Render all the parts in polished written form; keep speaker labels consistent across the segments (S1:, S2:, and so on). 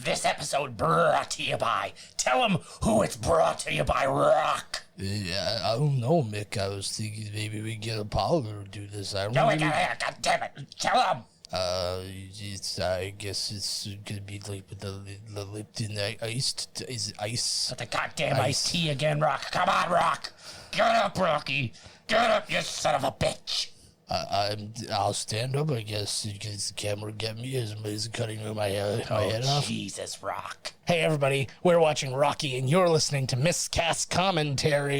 S1: This episode brought to you by. Tell them who it's brought to you by, Rock.
S2: I don't know, Mick. I was thinking maybe we get Apollo to do this. I don't know.
S1: God damn it. Tell them.
S2: I guess it's gonna be like with the Lipton iced. Is it ice?
S1: But the goddamn iced tea again, Rock. Come on, Rock. Get up, Rocky. Get up, you son of a bitch.
S2: I'll stand up, I guess, because the camera get me as somebody's cutting my head off.
S1: Jesus, Rock.
S2: Hey, everybody, we're watching Rocky, and you're listening to Miscast Commentary.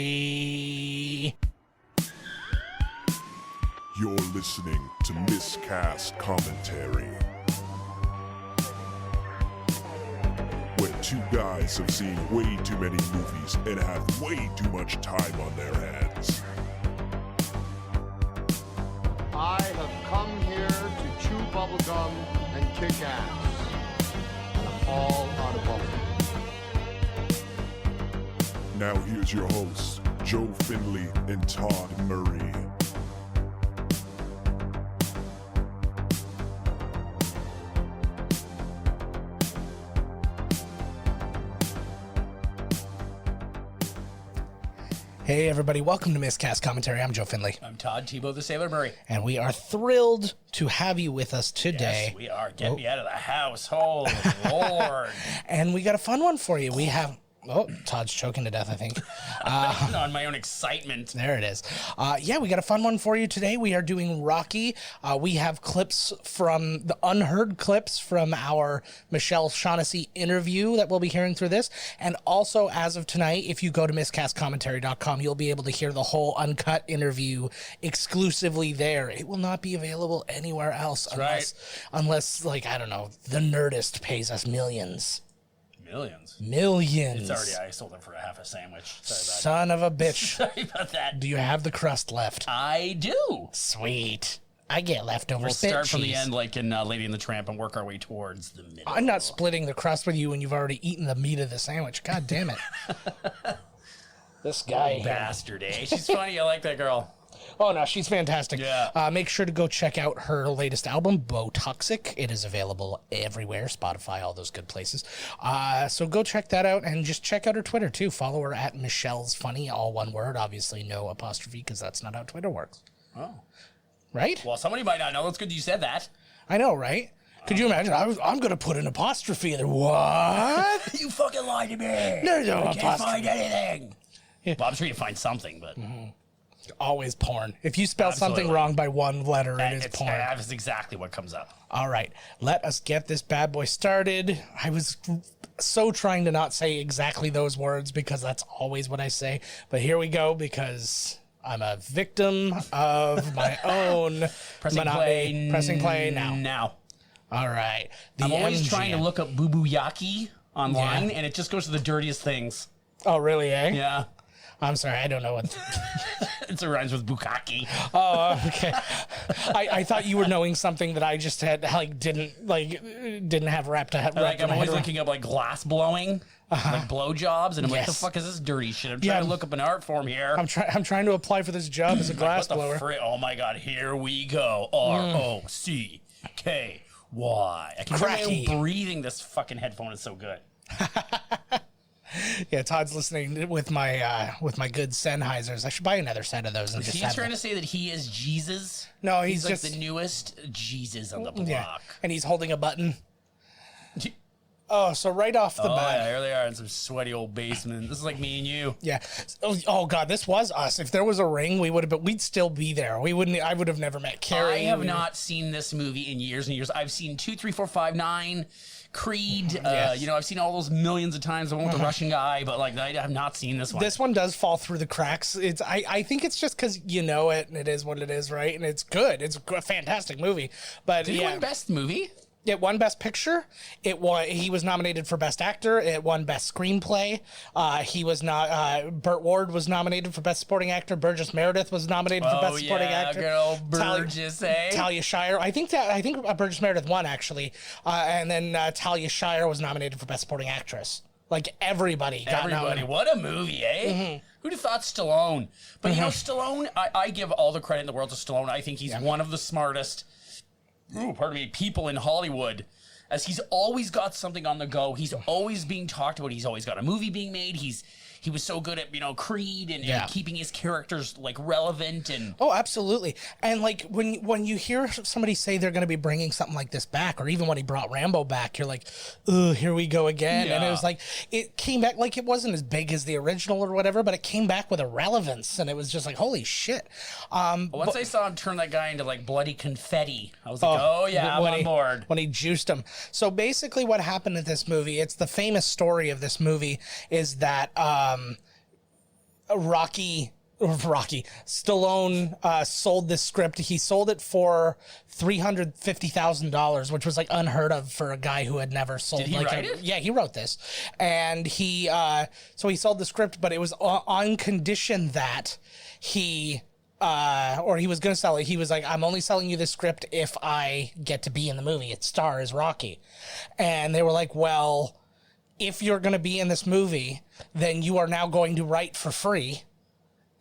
S3: You're listening to Miscast Commentary, where two guys have seen way too many movies and have way too much time on their hands.
S4: I have come here to chew bubblegum and kick ass. All out of bubblegum.
S3: Now here's your hosts, Joe Finley and Todd Murray.
S2: Hey, everybody, welcome to Miscast Commentary. I'm Joe Finley.
S1: I'm Todd Tebow the Sailor Murray.
S2: And we are thrilled to have you with us today.
S1: Yes, we are. Get me out of the house. Holy Lord.
S2: And we got a fun one for you. We have... Oh, Todd's choking to death, I think.
S1: On my own excitement.
S2: There it is. Yeah, we got a fun one for you today. We are doing Rocky. We have clips from the unheard clips from our Michelle Shaughnessy interview that we'll be hearing through this. And also, as of tonight, if you go to miscastcommentary.com, you'll be able to hear the whole uncut interview exclusively there. It will not be available anywhere else unless, like, I don't know, the Nerdist pays us millions. Millions.
S1: It's already, I sold it for half a sandwich.
S2: Son of a bitch.
S1: Sorry about that.
S2: Do you have the crust left?
S1: I do.
S2: Sweet. I get leftover
S1: We'll
S2: spit
S1: start
S2: cheese.
S1: from the end like in Lady and the Tramp and work our way towards the middle.
S2: I'm not splitting the crust with you when you've already eaten the meat of the sandwich. God damn it. This guy.
S1: Bastard, eh? She's funny. I like that girl.
S2: Oh, no, she's fantastic.
S1: Yeah.
S2: Make sure to go check out her latest album, Bo Toxic. It is available everywhere, Spotify, all those good places. So go check that out, and just check out her Twitter, too. Follow her at Michelle's Funny, all one word. Obviously, no apostrophe, because that's not how Twitter works.
S1: Oh.
S2: Right?
S1: Well, somebody might not know. It's good you said that.
S2: I know, right? Could you imagine? I'm going to put an apostrophe in there. What?
S1: You fucking lied to me.
S2: There's no
S1: I
S2: apostrophe.
S1: can't find anything.
S2: Yeah.
S1: Well, I'm sure you find something, but...
S2: Always porn. If you spell
S1: Absolutely.
S2: something wrong by one letter, it is porn.
S1: That is exactly what comes up.
S2: All right, let us get this bad boy started. I was so trying to not say exactly those words because that's always what I say. But here we go because I'm a victim of my own monotony. Pressing play now. All right.
S1: I'm always trying to look up boo-boo-yaki online, and it just goes to the dirtiest things.
S2: Oh, really, eh?
S1: Yeah.
S2: I'm sorry, I don't know what...
S1: It rhymes with bukkake.
S2: Oh, okay. I thought you were knowing something that I just had, didn't have wrapped to
S1: I'm always looking up, glass blowing, like blowjobs, and I'm like, the fuck is this dirty shit? I'm trying to look up an art form here.
S2: I'm trying to apply for this job as a glass blower.
S1: Oh, my God, here we go. ROCKY. I can hear my own breathing. This fucking headphone is so good.
S2: Yeah, Todd's listening with my good Sennheisers. I should buy another set of those. And
S1: Is he trying to say that he is Jesus?
S2: No, he's
S1: like
S2: just
S1: the newest Jesus on the block.
S2: Yeah, and he's holding a button. Oh, so right off the bat.
S1: Yeah, here they are in some sweaty old basement. This is like me and you.
S2: Yeah. Oh God, this was us. If there was a ring, we'd still be there. We wouldn't. I would have never met Carrie.
S1: I have not seen this movie in years and years. I've seen 2, 3, 4, 5, 9. Creed, yes. I've seen all those millions of times. The one with the Russian guy, but I have not seen this one.
S2: This one does fall through the cracks. I think it's just because you know it, and it is what it is, right? And it's good. It's a fantastic movie. But
S1: Did it win Best Movie?
S2: It won Best Picture. He was nominated for Best Actor. It won Best Screenplay. He was not. Burt Ward was nominated for Best Supporting Actor. Burgess Meredith was nominated for Best Supporting Actor.
S1: Girl, Burgess,
S2: Talia Shire. I think Burgess Meredith won actually, and then Talia Shire was nominated for Best Supporting Actress. Like everybody got nominated.
S1: What a movie, eh? Mm-hmm. Who'd have thought Stallone? But Stallone. I give all the credit in the world to Stallone. I think he's one of the smartest. People in Hollywood. as he's always got something on the go. He's always being talked about. He's always got a movie being made. He was so good at, Creed and keeping his characters like relevant and
S2: oh, absolutely. And like when you hear somebody say they're going to be bringing something like this back, or even when he brought Rambo back, you're like, oh, here we go again.
S1: Yeah.
S2: And it was like, it came back, like it wasn't as big as the original or whatever, but it came back with a relevance, and it was just like, holy shit.
S1: once I saw him turn that guy into like bloody confetti, I was like, oh yeah, I'm on board.
S2: When he juiced him. So basically what happened in this movie, it's the famous story of this movie, is that Rocky Stallone sold this script. He sold it for $350,000, which was like unheard of for a guy who had never sold.
S1: Did he write it?
S2: Yeah, he wrote this, and he so he sold the script, but it was on condition that he was going to sell it. He was like, I'm only selling you this script if I get to be in the movie. Its star is Rocky, and they were like, well, if you're going to be in this movie, then you are now going to write for free,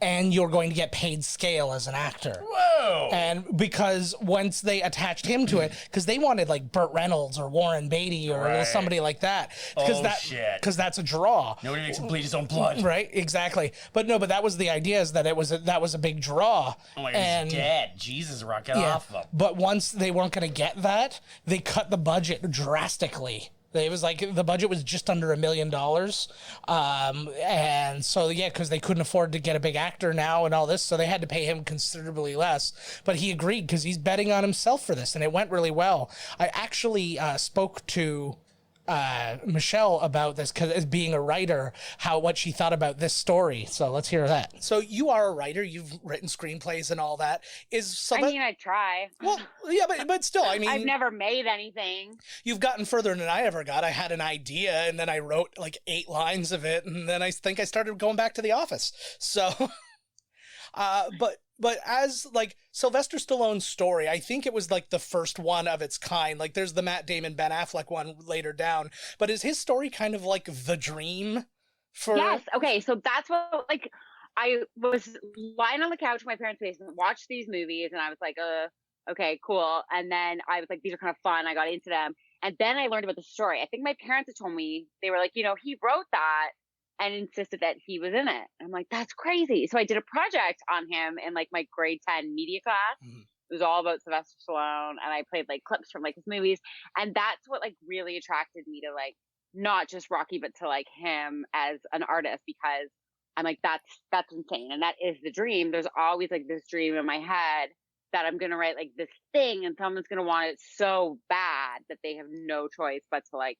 S2: and you're going to get paid scale as an actor.
S1: Whoa!
S2: And because once they attached him to it, because they wanted like Burt Reynolds or Warren Beatty or somebody like that.
S1: Shit.
S2: Because that's a draw.
S1: Nobody makes him bleed his own blood.
S2: Right, exactly. But that was the idea, is that that was a big draw.
S1: Oh my God, he's dead. Jesus, Rock, get off of him.
S2: But once they weren't going to get that, they cut the budget drastically. It was like the budget was just under $1 million. And so, because they couldn't afford to get a big actor now and all this, so they had to pay him considerably less. But he agreed because he's betting on himself for this, and it went really well. I actually spoke to Michelle about this, because as being a writer, what she thought about this story. So let's hear that. So you are a writer. You've written screenplays and all that.
S5: I try.
S2: Well, yeah, but still, I mean,
S5: I've never made anything.
S2: You've gotten further than I ever got. I had an idea, and then I wrote like 8 lines of it, and then I think I started going back to the office. So, But as like Sylvester Stallone's story, I think it was like the first one of its kind. Like there's the Matt Damon, Ben Affleck one later down. But is his story kind of like the dream for?
S5: Yes. Okay. So that's what, like, I was lying on the couch in my parents' basement, watched these movies, and I was like, okay, cool. And then I was like, these are kind of fun. I got into them. And then I learned about the story. I think my parents had told me, they were like, he wrote that and insisted that he was in it. I'm like, that's crazy. So I did a project on him in like my grade 10 media class. Mm-hmm. It was all about Sylvester Stallone, and I played like clips from like his movies. And that's what like really attracted me to like, not just Rocky, but to like him as an artist, because I'm like, that's insane. And that is the dream. There's always like this dream in my head that I'm going to write like this thing, and someone's going to want it so bad that they have no choice but to like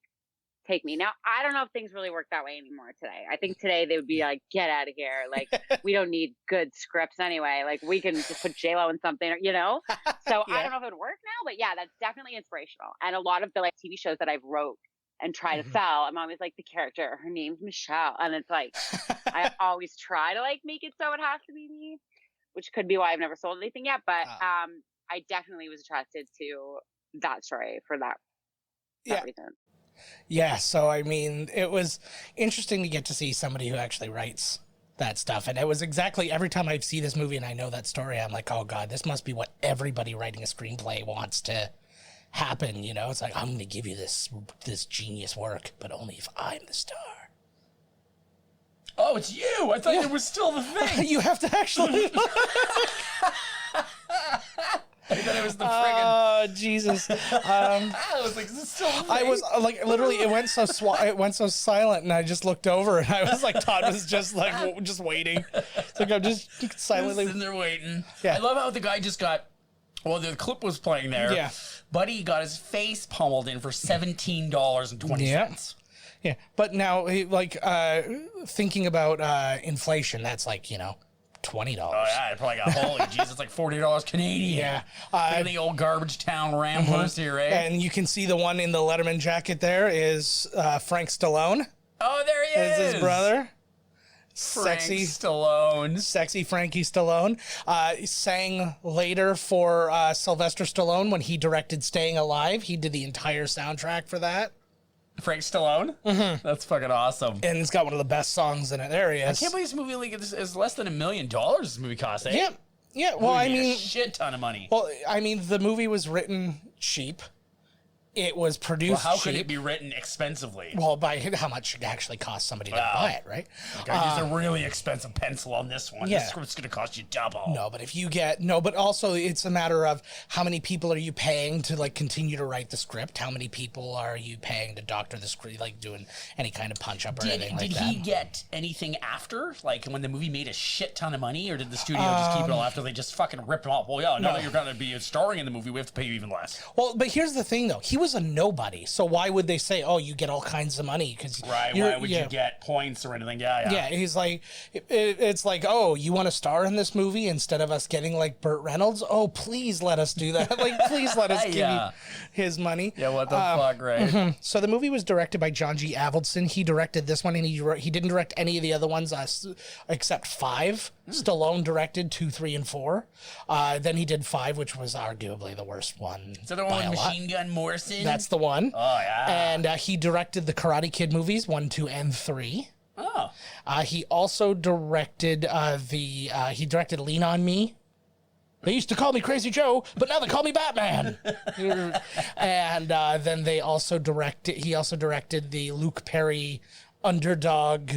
S5: take me. Now, I don't know if things really work that way anymore today. I think today they would be like, get out of here. Like, we don't need good scripts anyway. Like, we can just put J-Lo in something, So
S2: Yeah.
S5: I don't know if it would work now, but yeah, that's definitely inspirational. And a lot of the like TV shows that I've wrote and try to sell, I'm always like, the character, her name's Michelle. And it's like, I always try to like make it so it has to be me, which could be why I've never sold anything yet. But I definitely was attracted to that story for that reason.
S2: Yeah, so I mean, it was interesting to get to see somebody who actually writes that stuff. And it was exactly, every time I see this movie and I know that story, I'm like, oh God, this must be what everybody writing a screenplay wants to happen. It's like, I'm going to give you this genius work, but only if I'm the star.
S1: Oh, it's you. I thought it was still the thing.
S2: You have to actually...
S1: I thought it was the friggin'.
S2: Oh, Jesus.
S1: I was like, is this still a thing?
S2: I was like, literally, it went so silent, and I just looked over, and I was like, Todd was just like, just waiting. It's like, I'm just silently
S1: sitting there waiting.
S2: Yeah.
S1: I love how the guy just got. Well, the clip was playing there.
S2: Yeah.
S1: Buddy got his face pummeled in for $17.20.
S2: Yeah. But now, like, thinking about inflation, that's like, $20.
S1: Oh yeah, I probably got holy jeez, it's like $40 Canadian.
S2: Yeah,
S1: the old garbage town ramblers here, eh?
S2: And you can see the one in the Letterman jacket there is Frank Stallone.
S1: Oh, there he is.
S2: Is his brother.
S1: Sexy Stallone.
S2: Sexy Frankie Stallone. Sang later for Sylvester Stallone when he directed Staying Alive. He did the entire soundtrack for that.
S1: Frank Stallone? Mm-hmm. That's fucking awesome.
S2: And it's got one of the best songs in it. There he is.
S1: I can't believe this movie is less than $1 million. This movie cost, eh?
S2: Yeah. Yeah, well, I mean...
S1: a shit ton of money.
S2: Well, I mean, the movie was written cheap. It was produced
S1: Well, how could
S2: cheap.
S1: it be written expensively?
S2: Well, by how much it actually cost somebody to buy it, right?
S1: Okay, I used a really expensive pencil on this one.
S2: Yeah.
S1: This script's going to cost you double.
S2: No, but if you get but also it's a matter of how many people are you paying to like continue to write the script? How many people are you paying to doctor the script, like doing any kind of punch up or anything like that?
S1: Did he get anything after, like when the movie made a shit ton of money, or did the studio just keep it all after they just fucking ripped him off? Well, yeah, now that you're going to be starring in the movie, we have to pay you even less.
S2: Well, but here's the thing though, he was a nobody, so why would they say, "Oh, you get all kinds of money"? Because
S1: why would you get points or anything? Yeah.
S2: He's like, it's like, "Oh, you want to star in this movie instead of us getting like Burt Reynolds? Oh, please let us do that. Like, please let us give you his money."
S1: Yeah, what the fuck, right?
S2: So the movie was directed by John G. Avildsen. He directed this one, and he didn't direct any of the other ones except 5. Stallone directed 2, 3, and 4. Then he did 5, which was arguably the worst one.
S1: So the one with Machine Gun Morrison?
S2: That's the one.
S1: Oh, yeah.
S2: And he directed the Karate Kid movies 1, 2, and 3.
S1: Oh.
S2: He also directed he directed Lean on Me. They used to call me Crazy Joe, but now they call me Batman. And then he also directed the Luke Perry underdog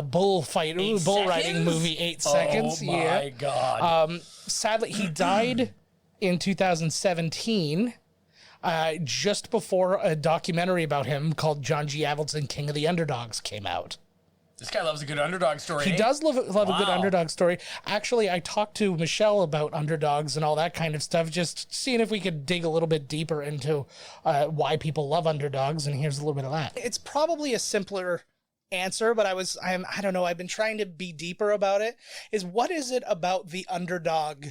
S2: bull riding movie 8 Seconds.
S1: Oh my God.
S2: Sadly, he died in 2017. Just before a documentary about him called John G. Avildsen, King of the Underdogs came out.
S1: This guy loves a good underdog story.
S2: He does love a good underdog story. Actually, I talked to Michelle about underdogs and all that kind of stuff, just seeing if we could dig a little bit deeper into why people love underdogs, and here's a little bit of that. It's probably a simpler answer, but I don't know, I've been trying to be deeper about it. What is it about the underdog?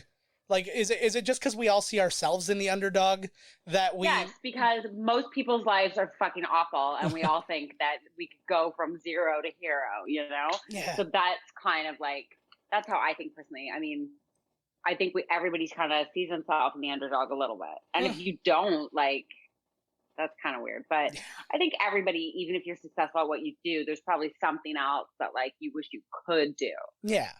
S2: Like, is it just because we all see ourselves in the underdog that we...
S5: Yes, because most people's lives are fucking awful, and we all think that we could go from zero to hero, you know?
S2: Yeah.
S5: So that's kind of like, that's how I think personally. I mean, I think everybody's kind of sees himself in the underdog a little bit. And if you don't, like, that's kind of weird. But I think everybody, even if you're successful at what you do, there's probably something else that, like, you wish you could do.
S2: Yeah.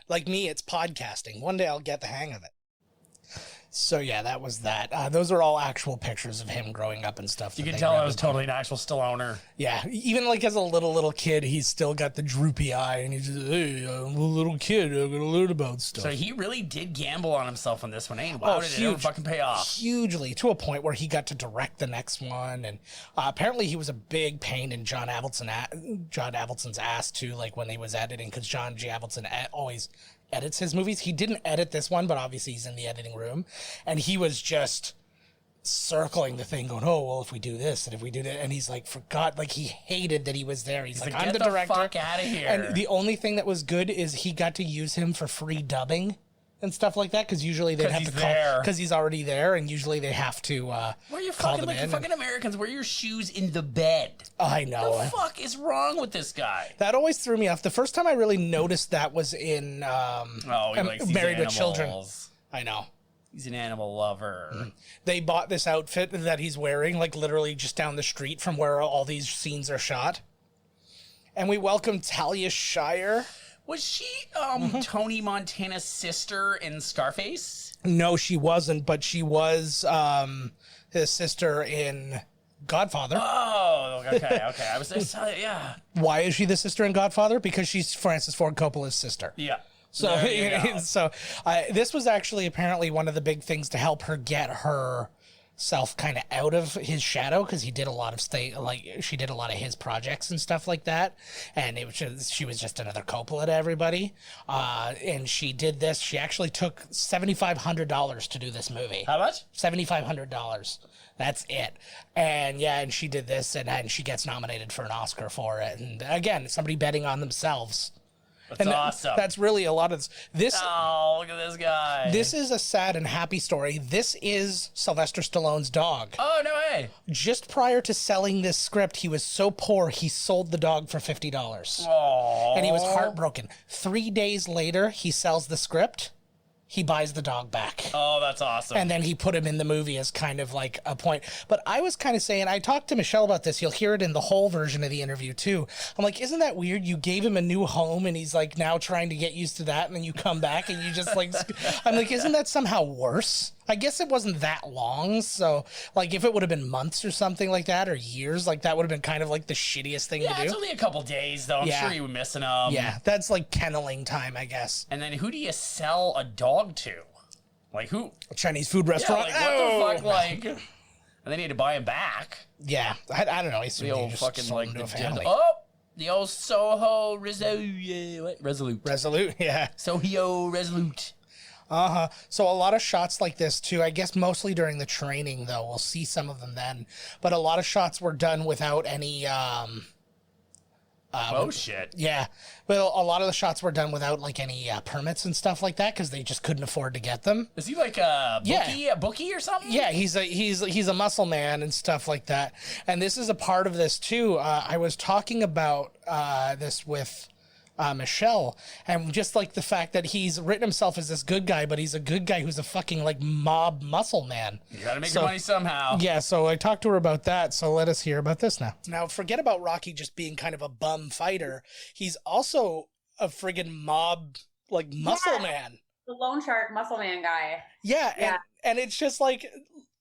S2: Like me, it's podcasting. One day I'll get the hang of it. So yeah, that was that. Those are all actual pictures of him growing up and stuff.
S1: You can tell I was totally an actual Stalloner.
S2: Yeah, even like as a little kid, he's still got the droopy eye, and he's just, hey, I'm a little kid, I'm gonna learn about stuff.
S1: So he really did gamble on himself on this one, eh? Wow, did it ever fucking pay off?
S2: Hugely, to a point where he got to direct the next one, and apparently he was a big pain in John Avildsen's ass too, like when he was editing, because John G. Avildsen always edits his movies. He didn't edit this one, but obviously he's in the editing room, and he was just circling the thing going, oh, well, if we do this and if we do that, and he's like, forgot, like he hated that he was there. He's like, I'm the director.
S1: Get the fuck out of here.
S2: And the only thing that was good is he got to use him for free dubbing and stuff like that, because usually they'd have to call, because he's already there, and usually they have to
S1: where you
S2: call
S1: fucking
S2: them in.
S1: Fucking Americans wear your shoes in the bed.
S2: I know.
S1: What the fuck is wrong with this guy?
S2: That always threw me off. The first time I really noticed that was in
S1: he likes these
S2: Married with
S1: animals.
S2: Children. I know.
S1: He's an animal lover.
S2: They bought this outfit that he's wearing, like literally just down the street from where all these scenes are shot. And we welcome Talia Shire.
S1: Was she Tony Montana's sister in Scarface?
S2: No, she wasn't, but she was his sister in Godfather.
S1: Oh, okay. I was just, yeah.
S2: Why is she the sister in Godfather? Because she's Francis Ford Coppola's sister.
S1: Yeah.
S2: So, this was actually apparently one of the big things to help her get herself kind of out of his shadow, because he did a lot of she did a lot of his projects and stuff like that, and she was just another Coppola to everybody. And she did this. She actually took $7,500 to do this movie.
S1: How much?
S2: $7,500. That's it. And she did this, and she gets nominated for an Oscar for it. And again, somebody betting on themselves.
S1: That's awesome.
S2: That's really a lot of this.
S1: Oh, look at this guy.
S2: This is a sad and happy story. This is Sylvester Stallone's dog.
S1: Oh, no way.
S2: Just prior to selling this script, he was so poor, he sold the dog for $50.
S1: Oh.
S2: And he was heartbroken. 3 days later, he sells the script. He buys the dog back.
S1: Oh, that's awesome.
S2: And then he put him in the movie as kind of like a point. But I was kind of saying, I talked to Michelle about this. You'll hear it in the whole version of the interview too. I'm like, isn't that weird? You gave him a new home and he's like now trying to get used to that. And then you come back and you just like, I'm like, isn't that somehow worse? I guess it wasn't that long, so like if it would have been months or something like that, or years, like that would have been kind of like the shittiest thing to do.
S1: Yeah, it's only a couple days though. I'm sure you were missing them.
S2: Yeah, that's like kenneling time, I guess.
S1: And then who do you sell a dog to? Like who?
S2: A Chinese food
S1: Yeah,
S2: restaurant.
S1: like what the fuck? Like, and they need to buy him back.
S2: Yeah, I don't know.
S1: The old fucking like
S2: the
S1: the old Soho Resolute.
S2: Resolute, yeah.
S1: Soho Resolute.
S2: So a lot of shots like this too, I guess mostly during the training though, we'll see some of them then, but a lot of shots were done without any,
S1: Oh shit.
S2: yeah, but a lot of the shots were done without like any permits and stuff like that because they just couldn't afford to get them.
S1: Is he like a bookie, a bookie or something?
S2: Yeah, he's a muscle man and stuff like that. And this is a part of this too. I was talking about this with Michelle, and just like the fact that he's written himself as this good guy, but he's a good guy who's a fucking like mob muscle man.
S1: You gotta make your money somehow.
S2: Yeah, so I talked to her about that, so let us hear about this now. Now, forget about Rocky just being kind of a bum fighter. He's also a friggin' mob, like, muscle man.
S6: The loan shark muscle man guy.
S2: Yeah. And it's just like,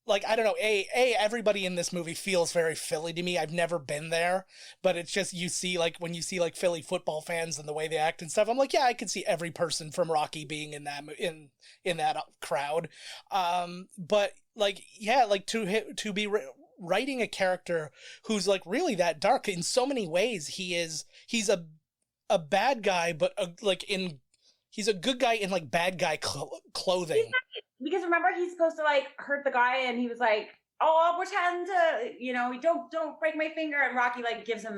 S2: I don't know, everybody in this movie feels very Philly to me. I've never been there, but it's just, you see, like, when you see, like, Philly football fans and the way they act and stuff, I'm like, yeah, I could see every person from Rocky being in that, in that crowd. But, like, yeah, like, to be writing a character who's, like, really that dark in so many ways, he's a bad guy, but, he's a good guy in, like, bad guy clothing.
S6: Because remember, he's supposed to like hurt the guy, and he was like, "Oh, I'll pretend to, don't break my finger." And Rocky like gives him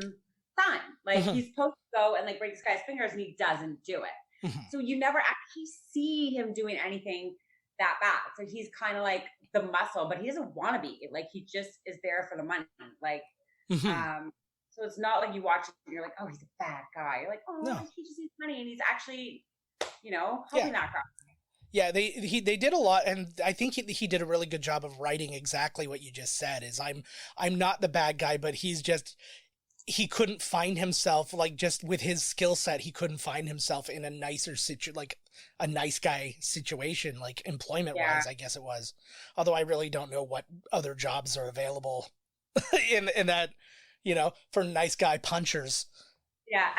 S6: time, like he's supposed to go and like break this guy's fingers, and he doesn't do it. So you never actually see him doing anything that bad. So he's kind of like the muscle, but he doesn't want to be. Like he just is there for the money. Like, so it's not like you watch it and you're like, "Oh, he's a bad guy." You're like, "Oh, no. He just needs money," and he's actually, helping that guy.
S2: Yeah, they did a lot, and I think he did a really good job of writing exactly what you just said. Is I'm not the bad guy, but he couldn't find himself, like, just with his skill set, he couldn't find himself in a nicer a nice guy situation, like employment wise, I guess it was. Although I really don't know what other jobs are available in that, for nice guy punchers.
S6: Yeah.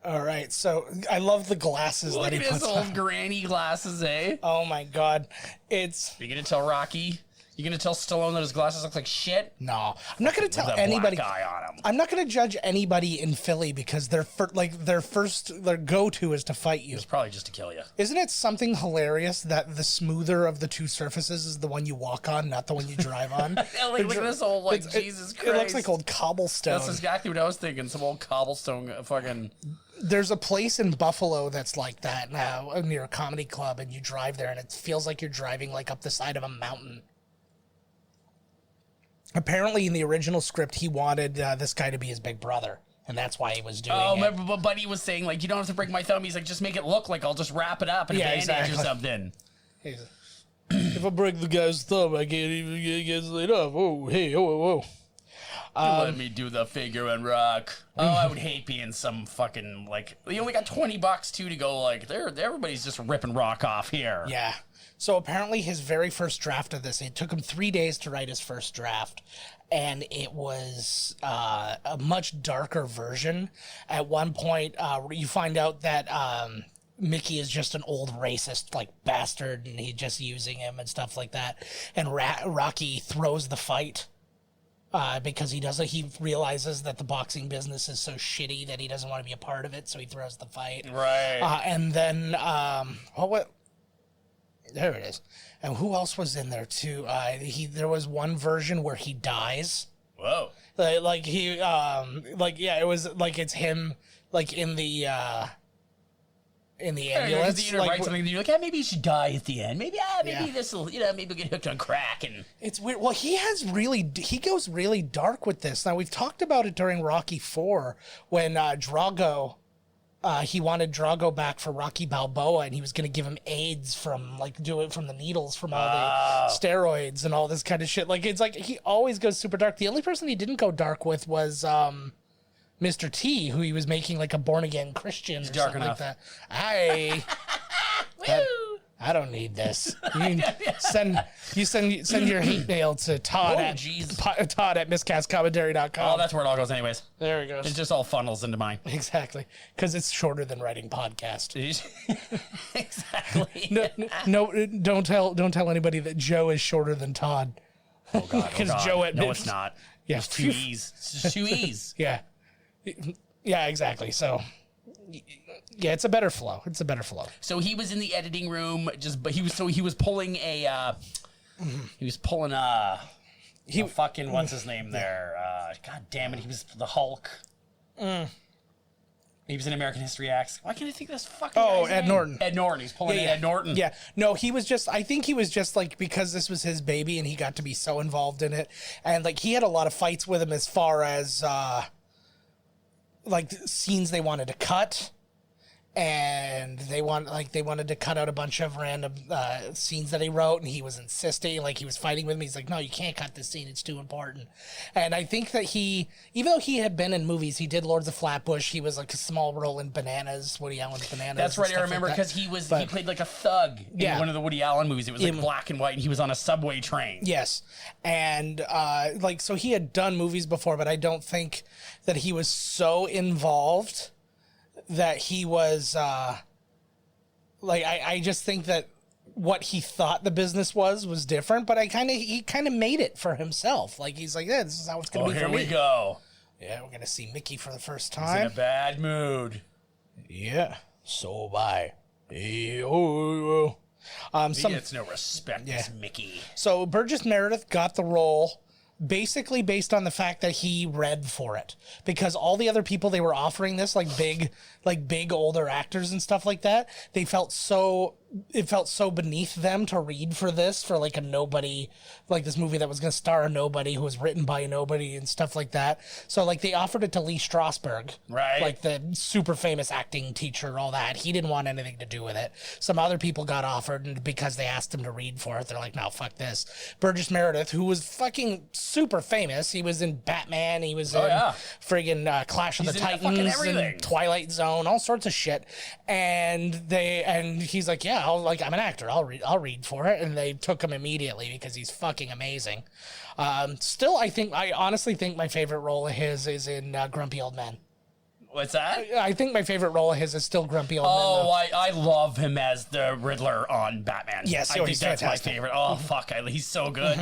S2: All right, so I love the glasses that he puts on.
S1: Look at his old granny glasses, eh?
S2: Oh my god,
S1: You're gonna tell Rocky? You're gonna tell Stallone that his glasses look like shit?
S2: No, I'm not gonna tell anybody.
S1: Black guy on him.
S2: I'm not gonna judge anybody in Philly because their go-to is to fight you.
S1: It's probably just to kill you.
S2: Isn't it something hilarious that the smoother of the two surfaces is the one you walk on, not the one you drive on?
S1: Yeah, like, look at this old, Jesus Christ.
S2: It looks like old cobblestone.
S1: That's exactly what I was thinking. Some old cobblestone fucking...
S2: There's a place in Buffalo that's like that now, near a comedy club, and you drive there, and it feels like you're driving like up the side of a mountain. Apparently, in the original script, he wanted this guy to be his big brother, and that's why he was doing it.
S1: Oh, remember, but Buddy was saying, like, you don't have to break my thumb. He's like, just make it look like I'll just wrap it up in a bandage or something.
S2: If I break the guy's thumb, I can't even get laid off. Oh, hey, whoa.
S1: Let me do the figure and rock. Oh, I would hate being some fucking, like, you only got $20 too to go, like, everybody's just ripping rock off here.
S2: Yeah. So apparently his very first draft of this, it took him 3 days to write his first draft, and it was a much darker version. At one point, you find out that Mickey is just an old racist, like, bastard, and he's just using him and stuff like that. And Rocky throws the fight. Because he realizes that the boxing business is so shitty that he doesn't want to be a part of it, so he throws the fight.
S1: Right.
S2: And then, there it is. And who else was in there too? There was one version where he dies.
S1: Whoa.
S2: It was like it's him, like in the ambulance.
S1: You're like, something, you're like, yeah, maybe he should die at the end. Maybe this will, maybe we'll get hooked on crack. And
S2: it's weird. Well, he goes really dark with this. Now, we've talked about it during Rocky 4 when Drago, he wanted Drago back for Rocky Balboa, and he was going to give him AIDS from the needles from all the steroids and all this kind of shit. Like, it's like he always goes super dark. The only person he didn't go dark with was Mr. T, who he was making like a born-again Christian or something like that. I don't need this. You can send your hate mail to Todd at miscastcommentary.com.
S1: Oh, that's where it all goes anyways.
S2: There it goes.
S1: It just all funnels into mine.
S2: Exactly. Because it's shorter than writing podcast.
S1: Exactly.
S2: No, don't tell anybody that Joe is shorter than Todd.
S1: Oh, God.
S2: Because Joe admits.
S1: No, it's not.
S2: Yeah.
S1: It's two E's. It's just two E's.
S2: Yeah. Yeah, exactly. So, yeah, it's a better flow.
S1: So he was in the editing room, but he was pulling a fucking what's his name there? God damn it, he was the Hulk. He was in American History X. Why can't I think of this fucking guy's
S2: Ed
S1: name?
S2: Norton.
S1: Ed Norton. He's pulling Ed Norton.
S2: Yeah. No, I think he was just like, because this was his baby and he got to be so involved in it. And like, he had a lot of fights with him as far as, like scenes they wanted to cut. And they wanted to cut out a bunch of random scenes that he wrote, and he was insisting, like he was fighting with me. He's like, "No, you can't cut this scene; it's too important." And I think that even though he had been in movies, he did Lords of Flatbush. He was like a small role in Bananas, Woody Allen's Bananas.
S1: That's right, I remember because he played like a thug in one of the Woody Allen movies. It was like black and white, and he was on a subway train.
S2: Yes, and so he had done movies before, but I don't think that he was so involved that he was I just think that what he thought the business was different, but he kind of made it for himself. Like he's like, yeah, this is how it's gonna be for me.
S1: Here we go.
S2: Yeah, we're gonna see Mickey for the first
S1: He's
S2: time.
S1: in a bad mood.
S2: Yeah. So bye.
S1: He gets no respect, this Mickey.
S2: So Burgess Meredith got the role basically based on the fact that he read for it, because all the other people they were offering this, like big older actors and stuff like that, it felt so beneath them to read for this, for like a nobody, like this movie that was going to star a nobody who was written by a nobody and stuff like that. So like they offered it to Lee Strasberg,
S1: right?
S2: Like the super famous acting teacher, all that. He didn't want anything to do with it. Some other people got offered, and because they asked him to read for it, they're like, no, fuck this. Burgess Meredith, who was fucking super famous, he was in Batman, he was in friggin' Clash of the Titans and Twilight Zone, all sorts of shit. And he's like, yeah, I'm an actor. I'll read for it. And they took him immediately because he's fucking amazing. Still, I honestly think my favorite role of his is in Grumpy Old Men.
S1: What's that?
S2: I think my favorite role of his is still Grumpy Old Men.
S1: Oh, I love him as the Riddler on Batman.
S2: Yes,
S1: I think
S2: he's
S1: that's
S2: fantastic.
S1: my favorite. Oh, fuck, he's so good.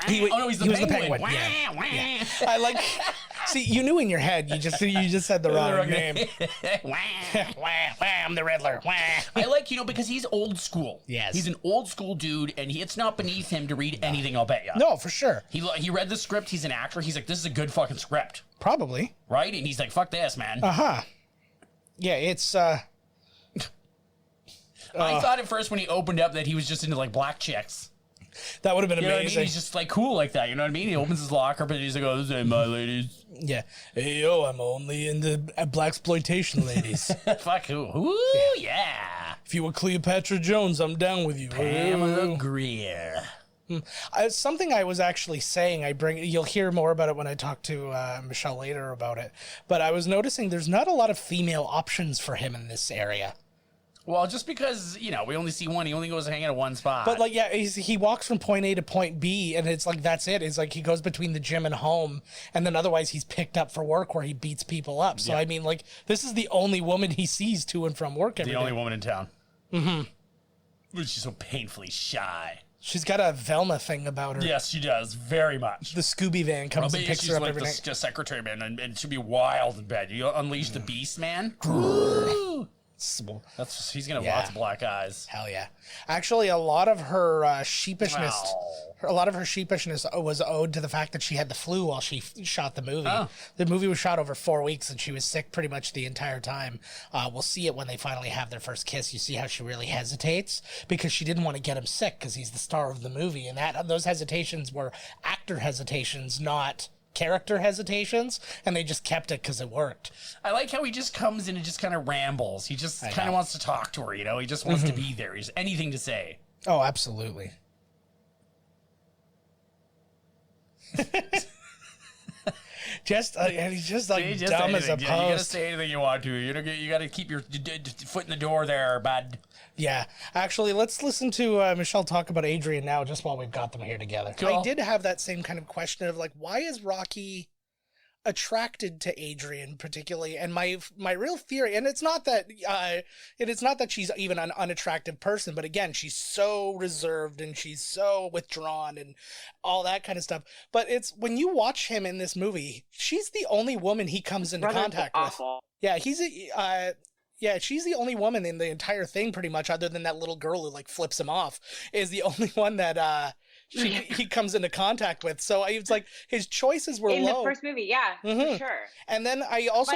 S2: He
S1: was the penguin.
S2: Yeah. I like. See, you knew in your head. You just said the wrong name. I'm the Riddler.
S1: I like, because he's old school.
S2: Yes,
S1: he's an old school dude, and it's not beneath him to read anything. I'll bet you.
S2: No, for sure.
S1: He read the script. He's an actor. He's like, this is a good fucking script.
S2: Probably.
S1: Right, and he's like, fuck this, man.
S2: Yeah, it's.
S1: I thought at first when he opened up that he was just into like black chicks.
S2: That would have been amazing.
S1: You know what I mean? He's just like cool like that. You know what I mean? He opens his locker up and he's like, "Oh, this ain't my ladies."
S2: Yeah. Hey, yo, I'm only into blaxploitation ladies.
S1: Fuck who? Ooh, yeah.
S2: If you were Cleopatra Jones, I'm down with you.
S1: Pamela Greer.
S2: Something I was actually saying, you'll hear more about it when I talk to Michelle later about it. But I was noticing there's not a lot of female options for him in this area.
S1: Well, just because, we only see one. He only goes hanging at one spot.
S2: But, like, yeah, he walks from point A to point B, and it's like, that's it. It's like he goes between the gym and home, and then otherwise he's picked up for work where he beats people up. So, I mean, like, this is the only woman he sees to and from work every day.
S1: The only woman in town. Mm-hmm. She's so painfully shy.
S2: She's got a Velma thing about her.
S1: Yes, she does. Very much.
S2: The Scooby van comes and picks her up every night.
S1: She's like the secretary, man, and she'll be wild in bed. You unleash the beast, man. He's gonna have lots of black eyes.
S2: Hell yeah! Actually, a lot of her sheepishness, was owed to the fact that she had the flu while she shot the movie. Oh. The movie was shot over 4 weeks, and she was sick pretty much the entire time. We'll see it when they finally have their first kiss. You see how she really hesitates because she didn't want to get him sick because he's the star of the movie, and those hesitations were actor hesitations, not character hesitations, and they just kept it because it worked.
S1: I like how he just comes in and just kind of rambles. He just kind of wants to talk to her, He just wants to be there. He has anything to say.
S2: Oh, absolutely. And he's just like
S1: Just
S2: dumb as a
S1: anything. Yeah, you gotta
S2: post.
S1: say anything you want to. You gotta keep your foot in the door there, bud.
S2: Yeah. Actually, let's listen to Michelle talk about Adrian now, just while we've got them here together.
S1: Cool.
S2: I did have that same kind of question of like, why is Rocky attracted to Adrian particularly? And my real theory, and it's not that she's even an unattractive person, but again, she's so reserved and she's so withdrawn and all that kind of stuff. But it's when you watch him in this movie, she's the only woman he comes into contact with. Yeah, she's the only woman in the entire thing, pretty much, other than that little girl who like flips him off, is the only one that he comes into contact with. So it's like his choices were
S5: in
S2: low.
S5: the first movie, yeah, for sure.
S2: And then I also,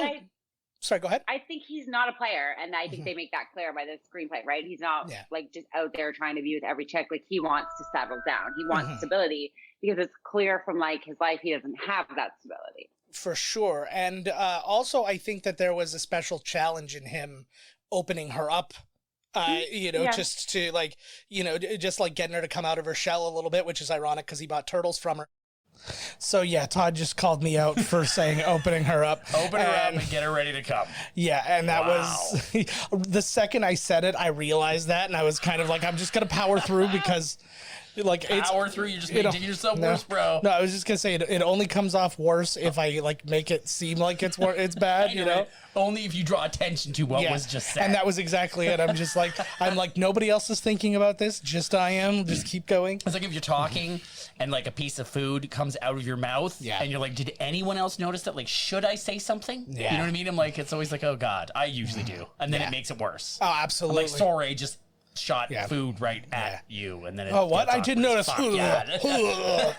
S2: sorry, go ahead.
S5: I think he's not a player, and I think they make that clear by the screenplay, right? He's not like just out there trying to be with every chick. Like he wants to settle down. He wants stability, because it's clear from like his life he doesn't have that stability.
S2: For sure. And also I think that there was a special challenge in him opening her up. Just to like, just like getting her to come out of her shell a little bit, which is ironic because he bought turtles from her. So yeah, Todd just called me out for saying opening her up.
S1: Open her up and get her ready to come.
S2: Yeah, and that was the second I said it, I realized that, and I was kind of like, I'm just gonna power through because like
S1: power through. You're just making yourself worse, bro.
S2: No, I was just gonna say it only comes off worse if I like make it seem like it's bad,
S1: Right. Only if you draw attention to what was just said.
S2: And that was exactly it. I'm like nobody else is thinking about this, just I am. Just keep going.
S1: It's like if you're talking and like a piece of food comes out of your mouth, and you're like, did anyone else notice that? Like, should I say something?
S2: Yeah.
S1: You know what I mean? I'm like, it's always like, oh God, I usually do, and then it makes it worse.
S2: Oh, absolutely.
S1: I'm like, sorry, just shot food right at you, and then it
S2: what? I
S1: gets
S2: didn't notice.
S1: Yeah.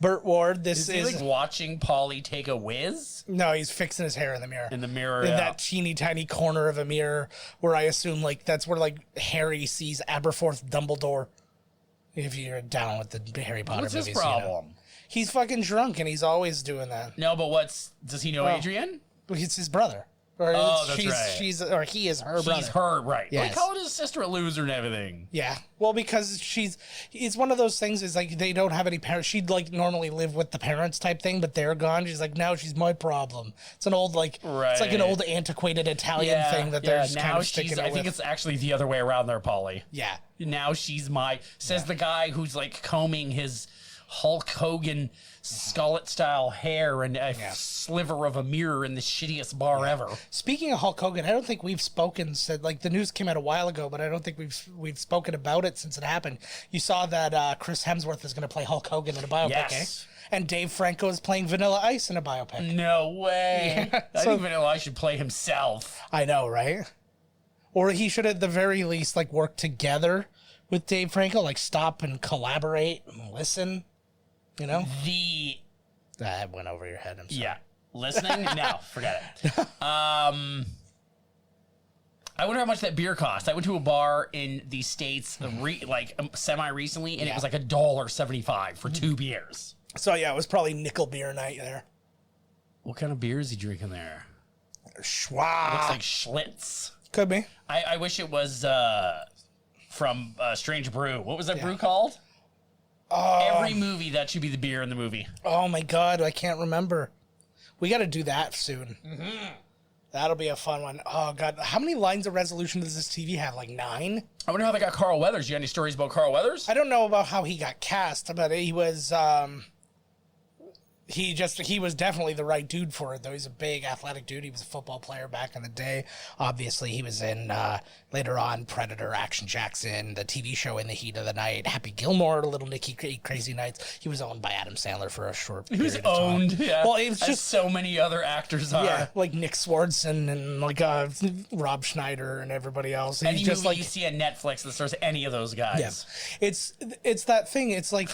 S2: Burt Ward,
S1: Is he like watching Paulie take a whiz?
S2: No, he's fixing his hair in the mirror.
S1: In the mirror,
S2: in that teeny tiny corner of a mirror where I assume like that's where like Harry sees Aberforth Dumbledore. If you're down with the Harry Potter
S1: What's
S2: movies,
S1: his problem?
S2: He's fucking drunk and he's always doing that.
S1: No, but does he know Adrian?
S2: He's his brother. Or
S1: that's right.
S2: He is her brother.
S1: He's her, right.
S2: Yes.
S1: They called his sister a loser and everything.
S2: Yeah. Well, because it's one of those things is like they don't have any parents. She'd like normally live with the parents type thing, but they're gone. She's like, now she's my problem. It's an old it's like an old antiquated Italian thing that they're just
S1: now
S2: kind of sticking
S1: I think
S2: with.
S1: it's actually the other way around there, Polly.
S2: Yeah.
S1: Now she's says the guy who's like combing his Hulk Hogan skullet style hair and a sliver of a mirror in the shittiest bar ever.
S2: Speaking of Hulk Hogan, I don't think we've said like the news came out a while ago, but I don't think we've spoken about it since it happened. You saw that Chris Hemsworth is going to play Hulk Hogan in a biopic,
S1: Yes.
S2: And Dave Franco is playing Vanilla Ice in a biopic.
S1: No way.
S2: Yeah,
S1: I think Vanilla Ice should play himself.
S2: I know, right? Or he should at the very least like work together with Dave Franco, like stop and collaborate and listen. You know? That went over your head. I'm sorry.
S1: Yeah. Listening? No, forget it. I wonder how much that beer cost. I went to a bar in the States semi-recently, and it was like $1.75 for 2 beers.
S2: So, yeah, it was probably nickel beer night there.
S1: What kind of beer is he drinking there?
S2: Schwa.
S1: Looks like Schlitz.
S2: Could be.
S1: I wish it was from Strange Brew. What was that brew called? Every movie, that should be the beer in the movie.
S2: Oh, my God. I can't remember. We got to do that soon. Mm-hmm. That'll be a fun one. Oh, God. How many lines of resolution does this TV have? Like 9?
S1: I wonder how they got Carl Weathers. You got any stories about Carl Weathers?
S2: I don't know about how he got cast, but he was... He was definitely the right dude for it, though. He's a big athletic dude. He was a football player back in the day. Obviously, he was in, later on, Predator, Action Jackson, the TV show In the Heat of the Night, Happy Gilmore, Little Nicky, Crazy Nights. He was owned by Adam Sandler for a short period of time.
S1: He was owned, yeah.
S2: Well, it was
S1: just so many other actors are.
S2: Yeah, like Nick Swardson and like Rob Schneider and everybody else.
S1: Any
S2: just
S1: movie
S2: like
S1: you see on Netflix that stars any of those guys.
S2: Yeah. It's that thing. It's like,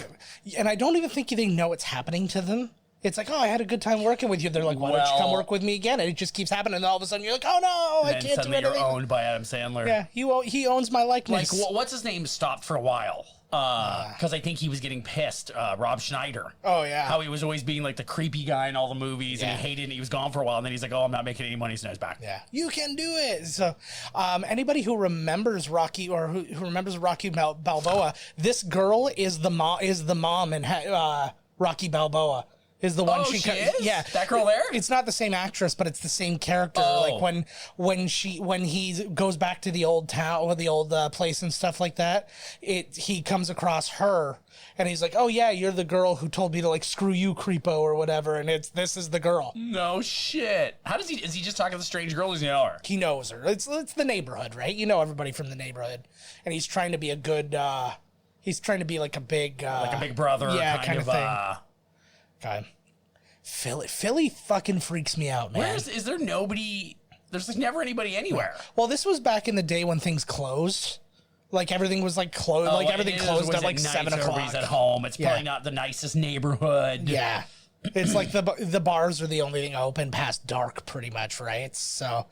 S2: and I don't even think they know it's happening to them. It's like, oh, I had a good time working with you. They're like, why don't you come work with me again? And it just keeps happening. And all of a sudden, you're like, oh no, I can't do anything.
S1: You're owned by Adam Sandler.
S2: Yeah, he owns my likeness.
S1: Like, what's his name stopped for a while? Because I think he was getting pissed. Rob Schneider.
S2: Oh yeah.
S1: How he was always being like the creepy guy in all the movies, and he hated it. He was gone for a while, and then he's like, oh, I'm not making any money, so now he's back.
S2: Yeah, you can do it. So, anybody who remembers Rocky or who remembers Rocky Balboa, this girl is the mom in Rocky Balboa. is the one
S1: Oh, she is?
S2: Yeah,
S1: That girl there?
S2: It's not the same actress, but it's the same character.
S1: Oh.
S2: Like when he goes back to the old town or the old place and stuff like that, he comes across her and he's like, "Oh yeah, you're the girl who told me to like screw you, creepo," or whatever. And this is the girl.
S1: No shit. How does is he just talking to the strange girl? Or does he know her?
S2: He knows her. It's the neighborhood, right? You know everybody from the neighborhood, and he's trying to be a good. He's trying to be like a big
S1: brother,
S2: yeah,
S1: kind of thing.
S2: Okay. Philly fucking freaks me out, man.
S1: Is there nobody? There's like never anybody anywhere.
S2: Well, this was back in the day when things closed. Like everything was like closed. Like everything closed at like 7 o'clock.
S1: Everybody's at home. It's probably not the nicest neighborhood.
S2: Yeah, it's like the bars are the only thing open past dark, pretty much, right? So,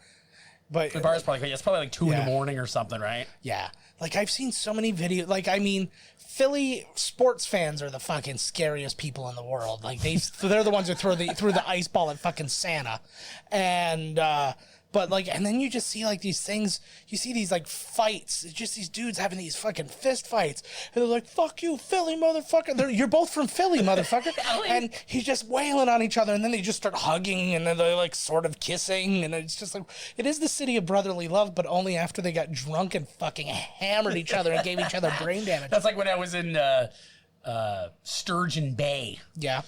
S2: but
S1: The bar's probably it's probably like 2 in the morning or something, right?
S2: yeah, like I've seen so many videos. Like I mean, Philly sports fans are the fucking scariest people in the world. Like they're the ones who threw the ice ball at fucking Santa, and. But like, and then you just see like these things, you see these like fights, it's just these dudes having these fucking fist fights. And they're like, "Fuck you, Philly, motherfucker." You're both from Philly, motherfucker. And he's just wailing on each other. And then they just start hugging and then they're like sort of kissing. And it's just like, it is the city of brotherly love, but only after they got drunk and fucking hammered each other and gave each other brain damage.
S1: That's like when I was in Sturgeon Bay.
S2: Yeah.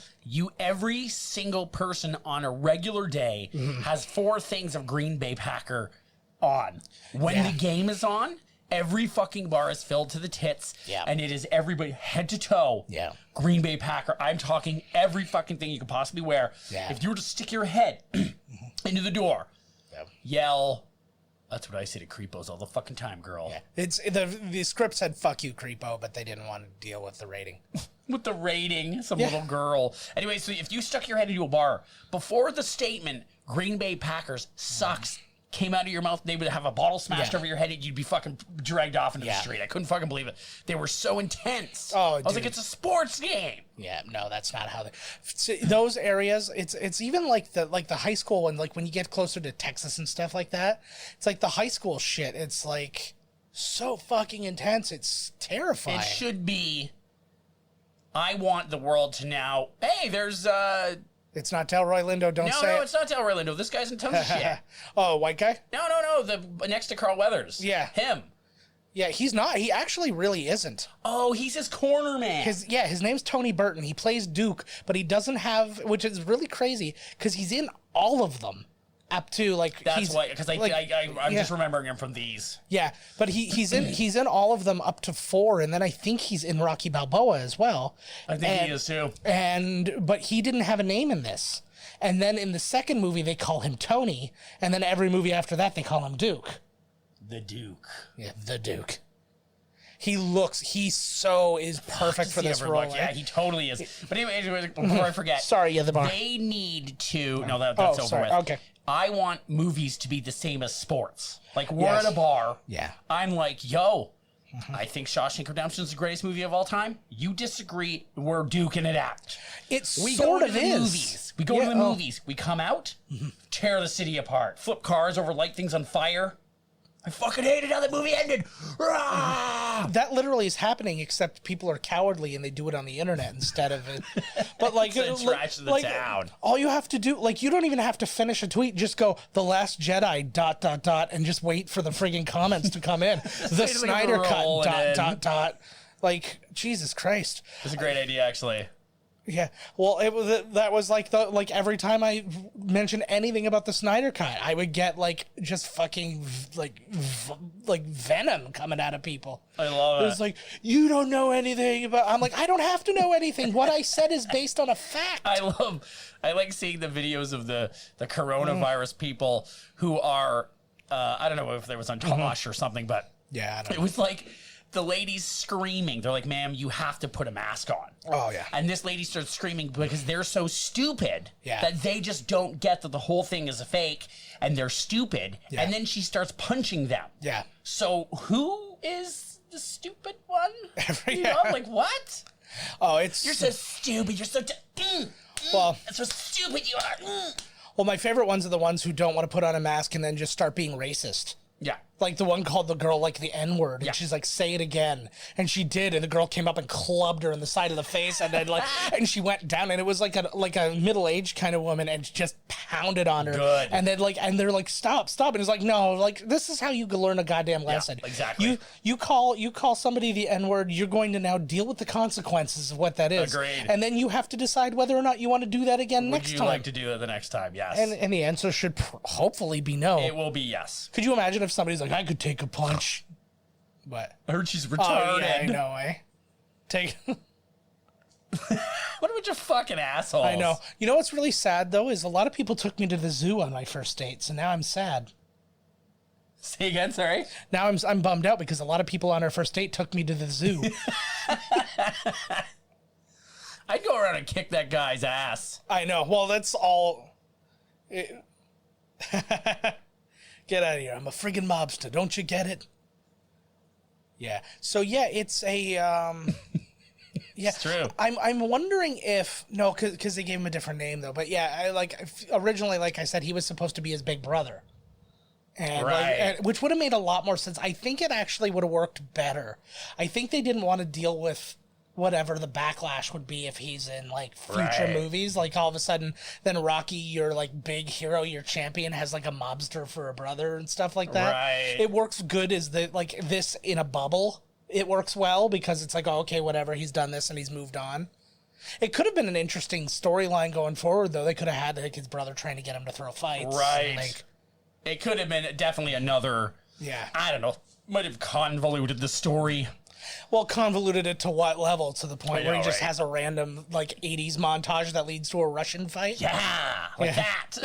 S1: Every single person on a regular day has 4 things of Green Bay Packer on. When the game is on, every fucking bar is filled to the tits.
S2: Yeah.
S1: And it is everybody head to toe.
S2: Yeah.
S1: Green Bay Packer. I'm talking every fucking thing you could possibly wear.
S2: Yeah.
S1: If you were to stick your head into the door, yell. That's what I say to creepos all the fucking time, girl.
S2: Yeah. It's the script said "fuck you, creepo," but they didn't want to deal with the rating.
S1: With the rating, some little girl. Anyway, so if you stuck your head into a bar, before the statement, Green Bay Packers sucks, came out of your mouth, they would have a bottle smashed over your head and you'd be fucking dragged off into the street. I couldn't fucking believe it. They were so intense.
S2: Oh,
S1: I was like, it's a sports game.
S2: Yeah, no, that's not how they. See, those areas, it's even like the high school one. Like when you get closer to Texas and stuff like that, it's like the high school shit. It's like so fucking intense. It's terrifying.
S1: It should be. I want the world to now. Hey, there's
S2: It's not Delroy Lindo. Don't say
S1: No,
S2: it.
S1: it's not Delroy Lindo. This guy's in tons of shit.
S2: Oh, white guy?
S1: No. The next to Carl Weathers.
S2: Yeah.
S1: Him.
S2: Yeah, he's not. He actually really isn't.
S1: Oh, he's his corner man.
S2: His name's Tony Burton. He plays Duke, but he doesn't have, which is really crazy because he's in all of them. Up to like
S1: That's why, because I'm just remembering him from these.
S2: Yeah, but he's in all of them up to 4, and then I think he's in Rocky Balboa as well.
S1: I think he is too.
S2: But he didn't have a name in this. And then in the second movie they call him Tony, and then every movie after that they call him Duke.
S1: The Duke.
S2: Yeah, the Duke. He is perfect for this role.
S1: Yeah, he totally is. But anyway, before I forget.
S2: Sorry, the bar.
S1: They need to. No, that's over with.
S2: Okay.
S1: I want movies to be the same as sports. Like, we're at a bar.
S2: Yeah.
S1: I'm like, yo, I think Shawshank Redemption is the greatest movie of all time. You disagree, we're duking it out.
S2: We
S1: go
S2: sort
S1: to
S2: of
S1: the
S2: is.
S1: movies. We go to the movies. We come out, tear the city apart, flip cars over, light things on fire. I fucking hated how the movie ended.
S2: That literally is happening, except people are cowardly and they do it on the internet instead of it. But like,
S1: It's a trash to the town.
S2: All you have to do, like, you don't even have to finish a tweet. Just go "The Last Jedi ... and just wait for the friggin' comments to come in. The Snyder Cut ... Like, Jesus Christ.
S1: It's a great idea, actually.
S2: Yeah, well, that was like every time I mentioned anything about the Snyder Cut, I would get like just fucking like venom coming out of people.
S1: I love it.
S2: It's like, you don't know anything about. I'm like, I don't have to know anything. What I said is based on a fact.
S1: I like seeing the videos of the coronavirus people who are I don't know if there was on Tosh or something, but
S2: Yeah, I don't
S1: it was like the ladies screaming. They're like, "Ma'am, you have to put a mask on."
S2: Oh, yeah.
S1: And this lady starts screaming because they're so stupid
S2: Yeah.
S1: that they just don't get that the whole thing is a fake and they're stupid.
S2: Yeah.
S1: And then she starts punching them.
S2: Yeah.
S1: So who is the stupid one? You
S2: Yeah.
S1: know, I'm like, what?
S2: Oh, it's
S1: You're so stupid. You're so
S2: well.
S1: that's so stupid you are.
S2: Well, my favorite ones are the ones who don't want to put on a mask and then just start being racist.
S1: Yeah.
S2: Like the one called the girl like the N-word, and
S1: Yeah.
S2: she's like, say it again. And she did, and the girl came up and clubbed her in the side of the face, and then like, and she went down, and it was like a middle-aged kind of woman, and just pounded on her.
S1: Good.
S2: And then like, and they're like, stop. And it's like, no, like this is how you can learn a goddamn lesson.
S1: exactly.
S2: You call somebody the N-word, you're going to now deal with the consequences of what that is.
S1: Agreed.
S2: And then you have to decide whether or not you want to do that again next
S1: Would you
S2: time.
S1: like to do it the next time? Yes.
S2: And the answer should hopefully be no.
S1: it will be yes.
S2: Could you imagine if somebody's like, I could take a punch? But
S1: I heard she's retarded.
S2: oh yeah, I know, eh? Take.
S1: What a bunch of fucking assholes.
S2: I know. You know what's really sad though is a lot of people took me to the zoo on my first date, so now I'm sad.
S1: Say again, sorry.
S2: Now I'm bummed out because a lot of people on our first date took me to the zoo.
S1: I'd go around and kick that guy's ass.
S2: I know. Well, that's all. Get out of here! I'm a friggin' mobster. Don't you get it? Yeah. So yeah, it's a. Yeah,
S1: It's true.
S2: I'm wondering if no, because they gave him a different name though. But yeah, I like originally, like I said, he was supposed to be his big brother, and
S1: Right.
S2: which would have made a lot more sense. I think it actually would have worked better. I think they didn't want to deal with whatever the backlash would be if he's in like future
S1: Right.
S2: movies. Like all of a sudden, then Rocky, your like big hero, your champion, has like a mobster for a brother and stuff like that.
S1: Right.
S2: It works good as the like this in a bubble. It works well because it's like, oh, okay, whatever, he's done this and he's moved on. It could have been an interesting storyline going forward, though. They could have had like his brother trying to get him to throw fights.
S1: Right.
S2: Like,
S1: It could have been definitely another.
S2: yeah.
S1: I don't know. Might have convoluted the story.
S2: Well, convoluted it to what level? To the point
S1: I
S2: where he
S1: know,
S2: just
S1: right?
S2: has a random like 80s montage that leads to a Russian fight.
S1: Yeah, like that.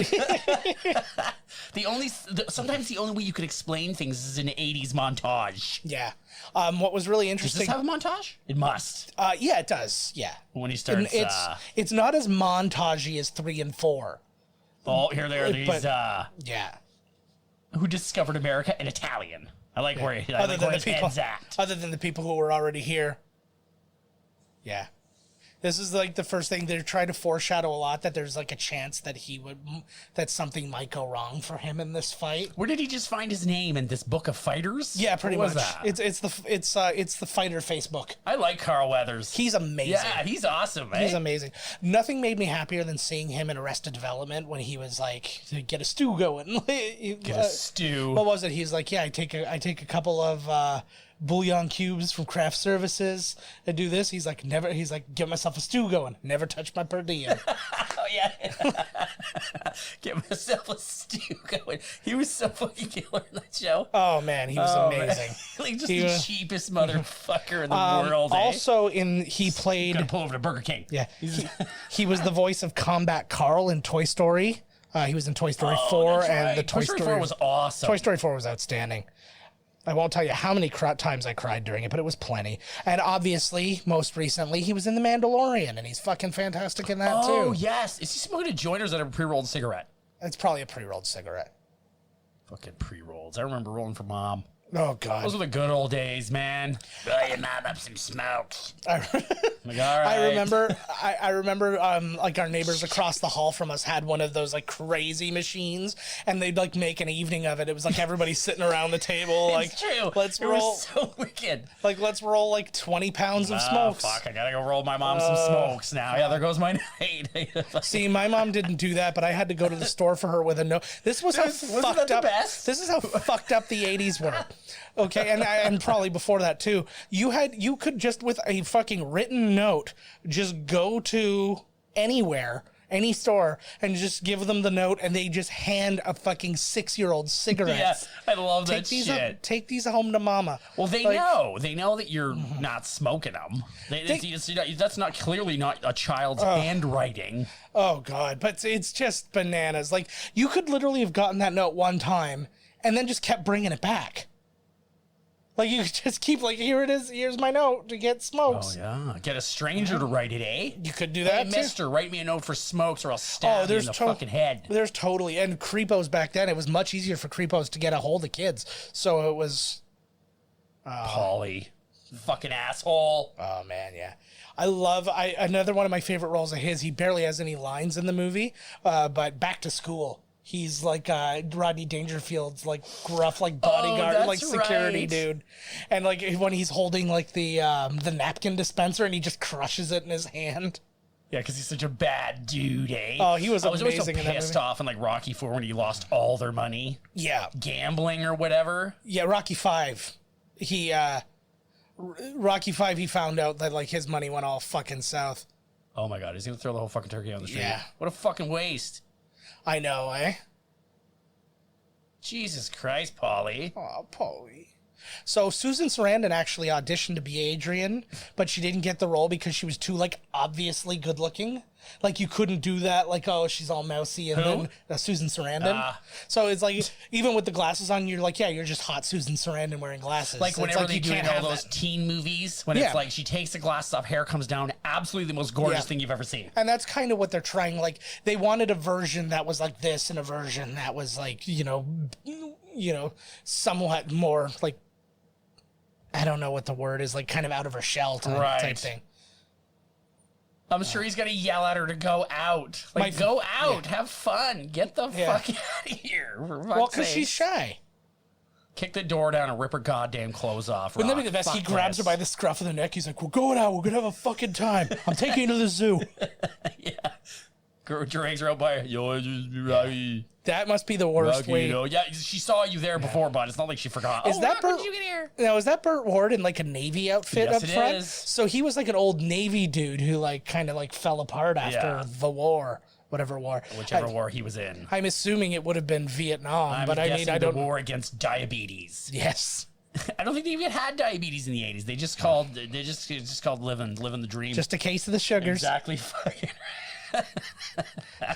S1: Sometimes the only way you could explain things is an 80s montage.
S2: Yeah. What was really
S1: Does this
S2: interesting?
S1: have a montage? It must.
S2: Yeah, it does. Yeah.
S1: When he
S2: And
S1: starts,
S2: it's not as montagey as 3 and 4.
S1: here there, these,
S2: Yeah.
S1: who discovered America? An Italian. I like where he, I
S2: Other
S1: like
S2: than
S1: where
S2: the
S1: his
S2: people,
S1: head's at.
S2: other than the people who were already here. Yeah. This is like the first thing they're trying to foreshadow a lot that there's like a chance that that something might go wrong for him in this fight.
S1: Where did he just find his name in this book of fighters?
S2: Yeah, pretty
S1: What
S2: much.
S1: was that?
S2: It's the fighter Facebook.
S1: I like Carl Weathers.
S2: He's amazing.
S1: Yeah, he's awesome, eh?
S2: He's amazing. Nothing made me happier than seeing him in Arrested Development when he was like, "Get a stew going."
S1: Get a stew.
S2: What was it? He's like, "Yeah, I take a couple of bouillon cubes from craft services and do this." He's like, "Never." He's like, "Get myself a stew going. Never touch my per diem."
S1: Oh, yeah. Get myself a stew going. He was so fucking killer in that show.
S2: Oh man, he was amazing.
S1: Like just
S2: He
S1: the
S2: was-
S1: cheapest motherfucker in the world.
S2: Also, he played.
S1: Gonna pull over to Burger King.
S2: Yeah, he was the voice of Combat Carl in Toy Story. He was in Toy Story 4
S1: That's
S2: and
S1: right.
S2: the Toy Story
S1: 4 was awesome.
S2: Toy Story 4 was outstanding. I won't tell you how many times I cried during it, but it was plenty. And obviously, most recently, he was in The Mandalorian, and he's fucking fantastic in that
S1: Oh,
S2: too.
S1: yes. Is he smoking a joint or is that a pre-rolled cigarette?
S2: It's probably a pre-rolled cigarette.
S1: Fucking pre-rolls. I remember rolling for Mom.
S2: Oh God.
S1: Those were the good old days, man. Blow your mom up some smokes.
S2: I,
S1: Like, all right.
S2: I remember like our neighbors across the hall from us had one of those like crazy machines, and they'd like make an evening of it. It was like everybody sitting around the table, like,
S1: It's true.
S2: let's
S1: it
S2: roll,
S1: was so wicked.
S2: let's roll like 20 pounds of
S1: Oh,
S2: smokes.
S1: fuck. I gotta go roll my mom some smokes now. Yeah, there goes my night.
S2: See, my mom didn't do that, but I had to go to the store for her with a note. This was how
S1: Wasn't
S2: fucked
S1: that the
S2: up.
S1: best?
S2: This is how fucked up the 80s were. Okay, and probably before that too. You could just with a fucking written note just go to anywhere, any store, and just give them the note, and they just hand a fucking 6-year-old cigarettes.
S1: Yeah, I love that
S2: Take these
S1: shit.
S2: take these home to mama.
S1: Well, they
S2: Like,
S1: know. They know that you're not smoking them. That's not clearly not a child's handwriting.
S2: Oh God, but it's just bananas. Like you could literally have gotten that note one time and then just kept bringing it back. Like you could just keep like, here it is. Here's my note to get smokes.
S1: Oh yeah, get a stranger to write it, eh?
S2: You could do
S1: Hey,
S2: that too.
S1: mister, write me a note for smokes or I'll stab you in the fucking head.
S2: There's totally, and creepos back then, it was much easier for creepos to get a hold of kids. So it was,
S1: Polly. Fucking asshole.
S2: oh man, yeah. Another one of my favorite roles of his, he barely has any lines in the movie, but Back to School. He's like Rodney Dangerfield's like gruff like bodyguard, like security dude. And like when he's holding like the napkin dispenser and he just crushes it in his hand.
S1: Yeah, because he's such a bad dude, eh?
S2: Oh, he was
S1: I was always so
S2: amazing in that
S1: pissed
S2: movie.
S1: off in like Rocky 4 when he lost all their money.
S2: Yeah.
S1: Gambling or whatever.
S2: Yeah, Rocky 5. Rocky 5, he found out that like his money went all fucking south.
S1: Oh my God, he's gonna throw the whole fucking turkey on the street.
S2: Yeah.
S1: What a fucking waste.
S2: I know, eh?
S1: Jesus Christ, Polly.
S2: Oh, Polly. So Susan Sarandon actually auditioned to be Adrian, but she didn't get the role because she was too like obviously good looking. Like you couldn't do that. Like, oh, she's all mousy, and then Susan Sarandon. So it's like even with the glasses on, you're like, yeah, you're just hot Susan Sarandon wearing glasses.
S1: Like whenever they
S2: you
S1: do
S2: can't
S1: all
S2: have
S1: those
S2: that.
S1: teen movies, when it's like she takes the glasses off, hair comes down, absolutely the most gorgeous thing you've ever seen.
S2: And that's kind of what they're trying. Like they wanted a version that was like this, and a version that was like you know, somewhat more like. I don't know what the word is, like kind of out of her shell type thing.
S1: I'm sure he's gonna yell at her to go out. Like, go out, have fun, get the fuck out of here.
S2: Well, because she's shy.
S1: Kick the door down and rip her goddamn clothes off.
S2: Wouldn't that be the best? He grabs her by the scruff of the neck. He's like, "We're going out. We're gonna have a fucking time. I'm taking you to the zoo."
S1: Yeah. Drags her out by Rocky.
S2: That must be the worst
S1: Rocky,
S2: way.
S1: you know? Yeah, she saw you there before, but it's not like she forgot.
S2: Is that
S1: Rock, when did you get here?
S2: Now, is that Burt Ward in like a Navy outfit
S1: Yes,
S2: up
S1: it
S2: front?
S1: is.
S2: So he was like an old Navy dude who like kind of like fell apart after the war, whatever war.
S1: Whichever war he was in.
S2: I'm assuming it would have been Vietnam, but I mean, I don't.
S1: The war against diabetes.
S2: Yes.
S1: I don't think they even had diabetes in the 80s. They just called it's called living the dream.
S2: Just a case of the sugars.
S1: Exactly. Fucking.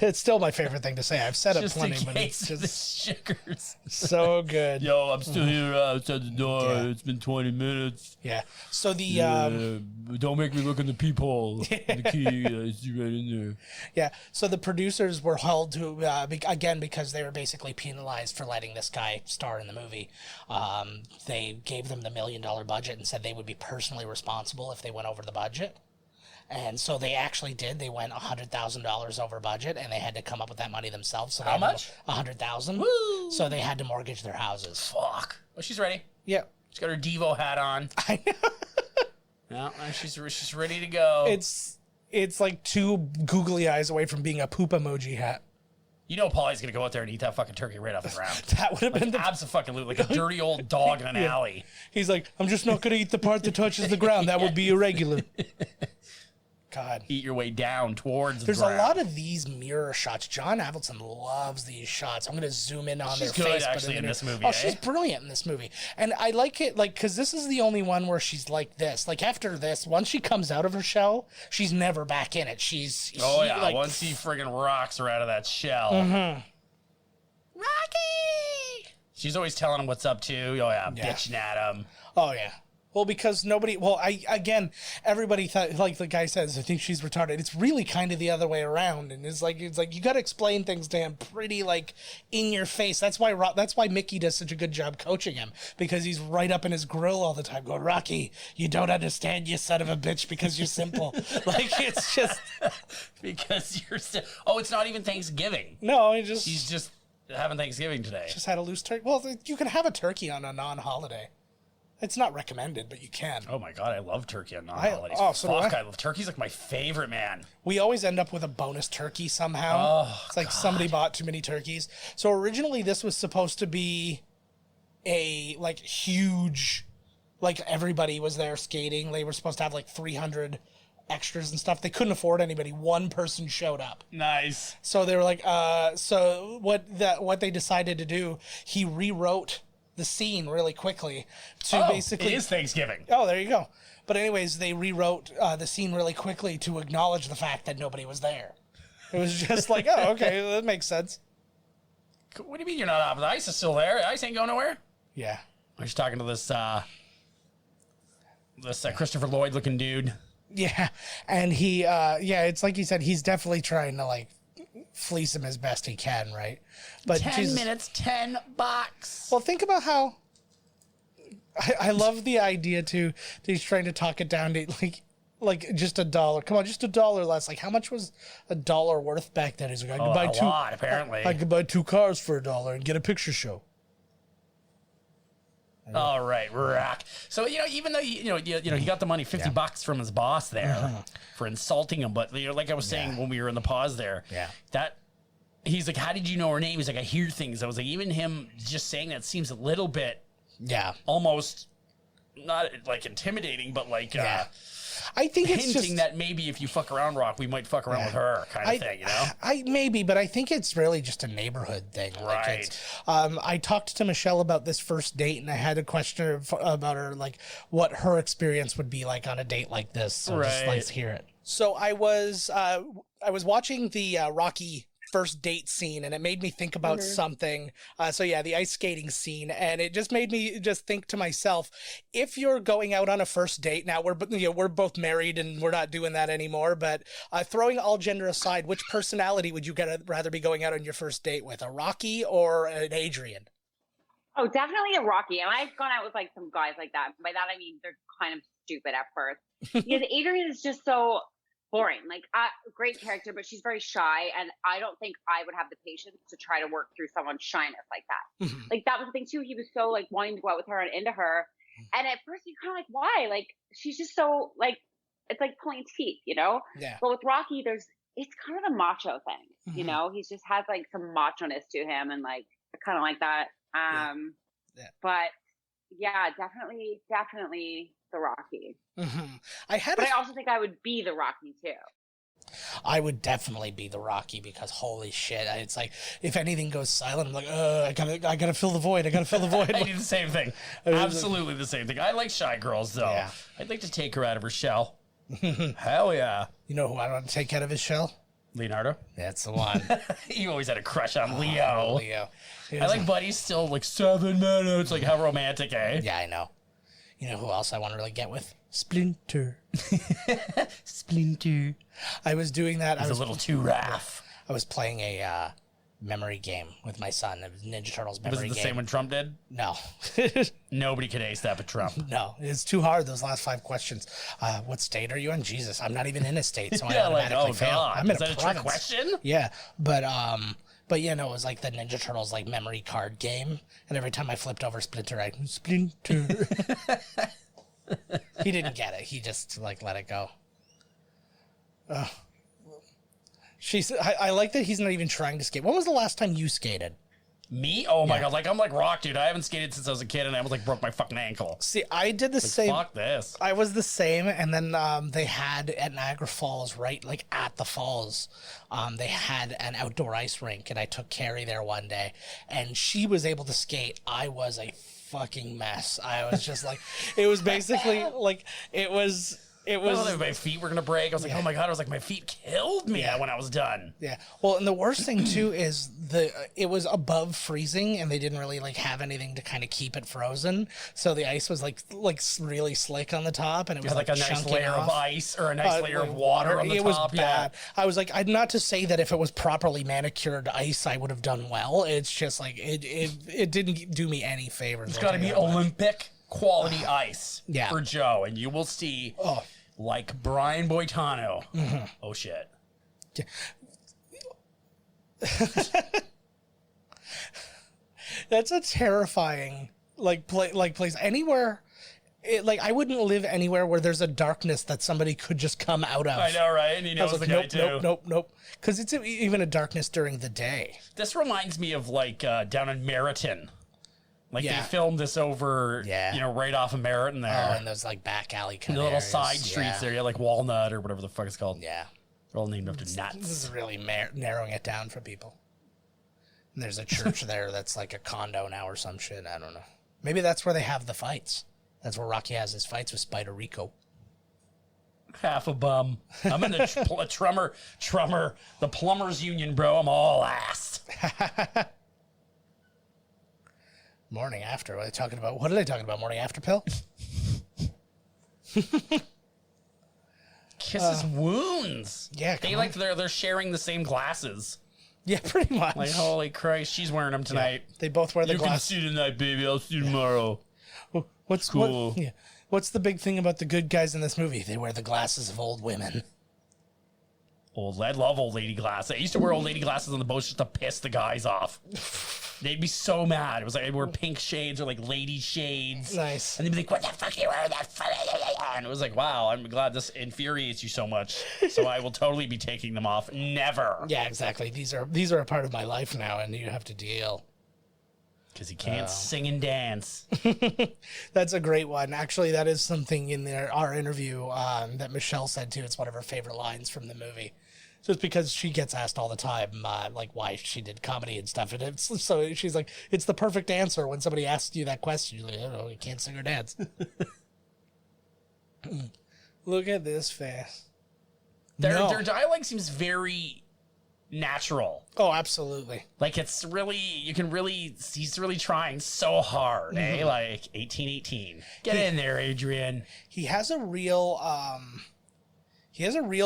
S2: It's still my favorite thing to say. I've said it
S1: Just
S2: plenty,
S1: in
S2: but
S1: case
S2: it's
S1: of the
S2: just
S1: sugars.
S2: so good.
S1: Yo, I'm still here outside the door.
S2: Yeah.
S1: It's been 20 minutes.
S2: Yeah. So the
S1: Don't make me look in the peephole. The key is right in there.
S2: yeah. So the producers were held to again because they were basically penalized for letting this guy star in the movie. They gave them the $1 million budget and said they would be personally responsible if they went over the budget. And so they actually did. They went $100,000 over budget, and they had to come up with that money themselves. So
S1: How much?
S2: $100,000.
S1: Woo!
S2: So they had to mortgage their houses.
S1: Fuck. Well, she's ready.
S2: Yeah.
S1: She's got her Devo hat on.
S2: I know.
S1: No, she's ready to go.
S2: It's like two googly eyes away from being a poop emoji hat.
S1: You know Polly's gonna go out there and eat that fucking turkey right off the ground.
S2: That would have been the
S1: Abso-fucking-lutely, like a dirty old dog in an alley.
S2: He's like, I'm just not going to eat the part that touches the ground. That would be irregular. God.
S1: Eat your way down towards the
S2: There's
S1: ground.
S2: a lot of these mirror shots. John Avildsen loves these shots. I'm going to zoom in on
S1: She's
S2: their
S1: good,
S2: face. but
S1: actually, in this movie,
S2: Oh,
S1: eh?
S2: she's brilliant in this movie. And I like it, like, because this is the only one where she's like this. Like, after this, once she comes out of her shell, she's never back in it.
S1: Oh, yeah.
S2: Like,
S1: Once he friggin' rocks her out of that shell.
S2: Mm-hmm.
S1: Rocky! She's always telling him what's up, too. Oh, yeah. Bitching at him.
S2: Oh, yeah. Well, because everybody thought, like the guy says, I think she's retarded. It's really kind of the other way around, and it's like you got to explain things to him pretty like in your face. That's why Mickey does such a good job coaching him, because he's right up in his grill all the time, going, Rocky, you don't understand, you son of a bitch, because you're simple. Like it's just
S1: because you're. Oh, it's not even Thanksgiving.
S2: no,
S1: She's just having Thanksgiving today.
S2: just had a loose turkey. Well, you can have a turkey on a non-holiday. It's not recommended, but you can.
S1: Oh my god, I love turkey on non-holidays.
S2: So do
S1: Fuck,
S2: I.
S1: I love turkey's like my favorite, man.
S2: We always end up with a bonus turkey somehow.
S1: Oh,
S2: it's like somebody bought too many turkeys. So originally this was supposed to be a like huge, like everybody was there skating. They were supposed to have like 300 extras and stuff. They couldn't afford anybody. One person showed up.
S1: Nice.
S2: So they were like, so what they decided to do, he rewrote the scene really quickly to basically.
S1: It is Thanksgiving.
S2: Oh, there you go. But anyways, they rewrote the scene really quickly to acknowledge the fact that nobody was there. It was just like, oh, okay, that makes sense.
S1: What do you mean you're not up? The ice is still there. The ice ain't going nowhere.
S2: Yeah.
S1: I was talking to this Christopher Lloyd looking dude.
S2: Yeah. And he, it's like you said, he's definitely trying to like fleece him as best he can, right? But
S1: 10 minutes, $10.
S2: Well, think about how I love the idea too that he's trying to talk it down to like just $1. Come on, just $1 less. Like how much was $1 worth back then? He's like, I could buy
S1: a lot, apparently.
S2: I could buy 2 cars for $1 and get a picture show.
S1: All right, rack. So even though he got the money, $50 from his boss there for insulting him, but like I was saying when we were in the pause there, that he's like, how did you know her name? He's like, I hear things. I was like, even him just saying that seems a little bit, almost not like intimidating, but like,
S2: I think it's
S1: hinting
S2: just
S1: that maybe if you fuck around, Rock, we might fuck around with her, kind of thing,
S2: I maybe, but I think it's really just a neighborhood thing. Like
S1: Right.
S2: I talked to Michelle about this first date, and I had a question about her, like what her experience would be like on a date like this. So just let's hear it. So I was watching the Rocky first date scene, and it made me think about something. The ice skating scene, and it just made me just think to myself, if you're going out on a first date, now we're both married and we're not doing that anymore, but throwing all gender aside, which personality would you rather be going out on your first date with, a Rocky or an Adrian?
S5: Oh, definitely a Rocky. And I've gone out with like some guys like that. By that I mean they're kind of stupid at first. Because Adrian is just so boring. Like, great character, but she's very shy, and I don't think I would have the patience to try to work through someone's shyness like that. Like, that was the thing too. He was so like wanting to go out with her and into her, and at first you're kind of like, why? Like, she's just so like, it's like pulling teeth, Yeah. But with Rocky, it's kind of a macho thing, He just has like some macho-ness to him, and like kind of like that. But yeah, definitely the Rocky. But I also think I would be the Rocky too.
S2: I would definitely be the Rocky, because holy shit, it's like if anything goes silent, I'm like, I gotta fill the void. I do the
S1: same thing. Absolutely the same thing. I like shy girls though. Yeah. I'd like to take her out of her shell. Hell yeah.
S2: You know who I want to take out of his shell?
S1: Leonardo.
S2: That's the one.
S1: You always had a crush on Leo.
S2: Leo.
S1: I like Buddy's still like 7 minutes. Like, how romantic, eh?
S2: Yeah, I know. You know who else I want to really get with? Splinter.
S1: Splinter.
S2: I was doing that.
S1: I was a little too rough.
S2: I was playing a memory game with my son. It was Ninja Turtles memory game.
S1: Was it the same one Trump did?
S2: No.
S1: Nobody could ace that but Trump.
S2: No, it's too hard, those last 5 questions. What state are you in? Jesus, I'm not even in a state, so
S1: yeah,
S2: I automatically fail.
S1: God.
S2: I'm in
S1: Is that a trick question?
S2: Yeah, but it was like the Ninja Turtles like memory card game, and every time I flipped over Splinter, Splinter. He didn't get it. He just like let it go. I like that he's not even trying to skate. When was the last time you skated?
S1: Me? Oh my God. Like, I'm like Rock, dude. I haven't skated since I was a kid, and I almost like broke my fucking ankle.
S2: See, I did the same.
S1: Fuck this.
S2: I was the same. And then they had at Niagara Falls, right? Like at the falls, they had an outdoor ice rink, and I took Carrie there one day, and she was able to skate. I was a fucking mess. I was just like, it was basically like, it was.
S1: My feet were gonna break. I was like, oh my God! I was like, my feet killed me when I was done.
S2: Yeah. Well, and the worst thing too is it was above freezing, and they didn't really like have anything to kind of keep it frozen. So the ice was like really slick on the top, and it was
S1: like a nice layer of ice or a nice layer of water on the top.
S2: It was bad. I was like, not to say that if it was properly manicured ice, I would have done well. It's just like it didn't do me any favors.
S1: It's got to be Olympic quality ice
S2: Yeah.
S1: for Joe, and you will see, like Brian Boitano. Oh shit!
S2: That's a terrifying place. Anywhere, I wouldn't live anywhere where there's a darkness that somebody could just come out of.
S1: I know, right? And he knows the guy too.
S2: Nope. Because it's even a darkness during the day.
S1: This reminds me of like down in Meriton. Like they filmed this over, right off of Meriton there.
S2: Oh, and those like back alley kind
S1: the
S2: of
S1: little
S2: areas.
S1: side streets there, like Walnut or whatever the fuck it's called.
S2: Yeah.
S1: They're all named after nuts.
S2: This is really narrowing it down for people. And there's a church there that's like a condo now or some shit. I don't know. Maybe that's where they have the fights. That's where Rocky has his fights with Spider Rico.
S1: Half a bum. I'm in the Trummer, the plumbers union, bro. I'm all ass.
S2: Morning after. What are they talking about? What are they talking about? Morning after pill?
S1: Kisses wounds.
S2: Yeah,
S1: they're sharing the same glasses.
S2: Yeah, pretty much.
S1: Like, holy Christ, she's wearing them tonight.
S2: Yeah, they both wear the glasses.
S1: You can see tonight, baby. I'll see you tomorrow.
S2: What's
S1: cool?
S2: Yeah. What's the big thing about the good guys in this movie? They wear the glasses of old women.
S1: I love old lady glasses. I used to wear old lady glasses on the boat just to piss the guys off. They'd be so mad. It was like I'd wear pink shades or like lady shades.
S2: Nice.
S1: And they'd be like, what the fuck are you wearing that for? And it was like, wow, I'm glad this infuriates you so much. So I will totally be taking them off. Never.
S2: Yeah, exactly. These are a part of my life now, and you have to deal.
S1: Because he can't sing and dance.
S2: That's a great one. Actually, that is something in our interview that Michelle said too. It's one of her favorite lines from the movie. So it's because she gets asked all the time, like why she did comedy and stuff. And so she's like, it's the perfect answer when somebody asks you that question. You're like, I don't know, you can't sing or dance. Look at this face.
S1: Their dialogue seems very natural.
S2: Oh, absolutely.
S1: Like it's really, he's really trying so hard, eh? Like 1818. Get in there, Adrian.
S2: He has a real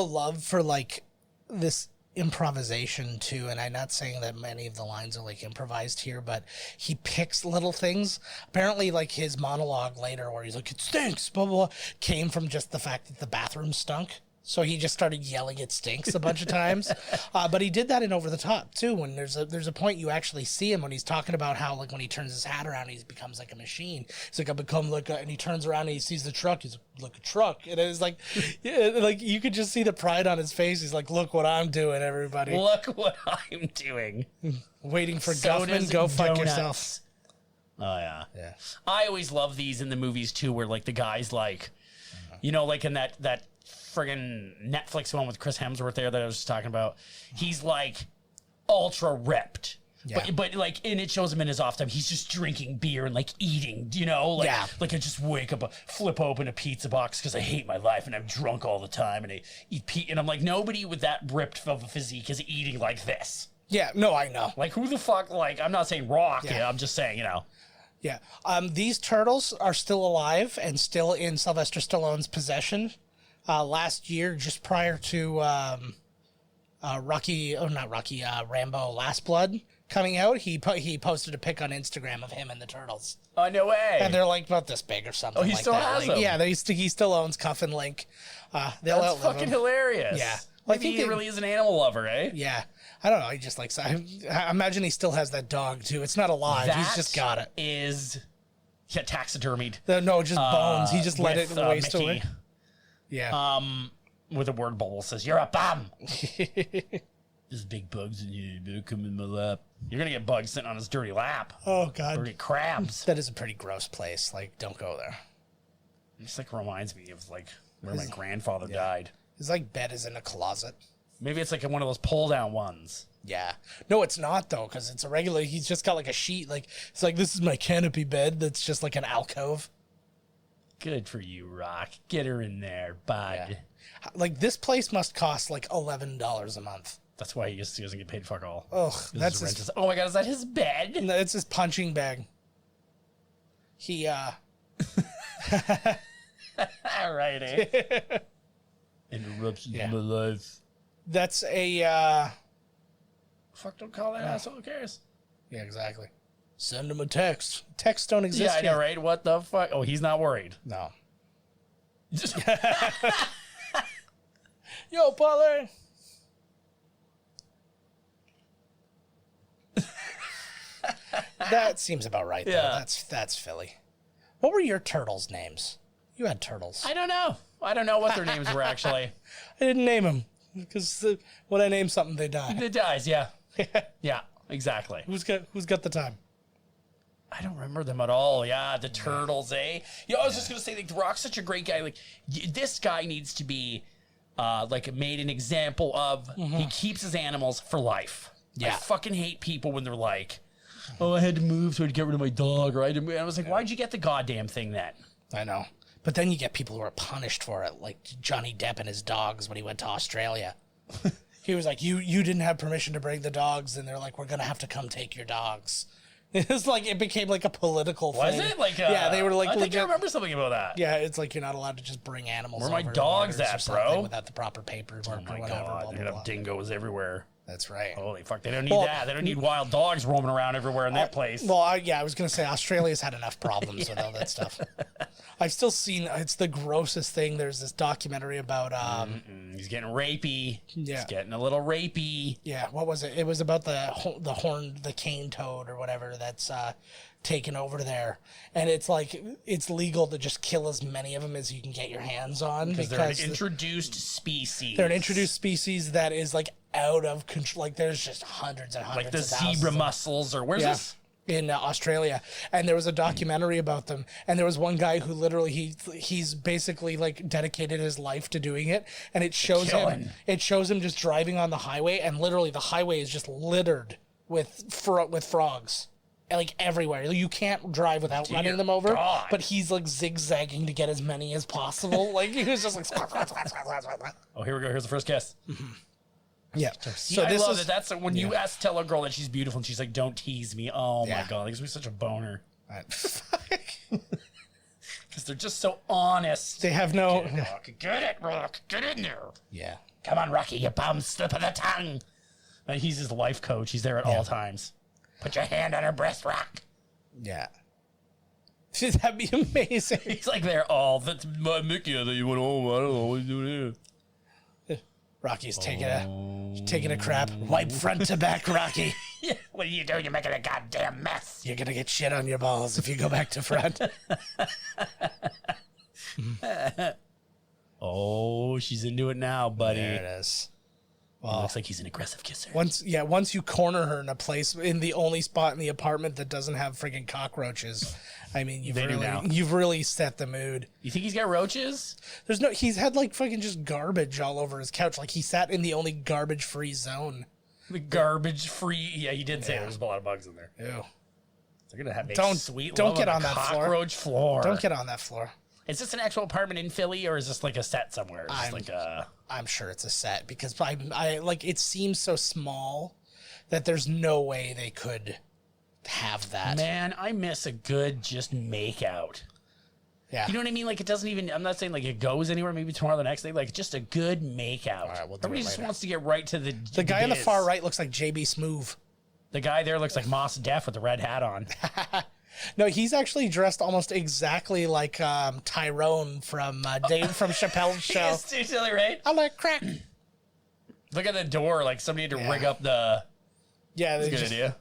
S2: love for like this improvisation too, and I'm not saying that many of the lines are like improvised here, but he picks little things. Apparently, like his monologue later where he's like, it stinks, blah, blah, blah, came from just the fact that the bathroom stunk. So he just started yelling, it stinks a bunch of times. But he did that in Over the Top too, when there's a point you actually see him when he's talking about how like when he turns his hat around, he becomes like a machine. He's like, I become like and he turns around and he sees the truck. He's like a truck. And it's like, yeah, like you could just see the pride on his face. He's like, look what I'm doing, everybody.
S1: Look what I'm doing.
S2: Waiting for
S1: Sodas
S2: Guffman, go
S1: and
S2: fuck
S1: donuts.
S2: yourself.
S1: Oh yeah.
S2: Yeah.
S1: I always love these in the movies too, where like the guy's like, you know, like in that friggin' Netflix one with Chris Hemsworth there that I was just talking about. He's like ultra ripped.
S2: Yeah.
S1: But like, and it shows him in his off time, he's just drinking beer and like eating, you know, like, like I just wake up, flip open a pizza box because I hate my life and I'm drunk all the time and I eat pizza. And I'm like, nobody with that ripped of a physique is eating like this.
S2: Yeah, no, I know.
S1: Like who the fuck, like, I'm not saying Rock,
S2: Yeah.
S1: I'm just saying, you know.
S2: Yeah. These turtles are still alive and still in Sylvester Stallone's possession. Last year, just prior to Rambo Last Blood coming out, he posted a pic on Instagram of him and the turtles.
S1: Oh, no way.
S2: And they're like about this big or something.
S1: Oh, he
S2: like
S1: still
S2: that.
S1: has
S2: like,
S1: them?
S2: Yeah, he still owns Cuff and Link. They'll
S1: That's
S2: outlive
S1: fucking
S2: him.
S1: hilarious.
S2: Yeah.
S1: Maybe he really is an animal lover, eh?
S2: Yeah. I don't know. He just likes. I imagine he still has that dog too. It's not alive. He's just got it.
S1: Is taxidermied.
S2: No, just bones. He just let it
S1: with,
S2: waste
S1: Mickey.
S2: away. Yeah.
S1: With a word bubble says, "You're a bum." There's big bugs in you. You better come in my lap. You're gonna get bugs sitting on his dirty lap.
S2: Oh
S1: Or
S2: God.
S1: get crabs.
S2: That is a pretty gross place. Like, don't go there.
S1: It just like reminds me of like where my grandfather died.
S2: His like bed is in a closet.
S1: Maybe it's like one of those pull down ones.
S2: Yeah. No, it's not though, because it's a regular. He's just got like a sheet. Like it's like this is my canopy bed. That's just like an alcove.
S1: Good for you, Rock. Get her in there, bud.
S2: Yeah. Like this place must cost like $11 a month.
S1: That's why he doesn't get paid fuck all.
S2: Ugh,
S1: That's
S2: that's his,
S1: oh my god, is that his bed?
S2: it's his punching bag. He
S1: Alrighty. Interruptions in my life.
S2: That's a
S1: Fuck, don't call that asshole. Who cares?
S2: yeah, exactly. Send him a text. Texts don't exist
S1: Yeah, I know,
S2: yet.
S1: right? What the fuck? Oh, he's not worried.
S2: No. Yo, Butler. That seems about right.
S1: Yeah.
S2: Though. That's Philly. What were your turtles' names? You had turtles.
S1: I don't know. I don't know what their names were actually.
S2: I didn't name them because when I name something, they die.
S1: It dies, yeah. Yeah, exactly.
S2: Who's got the time?
S1: I don't remember them at all. Yeah, the turtles, eh? I was just gonna say, like, The Rock's such a great guy. Like, this guy needs to be, like, made an example of. He keeps his animals for life.
S2: Yeah.
S1: I fucking hate people when they're like, "Oh, I had to move so I'd get rid of my dog," or I had to move. And I was like, "Why'd you get the goddamn thing then?"
S2: I know. But then you get people who are punished for it, like Johnny Depp and his dogs when he went to Australia. He was like, you didn't have permission to bring the dogs, and they're like, we're going to have to come take your dogs. It's like, it became like a political thing.
S1: Was it? Like,
S2: yeah, they were like,
S1: I think I
S2: legit-
S1: remember something about that.
S2: Yeah, it's like you're not allowed to just bring animals
S1: Where my
S2: over to
S1: dogs
S2: borders or
S1: at,
S2: something
S1: bro?
S2: Without the proper paperwork
S1: Oh
S2: or
S1: my
S2: whatever.
S1: god,
S2: blah,
S1: they're
S2: blah,
S1: gonna
S2: blah.
S1: have dingoes everywhere.
S2: That's right.
S1: Holy fuck, they don't need that. They don't need wild dogs roaming around everywhere in that place.
S2: Well, I was going to say Australia's had enough problems with all that stuff. I've still seen, it's the grossest thing. There's this documentary about...
S1: He's getting rapey.
S2: Yeah.
S1: He's getting a little rapey.
S2: Yeah, what was it? It was about the cane toad or whatever that's taken over there. And it's like, it's legal to just kill as many of them as you can get your hands on.
S1: Because they're an introduced species.
S2: They're an introduced species that is like out of control. Like there's just hundreds and hundreds
S1: like the
S2: of thousands
S1: zebra
S2: of them.
S1: mussels or where's this?
S2: In Australia, and there was a documentary about them, and there was one guy who literally he's basically like dedicated his life to doing it, and it shows him just driving on the highway, and literally the highway is just littered with frogs, like everywhere. You can't drive without running them over.
S1: God.
S2: But he's like zigzagging to get as many as possible. Like he was just like.
S1: Oh, here we go. Here's the first kiss.
S2: Yeah.
S1: So I love that. That's when you tell a girl that she's beautiful and she's like, "Don't tease me." Oh my god, that gives me such a boner. Because they're just so honest.
S2: They have no.
S1: Get it, Rock. Get in there.
S2: Yeah.
S1: Come on, Rocky, you bum slip of the tongue. And he's his life coach. He's there at all times. Put your hand on her breast, Rock.
S2: Yeah. That'd be amazing.
S1: He's like there all. That's my Mickey that you went home. I don't know what he's doing here.
S2: Rocky's taking a crap. Wipe front to back, Rocky.
S1: Yeah. What are you doing? You're making a goddamn mess.
S2: You're gonna get shit on your balls if you go back to front.
S1: Oh, she's into it now, buddy.
S2: There it is.
S1: Well, looks like he's an aggressive kisser.
S2: Once you corner her in a place in the only spot in the apartment that doesn't have friggin' cockroaches. I mean, you've really set the mood.
S1: You think he's got roaches?
S2: He's had like fucking just garbage all over his couch. Like he sat in the only garbage free zone.
S1: The garbage free. Yeah, he did say there's a lot of bugs in there.
S2: Ew.
S1: They're gonna have
S2: don't get on that
S1: cockroach floor.
S2: Don't get on that floor.
S1: Is this an actual apartment in Philly or is this like a set somewhere?
S2: I'm sure it's a set because I like it seems so small that there's no way they could have that.
S1: Man, I miss a good just make out.
S2: Yeah.
S1: You know what I mean? Like it doesn't even, I'm not saying like it goes anywhere, maybe tomorrow or the next day, like just a good make out.
S2: All right, we'll do
S1: Everybody
S2: it
S1: just
S2: later.
S1: wants to get right to the
S2: guy on the far right looks like JB Smoove.
S1: The guy there looks like Mos Def with the red hat on.
S2: No, he's actually dressed almost exactly like Tyrone from Dave from Chappelle's show.
S1: It's too silly, right?
S2: I like crack.
S1: Look at the door, like somebody had to rig up the...
S2: Yeah,
S1: That's a good idea.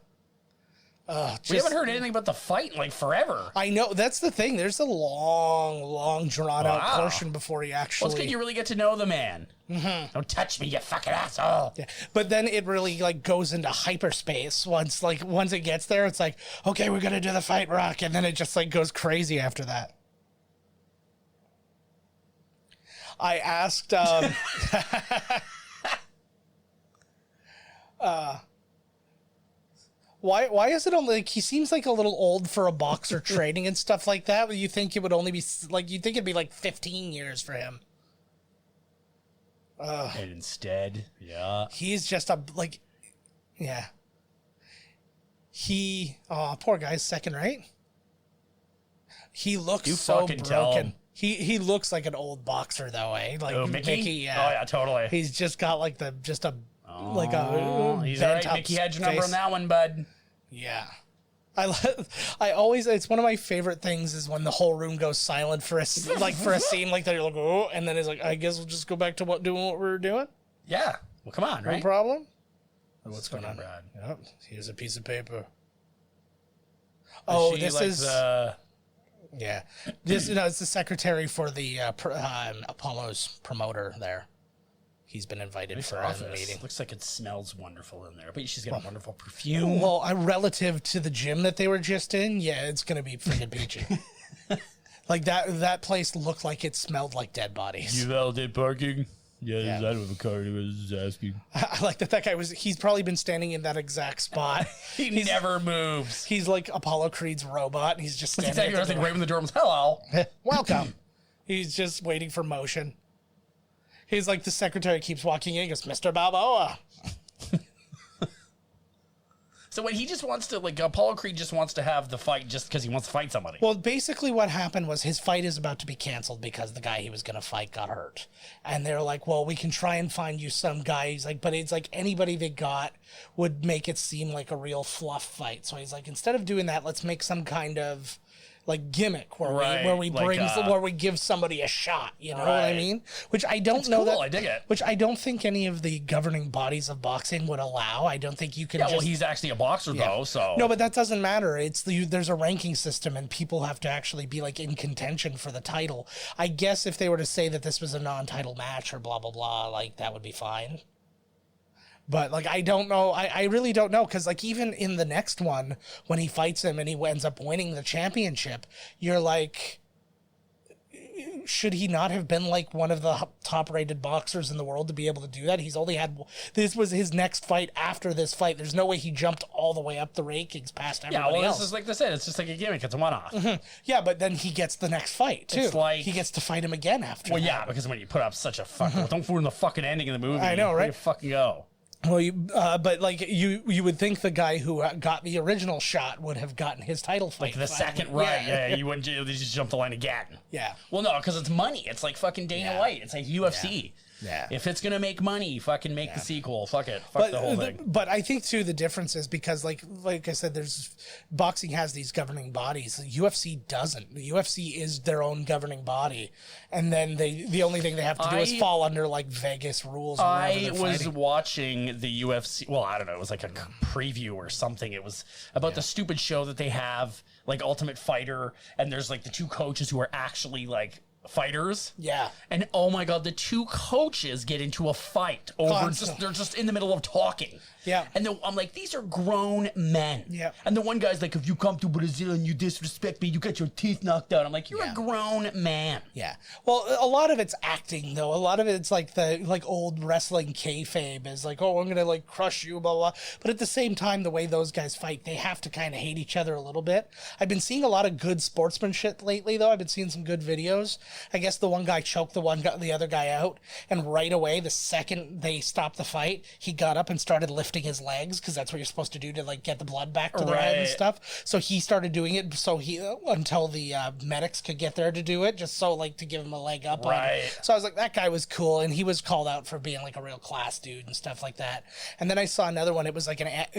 S1: We haven't heard anything about the fight in like forever.
S2: I know, that's the thing. There's a long, drawn-out portion before he actually...
S1: Well, it's good you really get to know the man. Mm-hmm. Don't touch me, you fucking asshole.
S2: Yeah. But then it really like goes into hyperspace once it gets there. It's like, okay, we're gonna do the fight, Rock, and then it just like goes crazy after that. I asked why is it only like he seems like a little old for a boxer training and stuff like that? You think it would only be like you think it'd be like 15 years for him.
S1: And instead,
S2: he's just poor guy's second, right? He looks so broken. He looks like an old boxer though, eh? Like Mickey, yeah.
S1: Oh yeah, totally.
S2: He's just got like
S1: he's
S2: bent
S1: right.
S2: up
S1: Mickey had your number
S2: face.
S1: on that one, bud.
S2: Yeah. I always, it's one of my favorite things is when the whole room goes silent for a scene like that. You're like, oh, and then it's like, I guess we'll just go back to doing what we were doing.
S1: Yeah. Well, come on, right?
S2: No problem. What's going on?
S1: Brad?
S2: Yep. Here's a piece of paper.
S1: This
S2: is yeah. This it's the secretary for the Apollo's promoter there. He's been invited for a meeting.
S1: Looks like it smells wonderful in there, but she's got a wonderful perfume.
S2: Well, relative to the gym that they were just in, yeah, it's gonna be freaking peachy. Like that place looked like it smelled like dead bodies.
S1: You validate parking? Yeah, I don't have a car. I was just asking.
S2: I like that guy he's probably been standing in that exact spot.
S1: He never moves.
S2: He's like Apollo Creed's robot, and he's just standing
S1: exactly what I was thinking right when the door was, hello.
S2: Welcome. He's just waiting for motion. He's like, the secretary keeps walking in, he goes, Mr. Balboa.
S1: So when he just wants to, like, Apollo Creed just wants to have the fight just because he wants to fight somebody.
S2: Well, basically what happened was his fight is about to be canceled because the guy he was going to fight got hurt. And they're like, well, we can try and find you some guy. He's like, but it's like anybody they got would make it seem like a real fluff fight. So he's like, instead of doing that, let's make some kind of like gimmick where we where we give somebody a shot, you know what I mean? Which I don't know
S1: cool. I dig it.
S2: Which I don't think any of the governing bodies of boxing would allow. I don't think you can.
S1: Yeah, well, he's actually a boxer though, so
S2: no, but that doesn't matter. There's a ranking system, and people have to actually be like in contention for the title. I guess if they were to say that this was a non-title match or blah blah blah, like that would be fine. But, like, I don't know. I really don't know. Because, like, even in the next one, when he fights him and he ends up winning the championship, you're like, should he not have been, like, one of the top-rated boxers in the world to be able to do that? He's only had... This was his next fight after this fight. There's no way he jumped all the way up the rankings past everybody else.
S1: This is like I said. It's just like a gimmick. It's a one-off.
S2: Mm-hmm. Yeah, but then he gets the next fight, too.
S1: It's like...
S2: He gets to fight him again after that.
S1: Yeah, because when you put up such a fucking... Don't ruin the fucking ending of the movie.
S2: I know, right?
S1: Where you fucking go.
S2: Well, but like you would think the guy who got the original shot would have gotten his title fight.
S1: Like the second, right? Yeah, you wouldn't. They just jump the line again.
S2: Yeah.
S1: Well, no, because it's money. It's like fucking Dana White. It's like UFC.
S2: Yeah.
S1: If it's gonna make money, fucking make the sequel. Fuck it. Fuck the whole thing.
S2: But I think too the difference is because like I said, there's boxing has these governing bodies. The UFC doesn't. The UFC is their own governing body, and then the only thing they have to do is fall under like Vegas rules.
S1: I was watching the UFC. Well, I don't know. It was like a preview or something. It was about the stupid show that they have, like Ultimate Fighter, and there's like the two coaches who are actually like fighters.
S2: Yeah.
S1: And oh my god, the two coaches get into a fight over they're just in the middle of talking.
S2: Yeah.
S1: And I'm like, these are grown men.
S2: Yeah.
S1: And the one guy's like, if you come to Brazil and you disrespect me, you get your teeth knocked out. I'm like, you're a grown man.
S2: Yeah. Well, a lot of it's acting though. A lot of it's like the old wrestling kayfabe is like, oh, I'm gonna like crush you, blah blah. But at the same time, the way those guys fight, they have to kind of hate each other a little bit. I've been seeing a lot of good sportsmanship lately, though. I've been seeing some good videos. I guess the one guy choked the other guy out, and right away, the second they stopped the fight, he got up and started lifting his legs because that's what you're supposed to do to like get the blood back to their head and stuff. So he started doing it until the medics could get there to do it, just so like to give him a leg up.
S1: Right.
S2: So I was like, that guy was cool, and he was called out for being like a real class dude and stuff like that. And then I saw another one. It was like that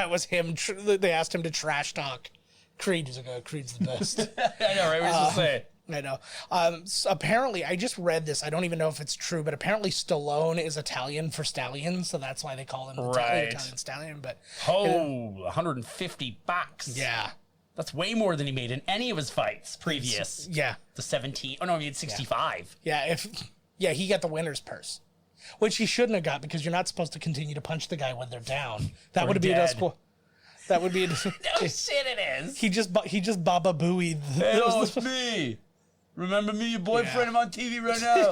S2: was him. They asked him to trash talk Creed. He's like, Creed's the best.
S1: I know, right? What was to say?
S2: I know. So apparently, I just read this. I don't even know if it's true, but apparently Stallone is Italian for stallion, so that's why they call him the Italian stallion. But
S1: $150.
S2: Yeah.
S1: That's way more than he made in any of his fights previous.
S2: Yeah.
S1: The 17. Oh no, he had 65.
S2: Yeah. He got the winner's purse, which he shouldn't have got because you're not supposed to continue to punch the guy when they're down. That would be That would be.
S1: No shit, it is.
S2: He just Baba Booey.
S1: Hey, it's me. Remember me, your boyfriend? I'm on TV right now.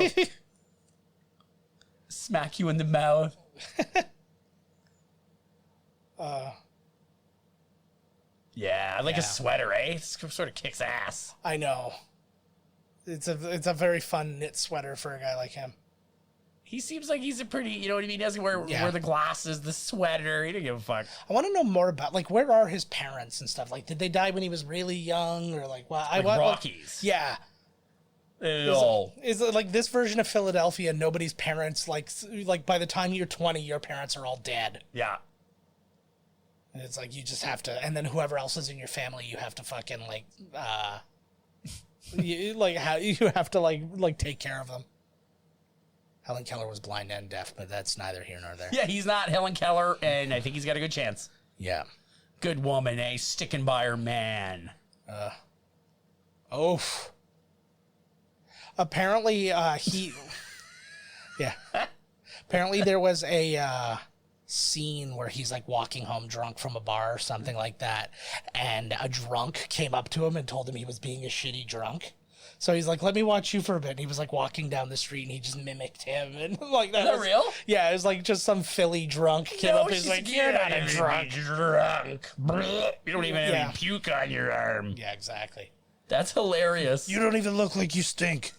S1: Smack you in the mouth. Yeah, I like his sweater, eh? It sort of kicks ass.
S2: I know. It's a very fun knit sweater for a guy like him.
S1: He seems like he's a pretty, you know what I mean? He doesn't wear the glasses, the sweater. He doesn't give a fuck.
S2: I want to know more about, like, where are his parents and stuff? Like, did they die when he was really young? Or, like,
S1: Rockies.
S2: Yeah. Is it like this version of Philadelphia, nobody's parents, like by the time you're 20, your parents are all dead.
S1: Yeah.
S2: And it's like, you just have to, and then whoever else is in your family, you have to fucking, like, you have to, take care of them. Helen Keller was blind and deaf, but that's neither here nor there.
S1: Yeah, he's not Helen Keller, and I think he's got a good chance.
S2: Yeah.
S1: Good woman, eh? Sticking by her man.
S2: Apparently, apparently there was a scene where he's like walking home drunk from a bar or something like that, and a drunk came up to him and told him he was being a shitty drunk. So he's like, let me watch you for a bit. And he was like walking down the street and he just mimicked him. And like that.
S1: Is that real?
S2: Yeah, it was like just some Philly drunk came up. He's like, you're not a drunk.
S1: You don't even have any puke on your arm.
S2: Yeah, exactly.
S1: That's hilarious.
S2: You don't even look like you stink.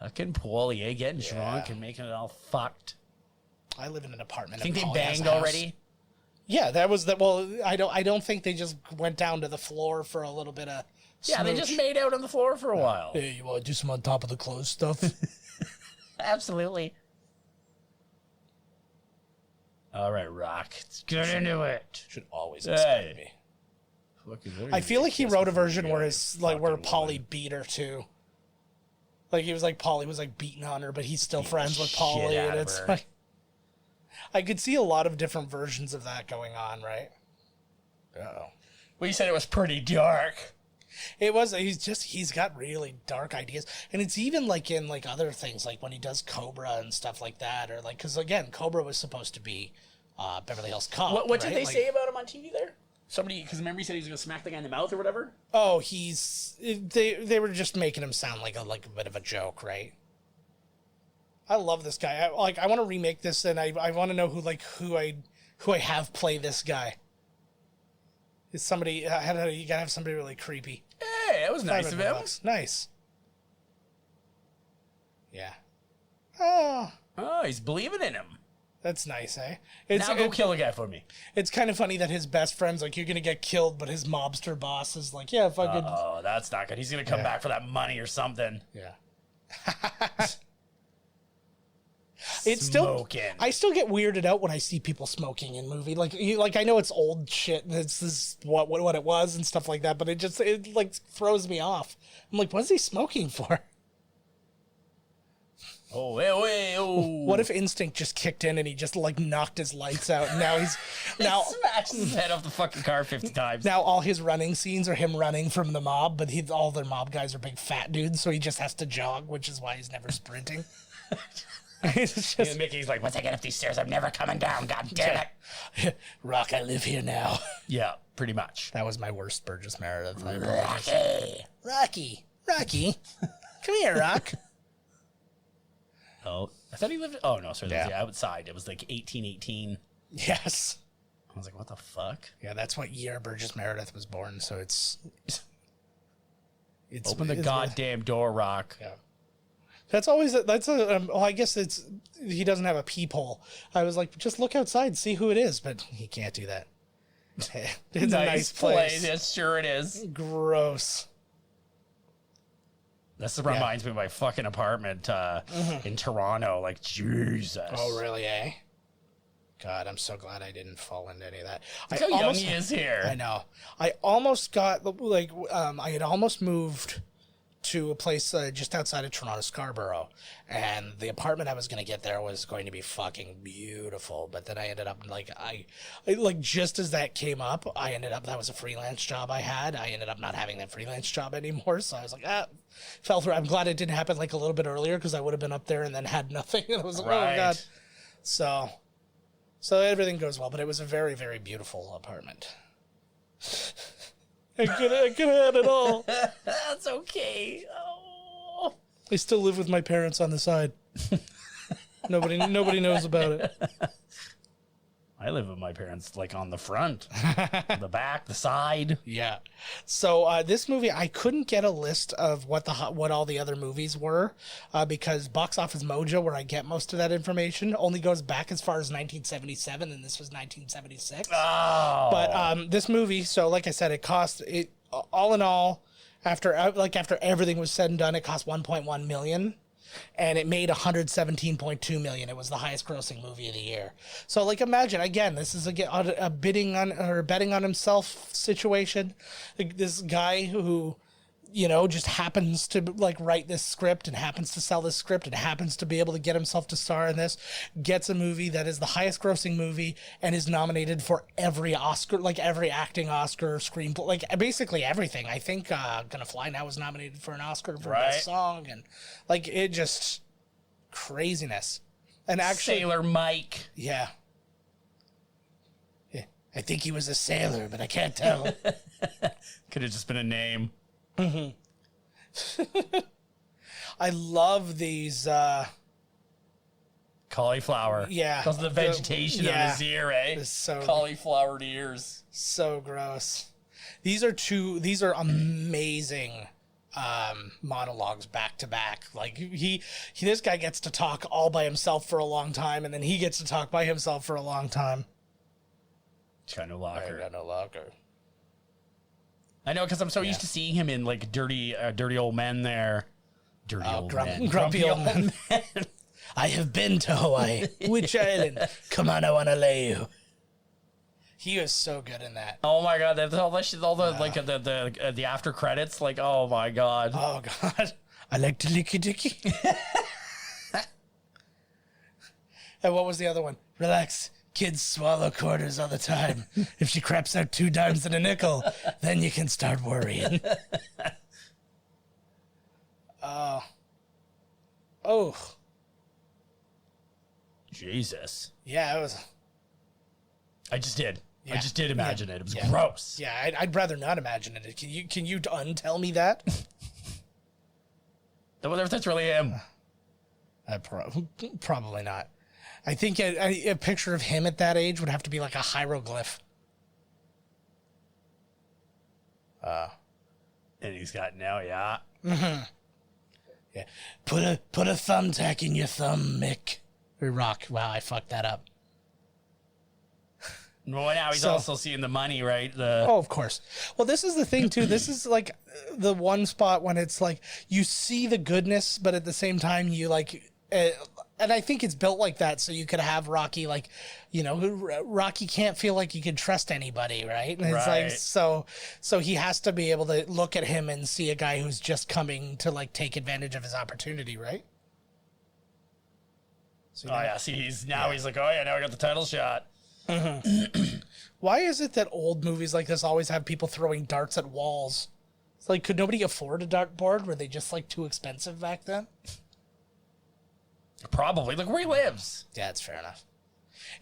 S1: Fucking Paulie, eh? Getting drunk and making it all fucked.
S2: I live in an apartment.
S1: I think they
S2: Polly has a
S1: banged
S2: house.
S1: already.
S2: Yeah, that was the. Well, I don't think they just went down to the floor for a little bit of.
S1: Yeah, they just
S2: smooch.
S1: made out on the floor for a while.
S2: Hey, you want to do some on top of the clothes stuff?
S1: Absolutely. All right, Rock. Let's get into it.
S2: Should always
S1: Hey.
S2: expect me.
S1: Look, is there
S2: I feel like he
S1: any
S2: wrote a
S1: kiss
S2: version
S1: before
S2: where
S1: you
S2: it's like where
S1: fucking
S2: Polly
S1: woman?
S2: beat her too. Like he was like Polly was like beating on her, but he's still
S1: Beat
S2: friends
S1: the
S2: with
S1: shit
S2: Polly,
S1: out
S2: and
S1: of
S2: it's
S1: her.
S2: like I could see a lot of different versions of that going on, right? Oh,
S1: Well, you said it was pretty dark.
S2: it was. He's got really dark ideas, and it's even like in like other things, like when he does Cobra and stuff like that, or like because again, Cobra was supposed to be Beverly Hills Cop.
S1: What did
S2: right?
S1: they
S2: Like,
S1: say about him on TV there? Somebody, because remember he said he was going to smack the guy in the mouth or whatever?
S2: Oh, they were just making him sound like a bit of a joke, right? I love this guy. I want to remake this, and I want to know who I have play this guy. Is somebody you gotta have somebody really creepy.
S1: Hey, that was nice of him.
S2: $500. Nice. Yeah. Oh,
S1: Oh, he's believing in him.
S2: that's nice, eh?
S1: Now go kill a guy for me.
S2: It's kind of funny that his best friend's like, you're gonna get killed, but his mobster boss is like, yeah, fucking
S1: Oh, that's not good. He's going to come back for that money or something.
S2: yeah. It's still,
S1: Smoking.
S2: I still get weirded out when I see people smoking in movie. Like I know it's old shit and this is what it was and stuff like that, but it like throws me off. I'm like, what's he smoking for?
S1: Oh, hey, oh.
S2: What if instinct just kicked in and he just like knocked his lights out? And now now
S1: smashed his head off the fucking car 50 times.
S2: now all his running scenes are him running from the mob, but all their mob guys are big fat dudes, so he just has to jog, which is why he's never sprinting. It's just,
S1: And Mickey's like, once I get up these stairs, I'm never coming down. God damn it.
S2: Rock, I live here now.
S1: Yeah, pretty much.
S2: That was my worst Burgess Meredith.
S1: Rocky.
S2: Rocky, come here, Rock.
S1: Oh, I thought he lived. Oh, no, sorry. That was
S2: Yeah.
S1: the outside. It was like 1818.
S2: Yes.
S1: I was like, what the fuck?
S2: Yeah, that's what year Burgess Meredith was born, so it's
S1: Open the
S2: it's-
S1: goddamn door, Rock.
S2: Yeah. Well, I guess he doesn't have a peephole. I was like, just look outside, see who it is, but he can't do that. It's a nice place.
S1: Yes, sure it is.
S2: Gross.
S1: This reminds me of my fucking apartment in Toronto. Like, Jesus.
S2: Oh, really, eh? God, I'm so glad I didn't fall into any of that.
S1: Look how young he is here.
S2: I know. I almost got, like, I had almost moved to a place just outside of Toronto, Scarborough, and the apartment I was going to get there was going to be fucking beautiful, but then I ended up, like, I just as that came up, that was a freelance job I had, I ended up not having that freelance job anymore, so I was like, fell through. I'm glad it didn't happen, like, a little bit earlier, because I would have been up there and then had nothing, and I was like,
S1: Right.
S2: oh, God. So everything goes well, but it was a very, very beautiful apartment. I could have had it all.
S1: That's okay. Oh.
S2: I still live with my parents on the side. Nobody knows about it.
S1: I live with my parents, like, on the front, the back, the side.
S2: Yeah. So this movie, I couldn't get a list of what all the other movies were because Box Office Mojo, where I get most of that information, only goes back as far as 1977, and this was 1976.
S1: Oh.
S2: But this movie, so like I said, it cost it all in all after everything was said and done, it cost 1.1 million. And it made 117.2 million. It was the highest grossing movie of the year. So, like, imagine again, this is a betting on himself situation. Like, this guy who, just happens to like write this script and happens to sell this script and happens to be able to get himself to star in this, gets a movie that is the highest grossing movie and is nominated for every Oscar, like every acting Oscar, screenplay, like basically everything. I think Gonna Fly Now was nominated for an Oscar for best song, and like it just craziness. And actually,
S1: Sailor Mike.
S2: yeah. I think he was a sailor, but I can't tell.
S1: Could have just been a name.
S2: I love these.
S1: Cauliflower.
S2: Yeah.
S1: Because of the vegetation of his ear, eh?
S2: It's so
S1: cauliflowered ears.
S2: so gross. These are amazing monologues back to back. Like he this guy gets to talk all by himself for a long time, and then he gets to talk by himself for a long time.
S1: Got no locker.
S2: I got no locker.
S1: I know, because I'm so used to seeing him in like dirty old men there. Dirty old men.
S2: Grumpy old men. I have been to Hawaii. Which island? Come on, I want to lay you. He was so good in that.
S1: Oh my god, that's all that shit, all the like the after credits, like, oh my god.
S2: Oh god, I like to licky dicky. And what was the other one? Relax, kids swallow quarters all the time. If she craps out 2 dimes and a nickel, then you can start worrying. Oh,
S1: Jesus.
S2: yeah, it was.
S1: I just did.
S2: Yeah.
S1: I just did imagine it. It was
S2: Yeah.
S1: gross.
S2: Yeah, I'd rather not imagine it. Can you untell me that?
S1: I wonder if that's really him.
S2: Probably not. I think a picture of him at that age would have to be like a hieroglyph.
S1: And he's got now, yeah.
S2: Yeah. Put a thumbtack in your thumb, Mick. Or Rock. Wow, I fucked that up.
S1: Well, now he's
S2: So-
S1: also seeing the money, right?
S2: Oh, of course. Well, this is the thing, too. This is like the one spot when it's like you see the goodness, but at the same time, you like. And I think it's built like that so you could have Rocky, like, you know, Rocky can't feel like you can trust anybody, right? And it's
S1: Right.
S2: like, so he has to be able to look at him and see a guy who's just coming to, like, take advantage of his opportunity, right? So,
S1: yeah, see, he's like, oh yeah, now I got the title shot.
S2: Why is it that old movies like this always have people throwing darts at walls? It's like, could nobody afford a dartboard? Were they just, like, too expensive back then?
S1: Probably. Look where he lives.
S2: Yeah, that's fair enough.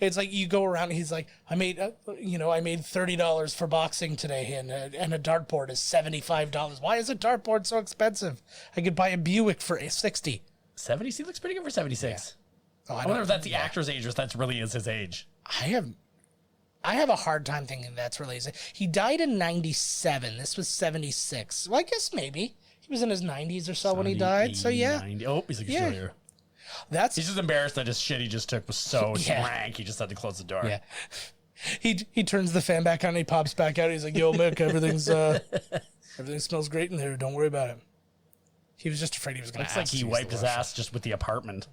S2: It's like you go around and he's like, I made $30 for boxing today, and a dartboard is $75. Why is a dartboard so expensive? I could buy a Buick for $60.
S1: 70? He looks pretty good for 76.
S2: Oh,
S1: I wonder if that's the actor's age or if that's really is his age.
S2: I have a hard time thinking that's really his. He died in 97. This was 76. Well, I guess maybe he was in his 90s or so when he died. So yeah,
S1: 90. Oh, he's like,
S2: Yeah.
S1: still here.
S2: that's
S1: He's just embarrassed that his shit he just took was so rank. He just had to close the door.
S2: yeah. He turns the fan back on and he pops back out. He's like, "Yo, Mick, everything smells great in there. Don't worry about it." He was just afraid he was going to.
S1: Looks like he wiped his ass just with the apartment.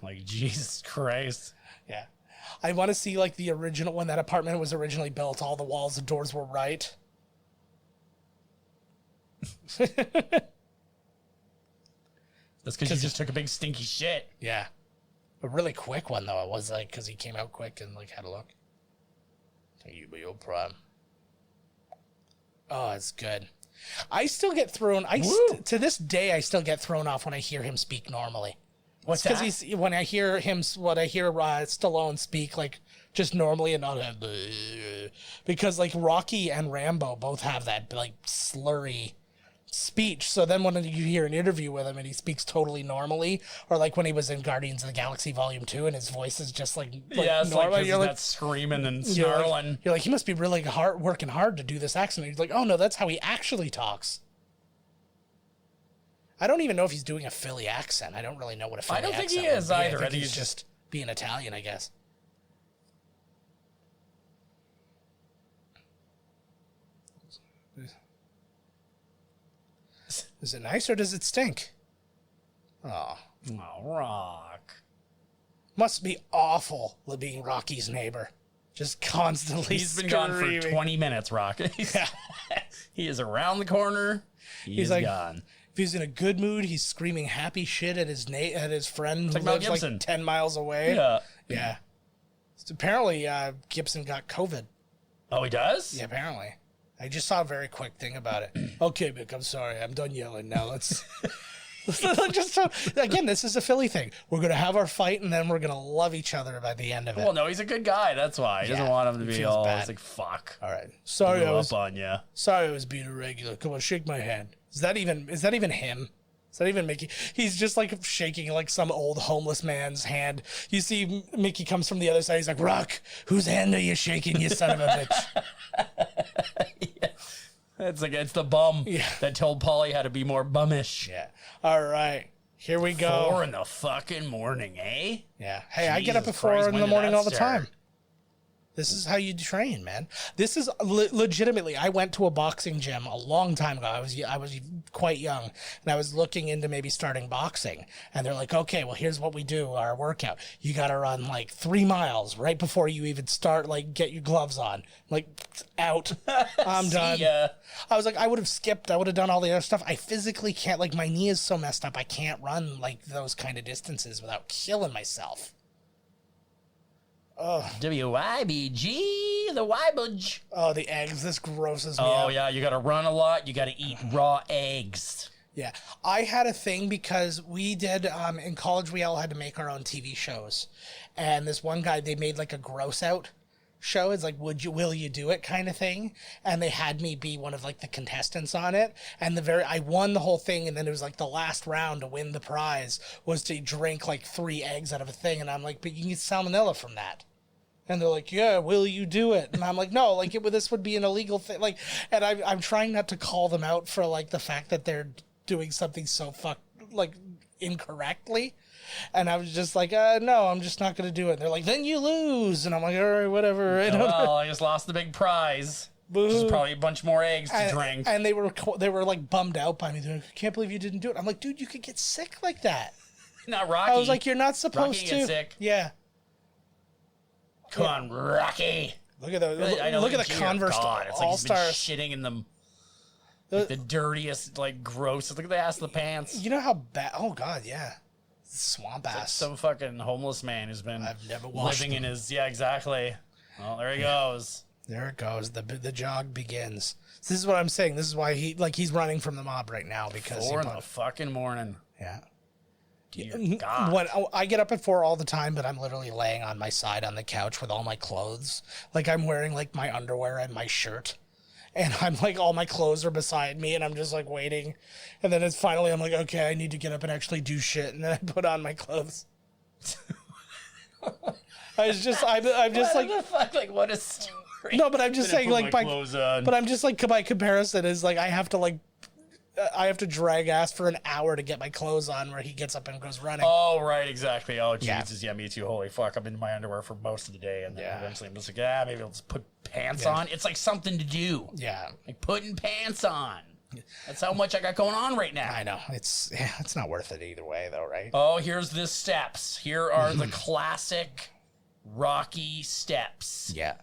S1: Like, Jesus Christ.
S2: Yeah. I want to see like the original when that apartment was originally built. All the walls and doors were right.
S1: That's because you just took a big stinky shit.
S2: Yeah. A really quick one though. It was like because he came out quick and like had a look. Thank you, but your prime. Oh, it's good. I still get thrown. To this day, I still get thrown off when I hear him speak normally.
S1: What's
S2: Because
S1: that?
S2: when I hear Stallone speak like just normally and not because like Rocky and Rambo both have that like slurry speech. So then when you hear an interview with him and he speaks totally normally, or like when he was in Guardians of the Galaxy Volume 2 and his voice is just like
S1: Yeah, it's
S2: normal,
S1: like he's
S2: you're like
S1: not screaming and
S2: you're like-
S1: snarling.
S2: You're like, he must be really working hard to do this accent. And he's like, oh no, that's how he actually talks. I don't even know if he's doing a Philly accent. I don't really know what a Philly
S1: I don't think
S2: accent
S1: he is
S2: would be.
S1: either.
S2: I think he's just being Italian, I guess. Is it nice or does it stink? Oh,
S1: Oh, Rock.
S2: must be awful being Rocky's neighbor. Just constantly
S1: He's been gone for
S2: screaming.
S1: 20 minutes, Rock. He is around the corner. He's
S2: like-
S1: gone.
S2: If he's in a good mood, he's screaming happy shit at his friend who
S1: like Mel
S2: lives like
S1: Gibson.
S2: 10 miles away.
S1: Yeah.
S2: Yeah. So apparently, Gibson got COVID.
S1: Oh, he does?
S2: Yeah, apparently. I just saw a very quick thing about it. Okay, Mick, I'm sorry. I'm done yelling now. Let's again, this is a Philly thing. We're going to have our fight, and then we're going to love each other by the end of it.
S1: Well, no, he's a good guy. That's why. He doesn't
S2: Yeah,
S1: want him to
S2: he
S1: be
S2: feels
S1: all.
S2: bad.
S1: It's like, fuck.
S2: All right. Sorry,
S1: Blew
S2: I was
S1: up on you.
S2: sorry I was being irregular. Come on, shake my hand. Is that even him? Is that even Mickey? He's just like shaking like some old homeless man's hand. You see Mickey comes from the other side. He's like, Rock, whose hand are you shaking, you son of a bitch?
S1: It's the bum
S2: Yeah.
S1: that told Paulie how to be more bummish.
S2: Yeah. All right. Here we go.
S1: 4 in the fucking morning, eh?
S2: Yeah. Hey, I get up at
S1: Jesus
S2: 4
S1: Christ,
S2: in
S1: when
S2: the
S1: did
S2: morning
S1: that
S2: all the
S1: start?
S2: time. This is how you train, man. This is legitimately. I went to a boxing gym a long time ago. I was quite young, and I was looking into maybe starting boxing. And they're like, "Okay, well, here's what we do. Our workout. You got to run like 3 miles right before you even start. Like, get your gloves on. Like, out. I'm done."
S1: Yeah.
S2: I was like, I would have skipped. I would have done all the other stuff. I physically can't. Like, my knee is so messed up. I can't run like those kind of distances without killing myself.
S1: WIBG, the Wibage.
S2: Oh, the eggs. This grosses me
S1: Oh,
S2: out.
S1: yeah, you got to run a lot. You got to eat raw eggs.
S2: Yeah. I had a thing because we did, in college, we all had to make our own TV shows. And this one guy, they made like a gross out show. It's like, will you do it kind of thing? And they had me be one of like the contestants on it. And I won the whole thing. And then it was like the last round to win the prize was to drink like 3 eggs out of a thing. And I'm like, but you can get salmonella from that. And they're like, yeah, will you do it? And I'm like, no, like this would be an illegal thing. Like, and I'm trying not to call them out for like the fact that they're doing something so incorrectly. And I was just like, no, I'm just not going to do it. And they're like, then you lose. And I'm like, all right, whatever.
S1: Well, I just lost the big prize. Which is probably a bunch more eggs to drink.
S2: And they were like bummed out by me. They're like, I can't believe you didn't do it. I'm like, dude, you could get sick like that.
S1: Not Rocky.
S2: I was like, you're not supposed
S1: Rocky
S2: to.
S1: get sick.
S2: Yeah.
S1: Come on, Rocky.
S2: Look at those.
S1: I know,
S2: Look at the
S1: dear
S2: Converse
S1: God, it's like
S2: All
S1: he's been
S2: Stars.
S1: shitting in them. Like the dirtiest, like grossest. Look at the ass of the pants.
S2: You know how bad? Oh God, yeah. Swamp
S1: Like
S2: ass.
S1: some fucking homeless man who's been
S2: I've never washed
S1: living in
S2: them.
S1: his. Yeah, exactly. Well, there he goes.
S2: There it goes. The jog begins. So this is what I'm saying. This is why he's running from the mob right now because
S1: 4 in the fucking morning.
S2: yeah.
S1: Dear God.
S2: When I get up at 4 all the time, but I'm literally laying on my side on the couch with all my clothes. Like I'm wearing like my underwear and my shirt. And I'm like, all my clothes are beside me and I'm just like waiting. And then it's finally, I'm like, okay, I need to get up and actually do shit. And then I put on my clothes. I'm just
S1: What
S2: like,
S1: the fuck? Like, what a story.
S2: no, but I'm just saying like,
S1: clothes on.
S2: but I'm just like, by comparison is like, I have to drag ass for an hour to get my clothes on where he gets up and goes running.
S1: Oh, right, exactly. Oh,
S2: Yeah.
S1: Jesus. Yeah, me too. Holy fuck. I'm in my underwear for most of the day. And then
S2: Yeah.
S1: eventually I'm just like, maybe I'll just put pants
S2: Yeah.
S1: on. It's like something to do.
S2: Yeah.
S1: Like putting pants on. That's how much I got going on right now.
S2: I know. It's not worth it either way though, right?
S1: Oh, here's the steps. Here are the classic Rocky steps.
S2: Yeah.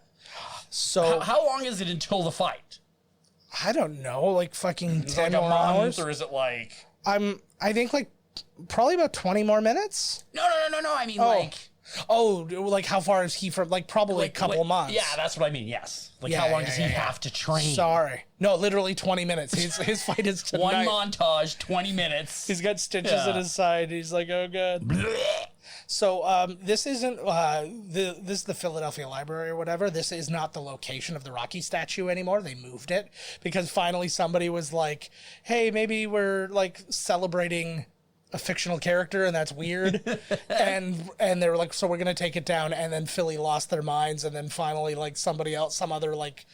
S2: So
S1: How long is it until the fight?
S2: I don't know, like fucking
S1: Is it
S2: 10
S1: like a
S2: more
S1: month,
S2: hours.
S1: or is it like...
S2: I think like probably about 20 more minutes.
S1: No. I mean, like...
S2: Oh, like how far is he from? Like probably a couple months.
S1: Yeah, that's what I mean, yes. Like,
S2: Yeah,
S1: how long
S2: yeah,
S1: does he
S2: yeah.
S1: have to train?
S2: Sorry. No, literally 20 minutes. His fight is tonight.
S1: One montage, 20 minutes.
S2: He's got stitches
S1: Yeah.
S2: in his side. He's like, oh god.
S1: Blech.
S2: So this isn't this is the Philadelphia Library or whatever. This is not the location of the Rocky statue anymore. They moved it because finally somebody was like, "Hey, maybe we're like celebrating a fictional character and that's weird." and they were like, "So we're gonna take it down." And then Philly lost their minds, and then finally like somebody else, some other like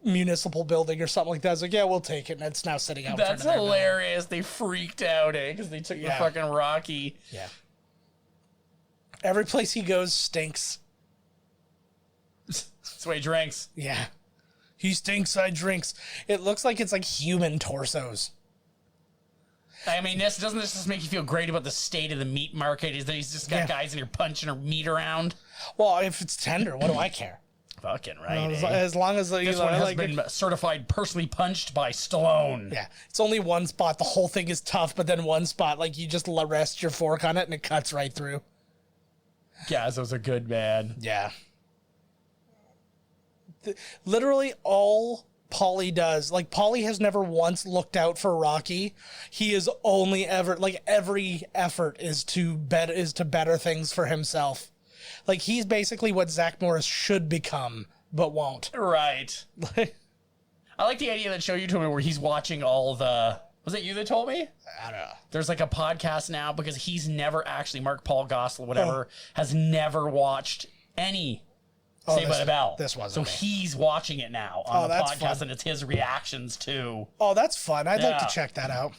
S2: municipal building or something like that, is like, "Yeah, we'll take it," and it's now sitting out.
S1: That's
S2: in front of their building.
S1: hilarious. They freaked out, because they took the
S2: Yeah.
S1: fucking Rocky.
S2: Yeah. Every place he goes stinks.
S1: That's why he drinks.
S2: Yeah. He stinks, I drinks. It looks like it's like human torsos.
S1: I mean, doesn't this just make you feel great about the state of the meat market? Is that he's just got
S2: Yeah.
S1: guys in here punching her meat around?
S2: Well, if it's tender, what do I care?
S1: Fucking right.
S2: As long as
S1: This one has been certified personally punched by Stallone.
S2: Yeah, it's only one spot. The whole thing is tough, but then one spot, like you just rest your fork on it and it cuts right through.
S1: Gazzo's a good man.
S2: Yeah. Literally all Paulie does, like Paulie has never once looked out for Rocky. He is only ever, like every effort is to better things for himself. Like he's basically what Zach Morris should become, but won't.
S1: Right. I like the idea that show you told me where he's watching all the... Was it you that told me?
S2: I don't know.
S1: There's like a podcast now because he's never actually, Mark Paul Gosselaar, whatever, has never watched any
S2: Oh,
S1: Saved by the Bell.
S2: this wasn't
S1: So
S2: me.
S1: he's watching it now on the
S2: that's
S1: podcast,
S2: fun.
S1: and it's his reactions to.
S2: Oh, that's fun. I'd like
S1: Yeah.
S2: to check that out.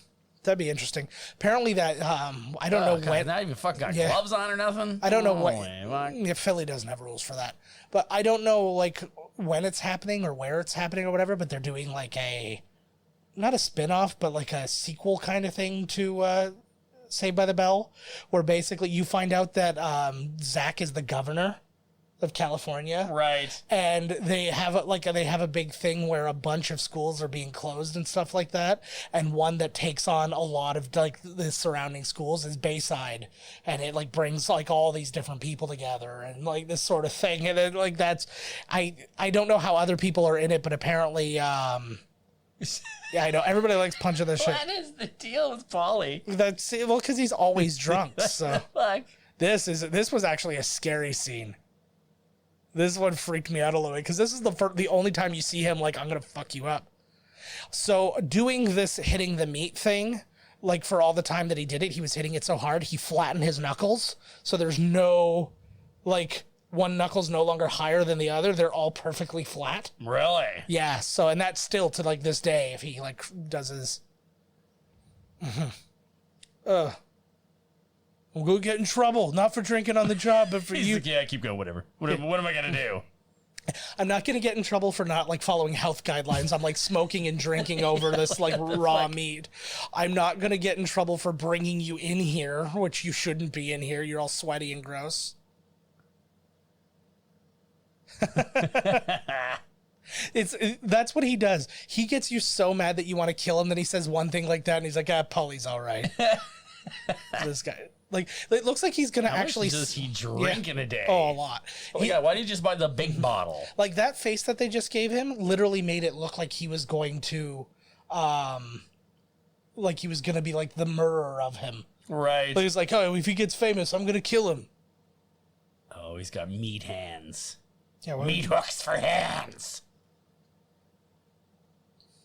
S2: That'd be interesting. Apparently that, I don't know
S1: God,
S2: when.
S1: not even fucking got
S2: Yeah.
S1: gloves on or nothing.
S2: I don't know
S1: Holy
S2: what.
S1: fuck.
S2: Yeah, Philly doesn't have rules for that. But I don't know, like, when it's happening or where it's happening or whatever, but they're doing, like, not a spin-off, but, like, a sequel kind of thing to Saved by the Bell, where basically you find out that Zach is the governor of California.
S1: Right.
S2: And they have a big thing where a bunch of schools are being closed and stuff like that, and one that takes on a lot of like the surrounding schools is Bayside, and it like brings like all these different people together and like this sort of thing, and it, like that's I don't know how other people are in it, but apparently yeah, I know everybody likes punching their shit.
S1: What is the deal with Paulie?
S2: That's well because he's always drunk. So
S1: Fuck.
S2: this was actually a scary scene. This one freaked me out a little bit because this is the only time you see him like, I'm going to fuck you up. So doing this hitting the meat thing, like for all the time that he did it, he was hitting it so hard, he flattened his knuckles. So there's no, like, one knuckle's no longer higher than the other. They're all perfectly flat.
S1: Really?
S2: Yeah. So, and that's still to like this day if he like does his. I'm going to get in trouble, not for drinking on the job, but for
S1: He's
S2: you.
S1: like, yeah, keep going, whatever. What am I going to do?
S2: I'm not going to get in trouble for not like following health guidelines. I'm like smoking and drinking over this like raw meat. I'm not going to get in trouble for bringing you in here, which you shouldn't be in here. You're all sweaty and gross. That's what he does. He gets you so mad that you want to kill him. Then he says one thing like that, and he's like, Polly's all right. This guy. Like, it looks like he's going to actually...
S1: How much does he drink in a day?
S2: Oh, a lot.
S1: Oh, yeah, why did you just buy the big bottle?
S2: Like, that face that they just gave him literally made it look like he was going to... like, he was going to be, like, the murderer of him.
S1: Right.
S2: But he's like, oh, if he gets famous, I'm going to kill him.
S1: Oh, he's got meat hands.
S2: Yeah,
S1: Meat hooks for hands.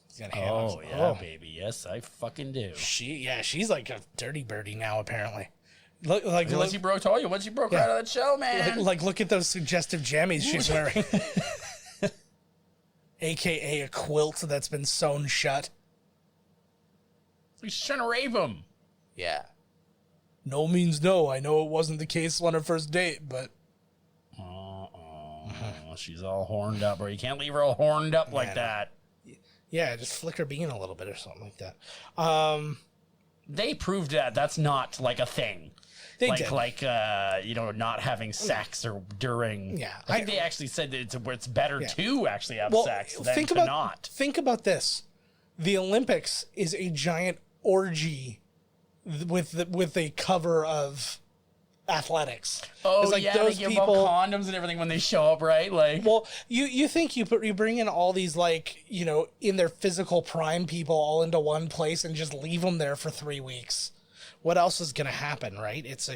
S2: He's got hands.
S1: Oh, yeah, baby. Yes, I fucking do.
S2: She's like a dirty birdie now, apparently. Look, like,
S1: Once you broke, told you, once you broke out of that show, man.
S2: like, look at those suggestive jammies she's wearing. AKA a quilt that's been sewn shut.
S1: He's trying to rape him.
S2: Yeah. No means no. I know it wasn't the case on our first date, but...
S1: She's all horned up, bro. You can't leave her all horned up like that.
S2: Yeah, just flick her bean a little bit or something like that.
S1: They proved that that's not like a thing.
S2: They
S1: like,
S2: did.
S1: like not having sex or during.
S2: Yeah.
S1: I think they actually said that it's better to actually have sex than
S2: think
S1: to
S2: about,
S1: not.
S2: Think about this. The Olympics is a giant orgy with a cover of athletics.
S1: Oh,
S2: it's like
S1: yeah,
S2: those
S1: they give
S2: people,
S1: out condoms and everything when they show up, right? Like,
S2: well, you think you bring in all these like, in their physical prime people all into one place and just leave them there for 3 weeks. What else is going to happen, right? It's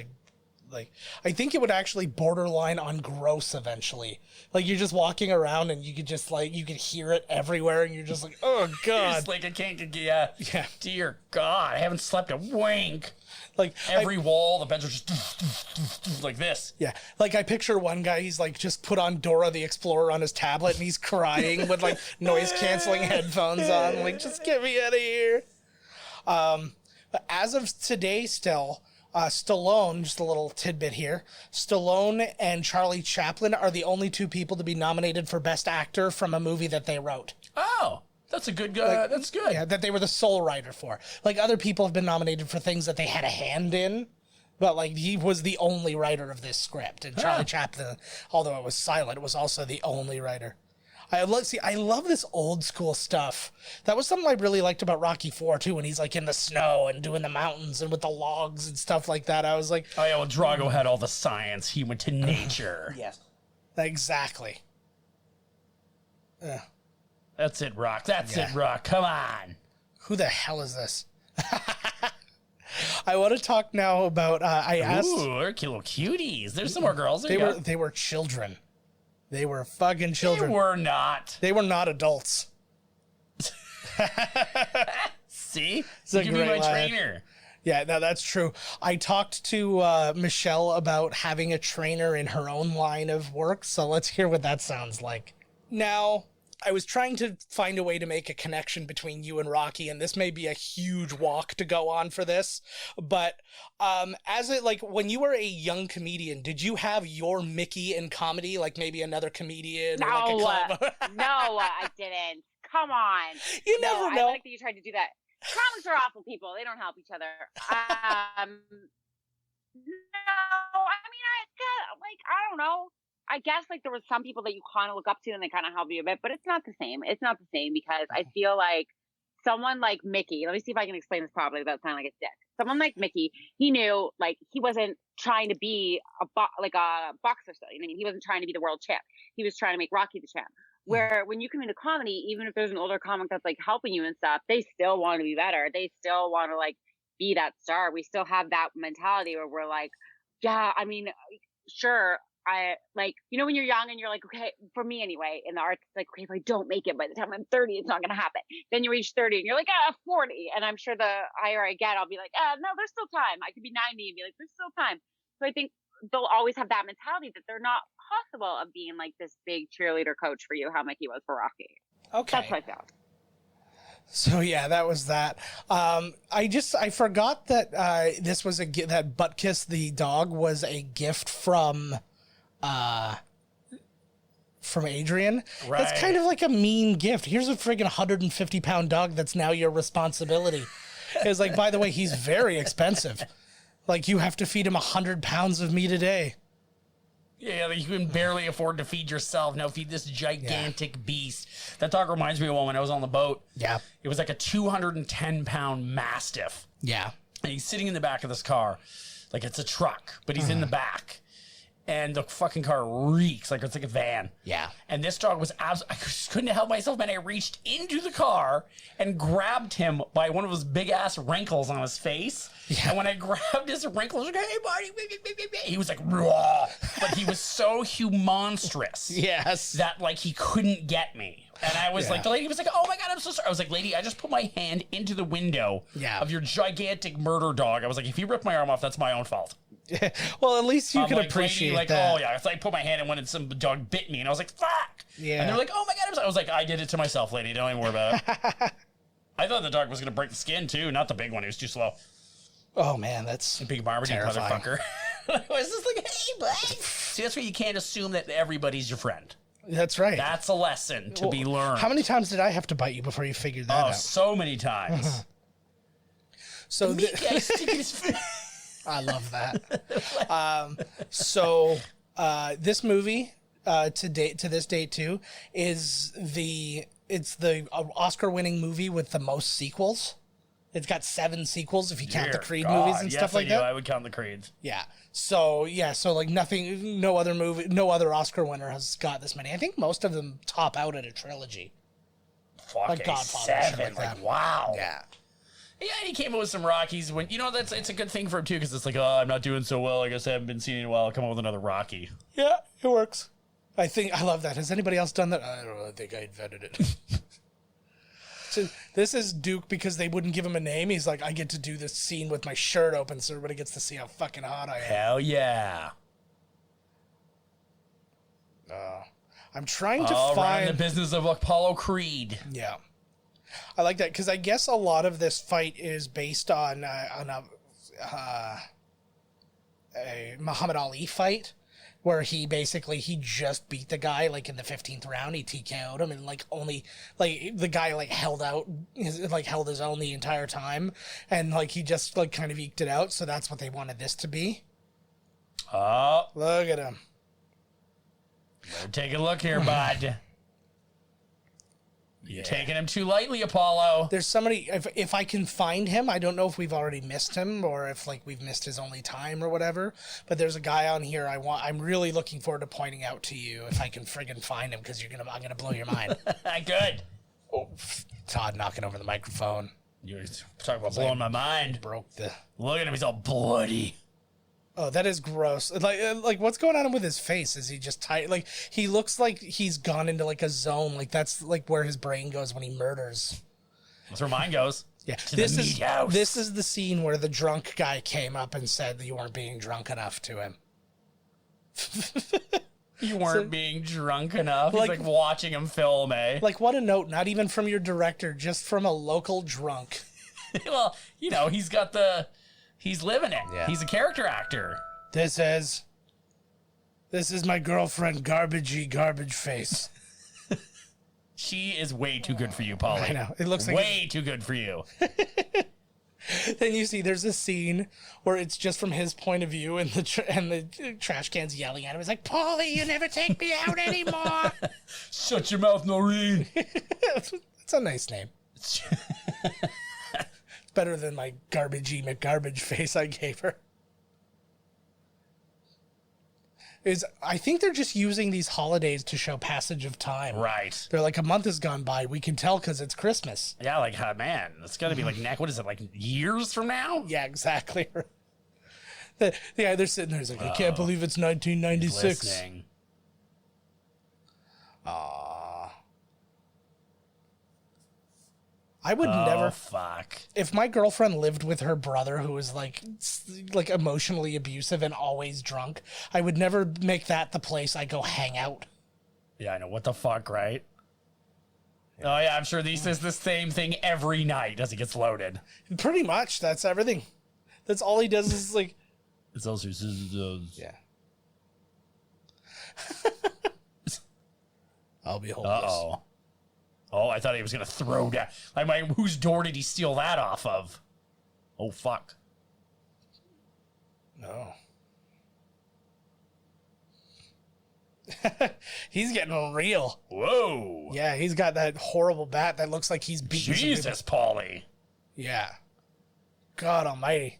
S2: I think it would actually borderline on gross eventually. Like you're just walking around and you could just you could hear it everywhere and you're just like, oh God.
S1: it's like I can't get, yeah. Dear God, I haven't slept a wink.
S2: Like
S1: Every wall, the beds are just like this.
S2: Yeah, like I picture one guy, he's like just put on Dora the Explorer on his tablet and he's crying with like noise canceling headphones on, like just get me out of here. But as of today, still, Stallone, just a little tidbit here, Stallone and Charlie Chaplin are the only two people to be nominated for Best Actor from a movie that they wrote.
S1: Oh, that's a good guy. That's good.
S2: Yeah, that they were the sole writer for. Like other people have been nominated for things that they had a hand in, but like he was the only writer of this script. And Charlie Chaplin, although it was silent, was also the only writer. I love this old school stuff. That was something I really liked about Rocky IV too, when he's like in the snow and doing the mountains and with the logs and stuff like that. I was like,
S1: oh yeah, well Drago had all the science. He went to nature.
S2: yes, exactly.
S1: That's it, Rock. That's it, Rock. Come on.
S2: Who the hell is this? I want to talk now about. I asked.
S1: Ooh, they're little cuties. There's some more girls.
S2: They were children. They were fucking children.
S1: They were not.
S2: They were not adults.
S1: See?
S2: It's a
S1: You can be my
S2: great line.
S1: trainer.
S2: Yeah, no, that's true. I talked to Michelle about having a trainer in her own line of work, so let's hear what that sounds like. Now, I was trying to find a way to make a connection between you and Rocky, and this may be a huge walk to go on for this, but when you were a young comedian, did you have your Mickey in comedy, like maybe another comedian?
S5: No,
S2: or like
S5: no, I didn't. Come on.
S2: You never know.
S5: I like that you tried to do that. Comics are awful people. They don't help each other. No, I mean, I don't know. I guess like there was some people that you kind of look up to and they kind of help you a bit, but it's not the same. It's not the same because I feel like someone like Mickey, let me see if I can explain this properly without sounding like a dick. Someone like Mickey, he knew like he wasn't trying to be a boxer still. You know what I mean? He wasn't trying to be the world champ. He was trying to make Rocky the champ. Where when you come into comedy, even if there's an older comic that's like helping you and stuff, they still want to be better. They still want to like be that star. We still have that mentality where we're like, yeah, I mean, sure. I like, you know, when you're young and you're like, okay, for me anyway, in the arts, it's like, okay, if I don't make it by the time I'm 30, it's not going to happen. Then you reach 30 and you're like, 40. And I'm sure the higher I get, I'll be like, no, there's still time. I could be 90 and be like, there's still time. So I think they'll always have that mentality that they're not possible of being like this big cheerleader coach for you, how Mickey was for Rocky.
S2: Okay.
S5: That's what I felt.
S2: So yeah, that was that. I forgot that this was that Butt Kiss the dog was a gift from Adrian.
S1: Right.
S2: That's kind of like a mean gift. Here's a friggin' 150-pound dog that's now your responsibility. It's like, by the way, he's very expensive. Like, you have to feed him 100 pounds of meat a day.
S1: Yeah, like you can barely afford to feed yourself. Now feed this gigantic beast. That dog reminds me of one when I was on the boat.
S2: Yeah.
S1: It was like a 210-pound Mastiff.
S2: Yeah.
S1: And he's sitting in the back of this car. Like it's a truck, but he's in the back. And the fucking car reeks like it's like a van.
S2: Yeah.
S1: And this dog was I just couldn't help myself, man. I reached into the car and grabbed him by one of his big ass wrinkles on his face. Yeah. And when I grabbed his wrinkles, I was like, hey, buddy, he was like, raw. But he was so monstrous.
S2: Yes.
S1: That like he couldn't get me. And I was like, the lady was like, oh my God, I'm so sorry. I was like, lady, I just put my hand into the window of your gigantic murder dog. I was like, if you rip my arm off, that's my own fault.
S2: Well, at least you can
S1: like,
S2: appreciate
S1: lady,
S2: that.
S1: Oh yeah, it's like I put my hand in one and some dog bit me, and I was like, fuck.
S2: Yeah.
S1: And they're like, oh my God, I'm sorry. I was like, I did it to myself, lady. Don't even worry about it. I thought the dog was gonna break the skin too, not the big one. He was too slow.
S2: Oh man, that's
S1: the big Marmaduke motherfucker. I was just like, hey, bud. See, that's why you can't assume that everybody's your friend.
S2: That's right.
S1: That's a lesson to be learned.
S2: How many times did I have to bite you before you figured that out?
S1: Oh, so many times.
S2: So I love that. This movie to this date too is the Oscar-winning movie with the most sequels. It's got 7 sequels if you count the Creed movies and stuff like that.
S1: I would count the Creeds.
S2: Yeah. So like no other Oscar winner has got this many. I think most of them top out at a trilogy.
S1: Fuck,
S2: like Godfather,
S1: 7. Like wow.
S2: Yeah.
S1: Yeah, and he came up with some Rockies when it's a good thing for him too, because it's like, oh, I'm not doing so well. I guess I haven't been seen in a while. I'll come up with another Rocky.
S2: Yeah, it works. I love that. Has anybody else done that? I don't know. I think I invented it. So this is Duke because they wouldn't give him a name. He's like, I get to do this scene with my shirt open so everybody gets to see how fucking hot I am.
S1: Hell yeah.
S2: I'm trying to find
S1: the business of Apollo Creed.
S2: Yeah. I like that because I guess a lot of this fight is based on a Muhammad Ali fight where he just beat the guy like in the 15th round. He TKO'd him and only the guy held his own the entire time and he just kind of eked it out. So that's what they wanted this to be.
S1: Oh,
S2: look at him.
S1: Better take a look here, bud. You're taking him too lightly, Apollo.
S2: There's somebody, if I can find him, I don't know if we've already missed him or if we've missed his only time or whatever, but there's a guy on here I'm really looking forward to pointing out to you if I can friggin' find him because I'm going to blow your mind.
S1: Good.
S2: Oh, Todd knocking over the microphone.
S1: You're talking about blowing my mind.
S2: Broke the...
S1: Look at him, he's all bloody.
S2: Oh, that is gross. What's going on with his face? Is he just tight? He looks like he's gone into a zone. That's where his brain goes when he murders.
S1: That's where mine goes.
S2: Yeah,
S1: To the meat house.
S2: this is the scene where the drunk guy came up and said that you weren't being drunk enough to him.
S1: You weren't being drunk enough. He's
S2: Like-
S1: like watching him film, eh?
S2: Like, what a note, not even from your director, just from a local drunk.
S1: Well, you know, he's living it.
S2: Yeah.
S1: He's a character actor.
S2: This is my girlfriend, garbage face.
S1: She is way too good for you, Polly.
S2: I know. It looks like
S1: way too good for you.
S2: Then you see there's a scene where it's just from his point of view, and the trash can's yelling at him. It's like, Paulie, you never take me out anymore.
S1: Shut your mouth, Noreen.
S2: It's a nice name. It's better than my garbagey McGarbage face I gave her. I think they're just using these holidays to show passage of time.
S1: Right.
S2: They're like, a month has gone by. We can tell because it's Christmas.
S1: Yeah, like, man, it's got to be like, what is it, like years from now?
S2: Yeah, exactly. Yeah, they're sitting there. It's like, I can't believe it's 1996.
S1: Listening.
S2: I would never.
S1: Fuck.
S2: If my girlfriend lived with her brother, who was like emotionally abusive and always drunk, I would never make that the place I go hang out.
S1: Yeah, I know. What the fuck, right? Oh, yeah, I'm sure he says the same thing every night as he gets loaded.
S2: Pretty much, that's everything. That's all he does is like,
S1: It's also
S2: yeah. I'll be homeless.
S1: Uh-oh. Oh, I thought he was going to throw down. Whose door did he steal that off of? Oh, fuck.
S2: No. He's getting real.
S1: Whoa.
S2: Yeah, he's got that horrible bat that looks like he's beating some people.
S1: Jesus, Paulie.
S2: Yeah. God almighty.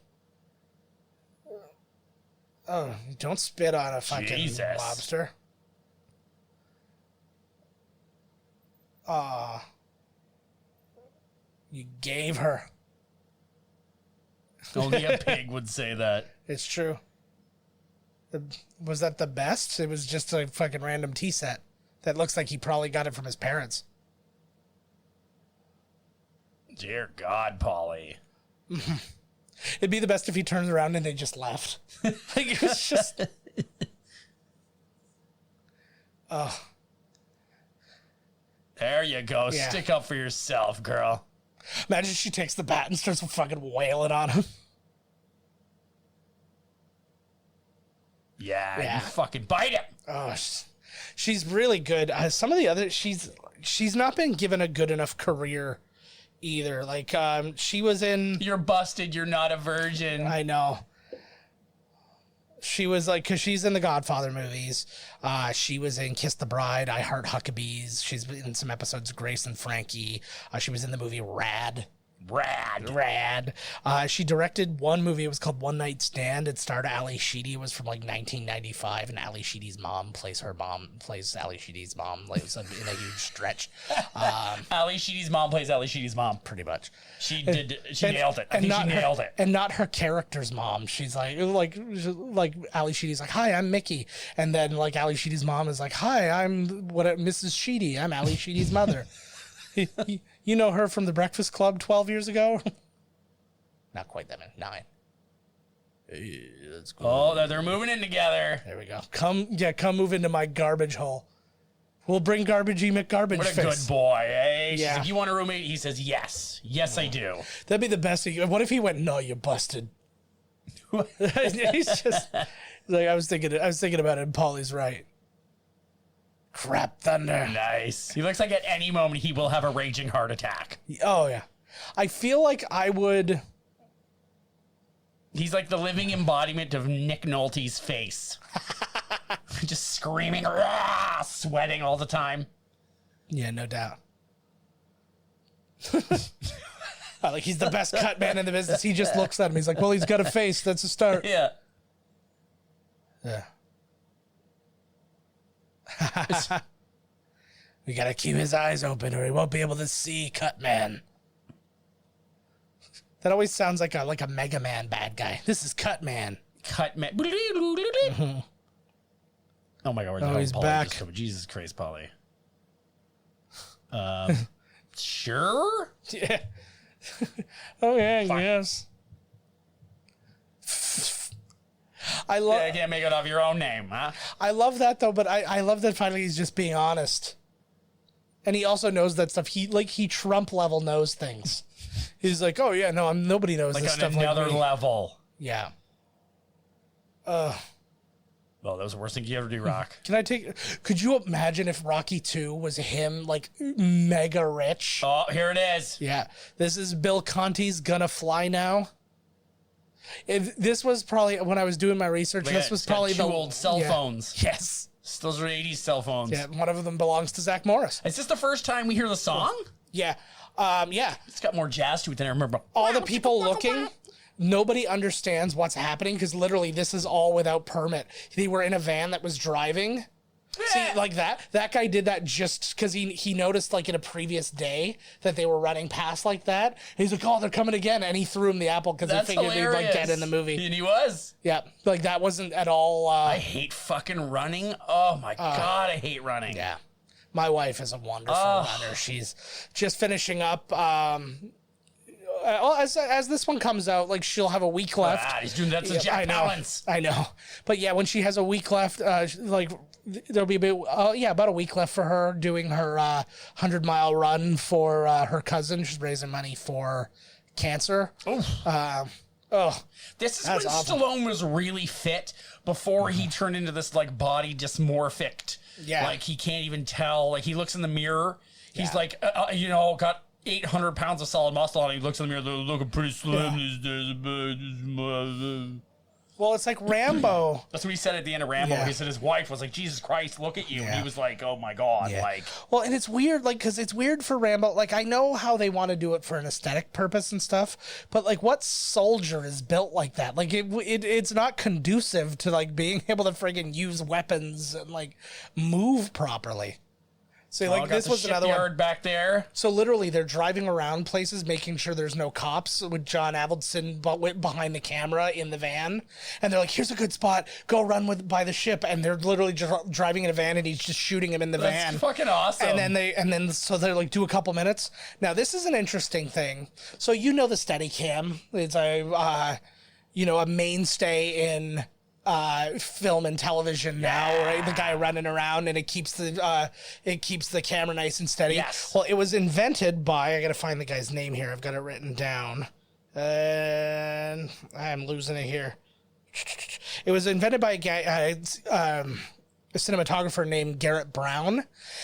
S2: Oh, don't spit on a fucking
S1: Jesus.
S2: lobster. Aw. You gave her.
S1: Only a pig would say that.
S2: It's true. Was that the best? It was just a fucking random tea set. That looks like he probably got it from his parents.
S1: Dear God, Paulie.
S2: It'd be the best if he turns around and they just left. Like, it's just... Oh.
S1: There you go.
S2: Yeah.
S1: Stick up for yourself, girl.
S2: Imagine she takes the bat and starts fucking wailing on him.
S1: Yeah, you fucking bite him.
S2: Oh, she's really good. Some of the other, she's not been given a good enough career either. Like, she was in...
S1: You're busted. You're not a virgin.
S2: I know. She was like, because she's in the Godfather movies. She was in Kiss the Bride, I Heart Huckabees. She's been in some episodes of Grace and Frankie. She was in the movie Rad. She directed one movie. It was called One Night Stand. It starred Ali Sheedy. It was from like 1995, and Ali Sheedy's mom plays Ali Sheedy's mom, like in a huge stretch.
S1: Ali Sheedy's mom plays Ali Sheedy's mom.
S2: Pretty much.
S1: She nailed it. I think she nailed it.
S2: And not her character's mom. She's like Ali Sheedy's like, hi, I'm Mickey. And then like Ali Sheedy's mom is like, hi, I'm Mrs. Sheedy. I'm Ali Sheedy's mother. You know her from The Breakfast Club 12 years ago? Not quite that many. 9. Hey, let's go.
S1: Oh, they're moving in together.
S2: There we go. Come move into my garbage hole. We'll bring Garbagey McGarbage
S1: What a
S2: face.
S1: good boy, eh? She's
S2: Yeah.
S1: like, you want a roommate? He says, yes. Yes, I do.
S2: That'd be the best thing. What if he went, no, you busted? He's just like, I was thinking about it, and Paulie's right. Crap thunder.
S1: Nice. He looks like at any moment he will have a raging heart attack.
S2: Oh, yeah. I feel like I would...
S1: He's like the living embodiment of Nick Nolte's face. Just screaming, rah, sweating all the time.
S2: Yeah, no doubt. Like, he's the best cut man in the business. He just looks at him. He's like, well, he's got a face. That's a start.
S1: Yeah.
S2: Yeah. We gotta keep his eyes open or he won't be able to see Cut Man. That always sounds like a Mega Man bad guy. This is Cut Man.
S1: Cut man. Oh my God,
S2: he's back.
S1: Jesus Christ, Polly. Sure?
S2: Yeah. Oh yeah,
S1: Fuck.
S2: yes. I love.
S1: Yeah, you can't make it off your own name, huh?
S2: I love that though, but I love that finally he's just being honest, and he also knows that stuff. He Trump level knows things. He's like, oh yeah, no, nobody knows
S1: Like
S2: this
S1: on
S2: stuff
S1: another
S2: like me.
S1: level.
S2: Yeah.
S1: Well, that was the worst thing you ever do, Rock.
S2: Could you imagine if Rocky 2 was him, like, mega rich?
S1: Oh, here it is.
S2: Yeah. This is Bill Conti's Gonna Fly Now. This was probably, when I was doing my research,
S1: Look at
S2: this
S1: it.
S2: was
S1: It's got
S2: probably
S1: two
S2: the
S1: old cell phones.
S2: Yes.
S1: Those are 80s cell phones.
S2: Yeah, one of them belongs to Zach Morris.
S1: Is this the first time we hear the song?
S2: Yeah. Yeah.
S1: It's got more jazz to it than I remember.
S2: All the people looking, nobody understands what's happening because literally this is all without permit. They were in a van that was driving. See, like that guy did that just because he noticed like in a previous day that they were running past like that. And he's like, oh, they're coming again. And he threw him the apple because he
S1: That's
S2: figured
S1: hilarious.
S2: he'd like get in the movie.
S1: And he was.
S2: Yeah. Like that wasn't at all.
S1: I hate fucking running. Oh my God, I hate running.
S2: Yeah. My wife is a wonderful runner. She's just finishing up. As this one comes out, like she'll have a week left.
S1: Ah, he's doing that's a
S2: Yeah,
S1: Jack
S2: I know.
S1: Palance.
S2: I know. But yeah, when she has a week left, like there'll be about a week left for her doing her 100-mile run for her cousin. She's raising money for cancer.
S1: This is
S2: That's
S1: when
S2: awful.
S1: Stallone was really fit before he turned into this like body dysmorphic.
S2: Yeah.
S1: Like he can't even tell. Like he looks in the mirror. He's
S2: Yeah.
S1: like, got 800 pounds of solid muscle on him. He looks in the mirror, they're looking pretty slim these days.
S2: Well, it's like Rambo.
S1: That's what he said at the end of Rambo.
S2: Yeah.
S1: He said his wife was like, Jesus Christ, look at you. And
S2: Yeah.
S1: he was like, oh my God.
S2: Yeah.
S1: Like,
S2: Well, and it's weird, like, because it's weird for Rambo. Like, I know how they want to do it for an aesthetic purpose and stuff, but like, what soldier is built like that? Like, it's not conducive to like being able to friggin' use weapons and like move properly. So like,
S1: got
S2: this
S1: the
S2: was another one.
S1: shipyard back there.
S2: So literally, they're driving around places, making sure there's no cops with John Avildsen behind the camera in the van, and they're like, "Here's a good spot. Go run by the ship." And they're literally just driving in a van, and he's just shooting him in the van.
S1: That's fucking awesome.
S2: And then so they're like, do a couple minutes. Now this is an interesting thing. So the Steadicam, it's a mainstay in film and television now, right? The guy running around and it keeps the camera nice and steady.
S1: Yes.
S2: Well, it was invented by, I gotta find the guy's name here. I've got it written down. And I'm losing it here. It was invented by a guy, a cinematographer named Garrett Brown,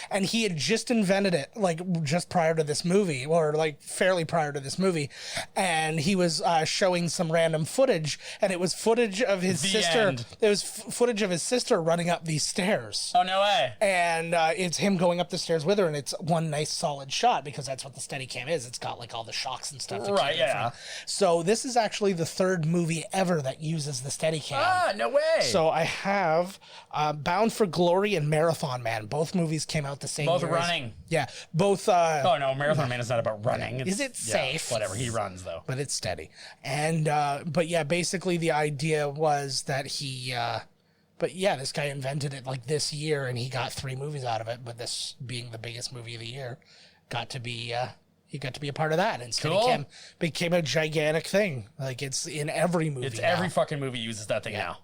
S2: and he had just invented it like just prior to this movie, or like fairly prior to this movie, and he was showing some random footage, and it was footage of his sister.
S1: end.
S2: It was footage of his sister running up these stairs.
S1: Oh, no way.
S2: And it's him going up the stairs with her, and it's one nice solid shot because that's what the Steadicam is. It's got like all the shocks and stuff. to
S1: Right,
S2: keep it
S1: yeah.
S2: from- So this is actually the third movie ever that uses the Steadicam.
S1: Ah, no way.
S2: So I have Bound for Glory and Marathon Man. Both movies came out the same
S1: Both
S2: year.
S1: running.
S2: Yeah, both.
S1: Oh, no, Marathon Man is not about running.
S2: Is it safe?
S1: Whatever, he runs, though.
S2: But it's steady. And, but yeah, basically the idea was that this guy invented it like this year and he got 3 movies out of it, but this being the biggest movie of the year, he got to be a part of that. And Steadicam became a gigantic thing. Like it's in every movie.
S1: It's
S2: now.
S1: every fucking movie uses that thing now.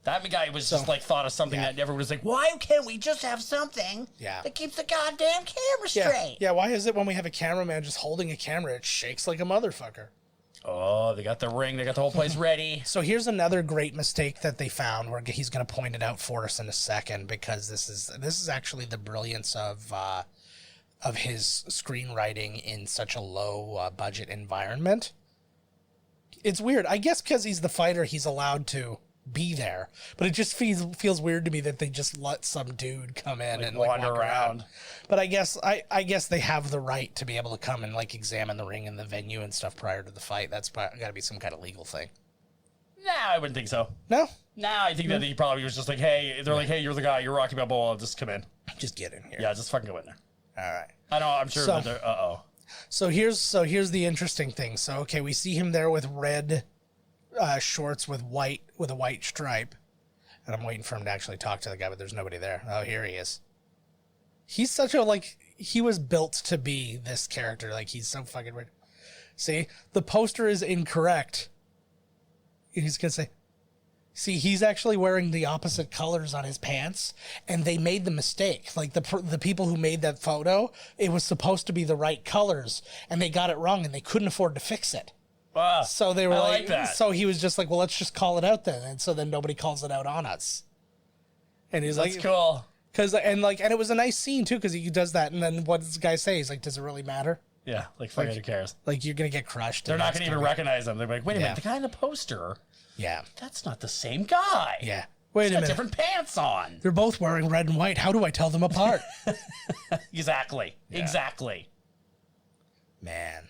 S1: That guy was just like thought of something
S2: yeah.
S1: that everyone was like, why can't we just have something that keeps the goddamn camera straight?
S2: Yeah, why is it when we have a cameraman just holding a camera, it shakes like a motherfucker?
S1: Oh, they got the ring. They got the whole place ready.
S2: So here's another great mistake that they found where he's going to point it out for us in a second, because this is actually the brilliance of his screenwriting in such a low budget environment. It's weird. I guess because he's the fighter, he's allowed to be there, but it just feels weird to me that they just let some dude come in and
S1: wander
S2: walk
S1: around.
S2: But I guess they have the right to be able to come and like examine the ring and the venue and stuff prior to the fight. That's got to be some kind of legal thing.
S1: Nah, I wouldn't think so.
S2: No,
S1: Nah, I think that he probably was just like, hey, they're like, hey, you're the guy, you're Rocky Balboa, just come in.
S2: just get in here.
S1: Yeah, just fucking go in there.
S2: All right.
S1: I know, I'm sure
S2: So-
S1: that they're,
S2: So here's the interesting thing. So okay, we see him there with red shorts with a white stripe, and I'm waiting for him to actually talk to the guy, but there's nobody there. Oh, here he is. He's such a he was built to be this character. Like he's so fucking weird. See, the poster is incorrect. He's going to say, see, he's actually wearing the opposite colors on his pants, and they made the mistake. Like the people who made that photo, it was supposed to be the right colors, and they got it wrong, and they couldn't afford to fix it. So they were like that. So he was just like, well, let's just call it out then. And so then nobody calls it out on us. And he's like,
S1: that's cool.
S2: And it was a nice scene too, because he does that. And then what does the guy say? He's like, does it really matter?
S1: Yeah, like fuck it, who cares?
S2: Like, you're going to get crushed.
S1: They're not going to even recognize him. They're like, wait a minute, the guy in the poster, that's not the same guy.
S2: Yeah. Wait a minute.
S1: Different pants on.
S2: They're both wearing red and white. How do I tell them apart?
S1: Exactly.
S2: Man.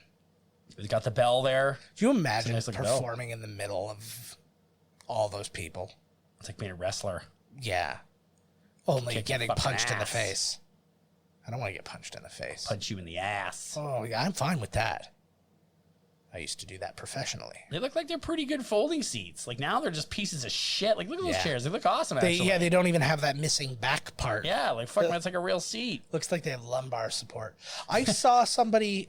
S1: He's got the bell there.
S2: Do you imagine performing in the middle of all those people?
S1: It's like being a wrestler.
S2: Yeah. Only getting punched
S1: ass.
S2: in the face. I don't want to get punched in the face.
S1: Punch you in the ass.
S2: Oh, yeah, I'm fine with that. I used to do that professionally.
S1: They look like they're pretty good folding seats. Like now they're just pieces of shit. Like look at those chairs. They look awesome, actually.
S2: They don't even have that missing back part.
S1: Yeah, like fuck man, it's like a real seat.
S2: Looks like they have lumbar support. I saw somebody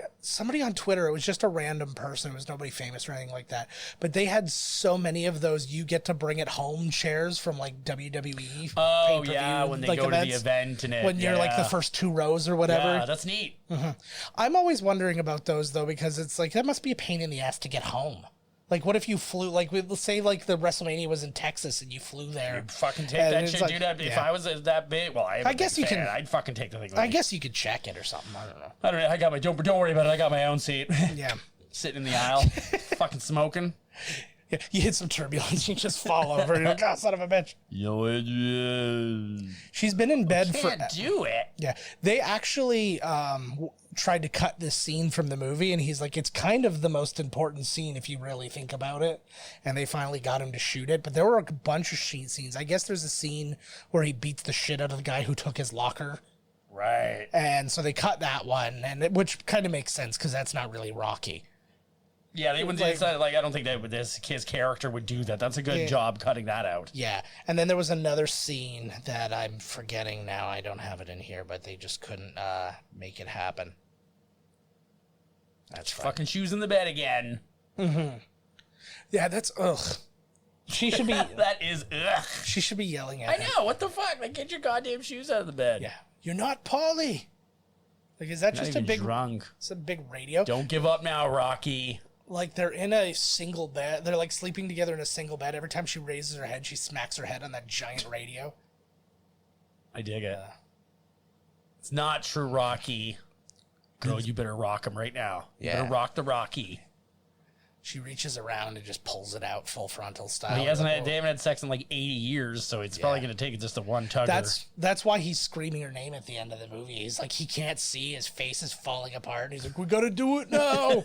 S2: on Twitter. It was just a random person. It was nobody famous or anything like that. But they had so many of those you get to bring it home chairs from like WWE.
S1: Oh yeah, when they go
S2: events,
S1: to the event and
S2: when you're like the first 2 rows or whatever.
S1: Yeah, that's neat.
S2: Mm-hmm. I'm always wondering about those though, because it's like that must be a pain in the ass to get home. Like, what if you flew, like, let's say, like, the WrestleMania was in Texas and you flew there.
S1: You'd fucking take that shit, dude. If I was that big, well, I guess you can. I'd fucking take the thing.
S2: I guess you could check it or something. I don't know.
S1: I don't know. I got my, don't worry about it. I got my own seat.
S2: Yeah.
S1: Sitting in the aisle, fucking smoking.
S2: Yeah, you hit some turbulence, you just fall over. You're like, oh, son of a bitch. She's been in bed for.
S1: Can't do it.
S2: Yeah, they actually tried to cut this scene from the movie, and he's like, it's kind of the most important scene if you really think about it. And they finally got him to shoot it, but there were a bunch of scenes. I guess there's a scene where he beats the shit out of the guy who took his locker.
S1: Right.
S2: And so they cut that one, which kind of makes sense because that's not really Rocky.
S1: Yeah, they wouldn't. Like, I don't think that his character would do that. That's a good job cutting that out.
S2: Yeah, and then there was another scene that I'm forgetting now. I don't have it in here, but they just couldn't make it happen. That's
S1: fucking shoes in the bed again.
S2: Mm-hmm. Yeah, that's ugh. She should be.
S1: That is ugh.
S2: She should be yelling at him.
S1: I know. What the fuck? Like, get your goddamn shoes out of the bed.
S2: Yeah, you're not Paulie. Like, is that
S1: Not
S2: just a big
S1: drunk?
S2: It's a big radio.
S1: Don't give up now, Rocky.
S2: Like, they're in a single bed. They're like sleeping together in a single bed. Every time she raises her head, she smacks her head on that giant radio.
S1: I dig it. It's not true, Rocky. Girl, you better rock him right now.
S2: Yeah.
S1: You better rock the Rocky.
S2: She reaches around and just pulls it out full frontal style.
S1: Well, they haven't had sex in like 80 years, so it's probably going to take just a one tugger.
S2: That's why he's screaming her name at the end of the movie. He's like, he can't see. His face is falling apart. And he's like, we got to do it now.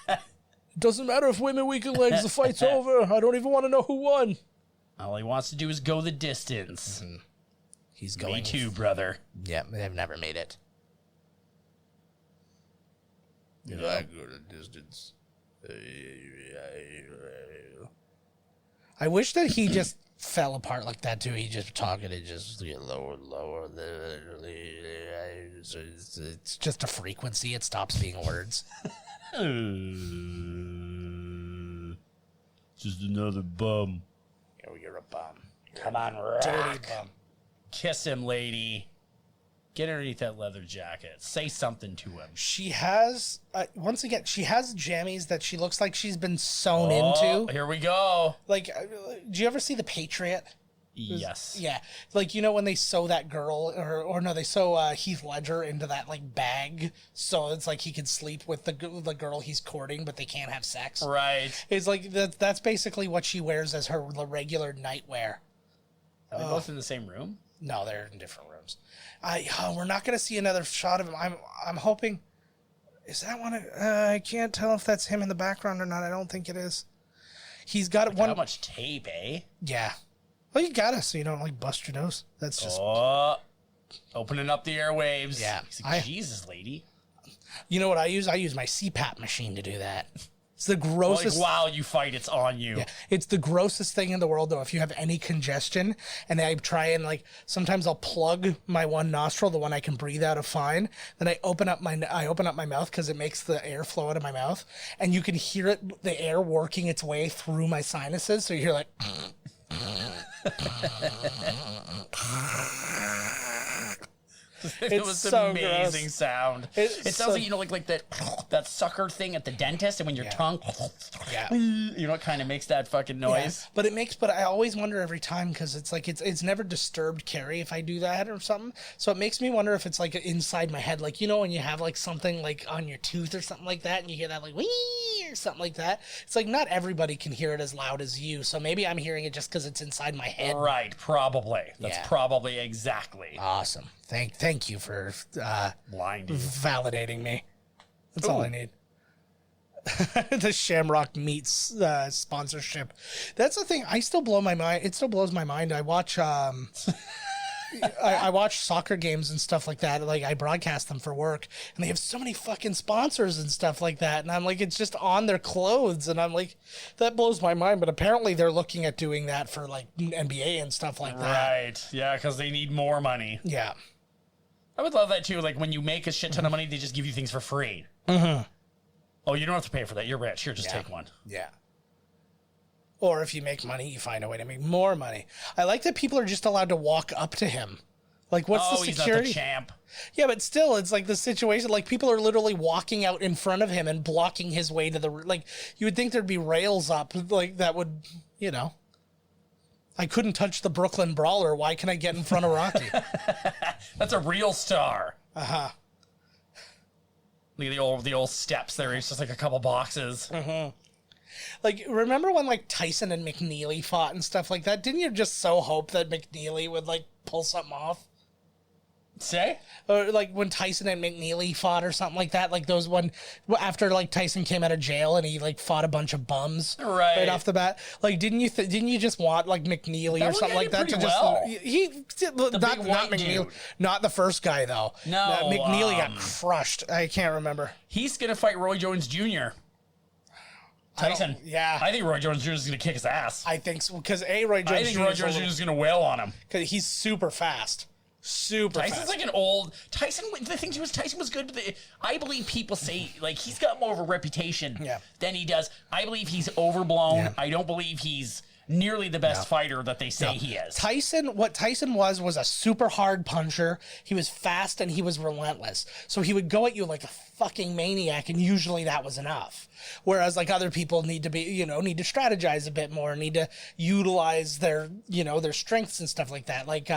S2: It doesn't matter if women weaken legs. The fight's over. I don't even want to know who won.
S1: All he wants to do is go the distance.
S2: Mm-hmm. He's going.
S1: Me too, brother.
S2: Yeah, they've never made it. I go the distance. I wish that he just fell apart like that too. He just talking and just lower. It's just a frequency. It stops being words.
S1: Just another bum.
S2: Oh, you're a bum.
S1: Come on, rock.
S2: Dirty bum.
S1: Kiss him, lady. Get underneath that leather jacket. Say something to him.
S2: She has, once again, she has jammies that she looks like she's been sewn into.
S1: Here we go.
S2: Like, do you ever see The Patriot?
S1: Yes.
S2: Yeah. Like, you know when they sew that girl, or no, they sew Heath Ledger into that, like, bag, so it's like he can sleep with the girl he's courting, but they can't have sex.
S1: Right.
S2: It's like, that's basically what she wears as her regular nightwear.
S1: Are they both in the same room?
S2: No, they're in different rooms. We're not going to see another shot of him. I'm hoping. Is that one? I can't tell if that's him in the background or not. I don't think it is. He's got
S1: How much tape, eh?
S2: Yeah. Well, you got to so you don't like bust your nose. That's just.
S1: Opening up the airwaves.
S2: Yeah.
S1: Like, Jesus, lady.
S2: You know what I use? I use my CPAP machine to do that. It's the grossest.
S1: Like, while you fight, it's on you.
S2: Yeah, it's the grossest thing in the world, though. If you have any congestion, and I try and like, sometimes I'll plug my one nostril, the one I can breathe out of fine. Then I open up my mouth because it makes the air flow out of my mouth, and you can hear it, the air working its way through my sinuses. So you hear like.
S1: It was an
S2: so
S1: amazing
S2: gross.
S1: sound. It sounds like, you know, like that sucker thing at the dentist, and when your tongue, you know, it kind of makes that fucking noise.
S2: Yeah. But I always wonder every time, because it's like it's never disturbed Carrie if I do that or something. So it makes me wonder if it's like inside my head, like, you know, when you have like something like on your tooth or something like that, and you hear that like wee or something like that. It's like not everybody can hear it as loud as you. So maybe I'm hearing it just because it's inside my head.
S1: Right, probably. That's probably exactly.
S2: Awesome. Thank you for validating me. That's all I need. The Shamrock Meats sponsorship. That's the thing. I still blow my mind. It still blows my mind. I watch I watch soccer games and stuff like that. Like I broadcast them for work, and they have so many fucking sponsors and stuff like that. And I'm like, it's just on their clothes, and I'm like, that blows my mind. But apparently, they're looking at doing that for like NBA and stuff like that.
S1: Right. Yeah, because they need more money.
S2: Yeah.
S1: I would love that too. Like when you make a shit ton of money, they just give you things for free.
S2: Mm-hmm.
S1: Oh, you don't have to pay for that. You're rich. Here, just take one.
S2: Yeah. Or if you make money, you find a way to make more money. I like that people are just allowed to walk up to him. Like, what's the security?
S1: He's not the champ.
S2: Yeah, but still, it's like the situation. Like, people are literally walking out in front of him and blocking his way to the. Like, you would think there'd be rails up, like that would, you know. I couldn't touch the Brooklyn Brawler. Why can I get in front of Rocky?
S1: That's a real star.
S2: Uh-huh.
S1: Look at the old steps there. It's just like a couple boxes.
S2: Mm-hmm. Like, remember when, like, Tyson and McNeely fought and stuff like that? Didn't you just so hope that McNeely would, like, pull something off?
S1: Say?
S2: Or, like, when Tyson and McNeely fought or something like that? Like, those one... After, like, Tyson came out of jail and he, like, fought a bunch of bums. Right off the bat. Like, didn't you just want, like, McNeely or something like that to just...
S1: Well.
S2: Not McNeely.
S1: Dude.
S2: Not the first guy, though.
S1: No.
S2: McNeely got crushed. I can't remember.
S1: He's going to fight Roy Jones Jr. Tyson.
S2: Yeah.
S1: I think Roy Jones Jr. is going to kick his ass.
S2: I think so. Because Roy Jones Jr.
S1: I think Roy Jones Jr. is going to wail on him.
S2: Because he's super fast.
S1: Tyson's like an old Tyson. The thing was, Tyson was good, but I believe people say like he's got more of a reputation than he does. I believe he's overblown. Yeah. I don't believe he's nearly the best fighter that they say he is.
S2: What Tyson was a super hard puncher. He was fast and he was relentless. So he would go at you like a fucking maniac, and usually that was enough. Whereas like other people need to strategize a bit more, need to utilize their strengths and stuff like that. Like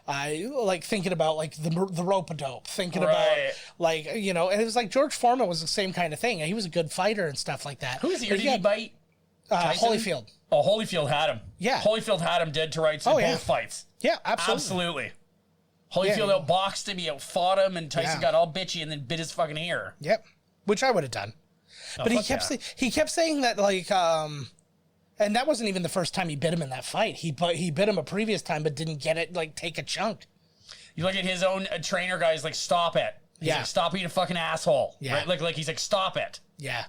S2: like thinking about like the rope-a-dope, thinking about like, and it was like George Foreman was the same kind of thing. He was a good fighter and stuff like that.
S1: Who is he? Did he bite?
S2: Holyfield.
S1: Oh, Holyfield had him.
S2: Yeah.
S1: Holyfield had him dead to rights in both fights.
S2: Yeah, absolutely.
S1: Holyfield outboxed him, he outfought him, and Tyson got all bitchy and then bit his fucking ear.
S2: Yep. Which I would have done. But he kept saying that like and that wasn't even the first time he bit him in that fight. He bit him a previous time but didn't get it, like take a chunk.
S1: You look at his own trainer guys like, stop it. He's like, stop being a fucking asshole. Yeah. Right? Like he's like, stop it.
S2: Yeah.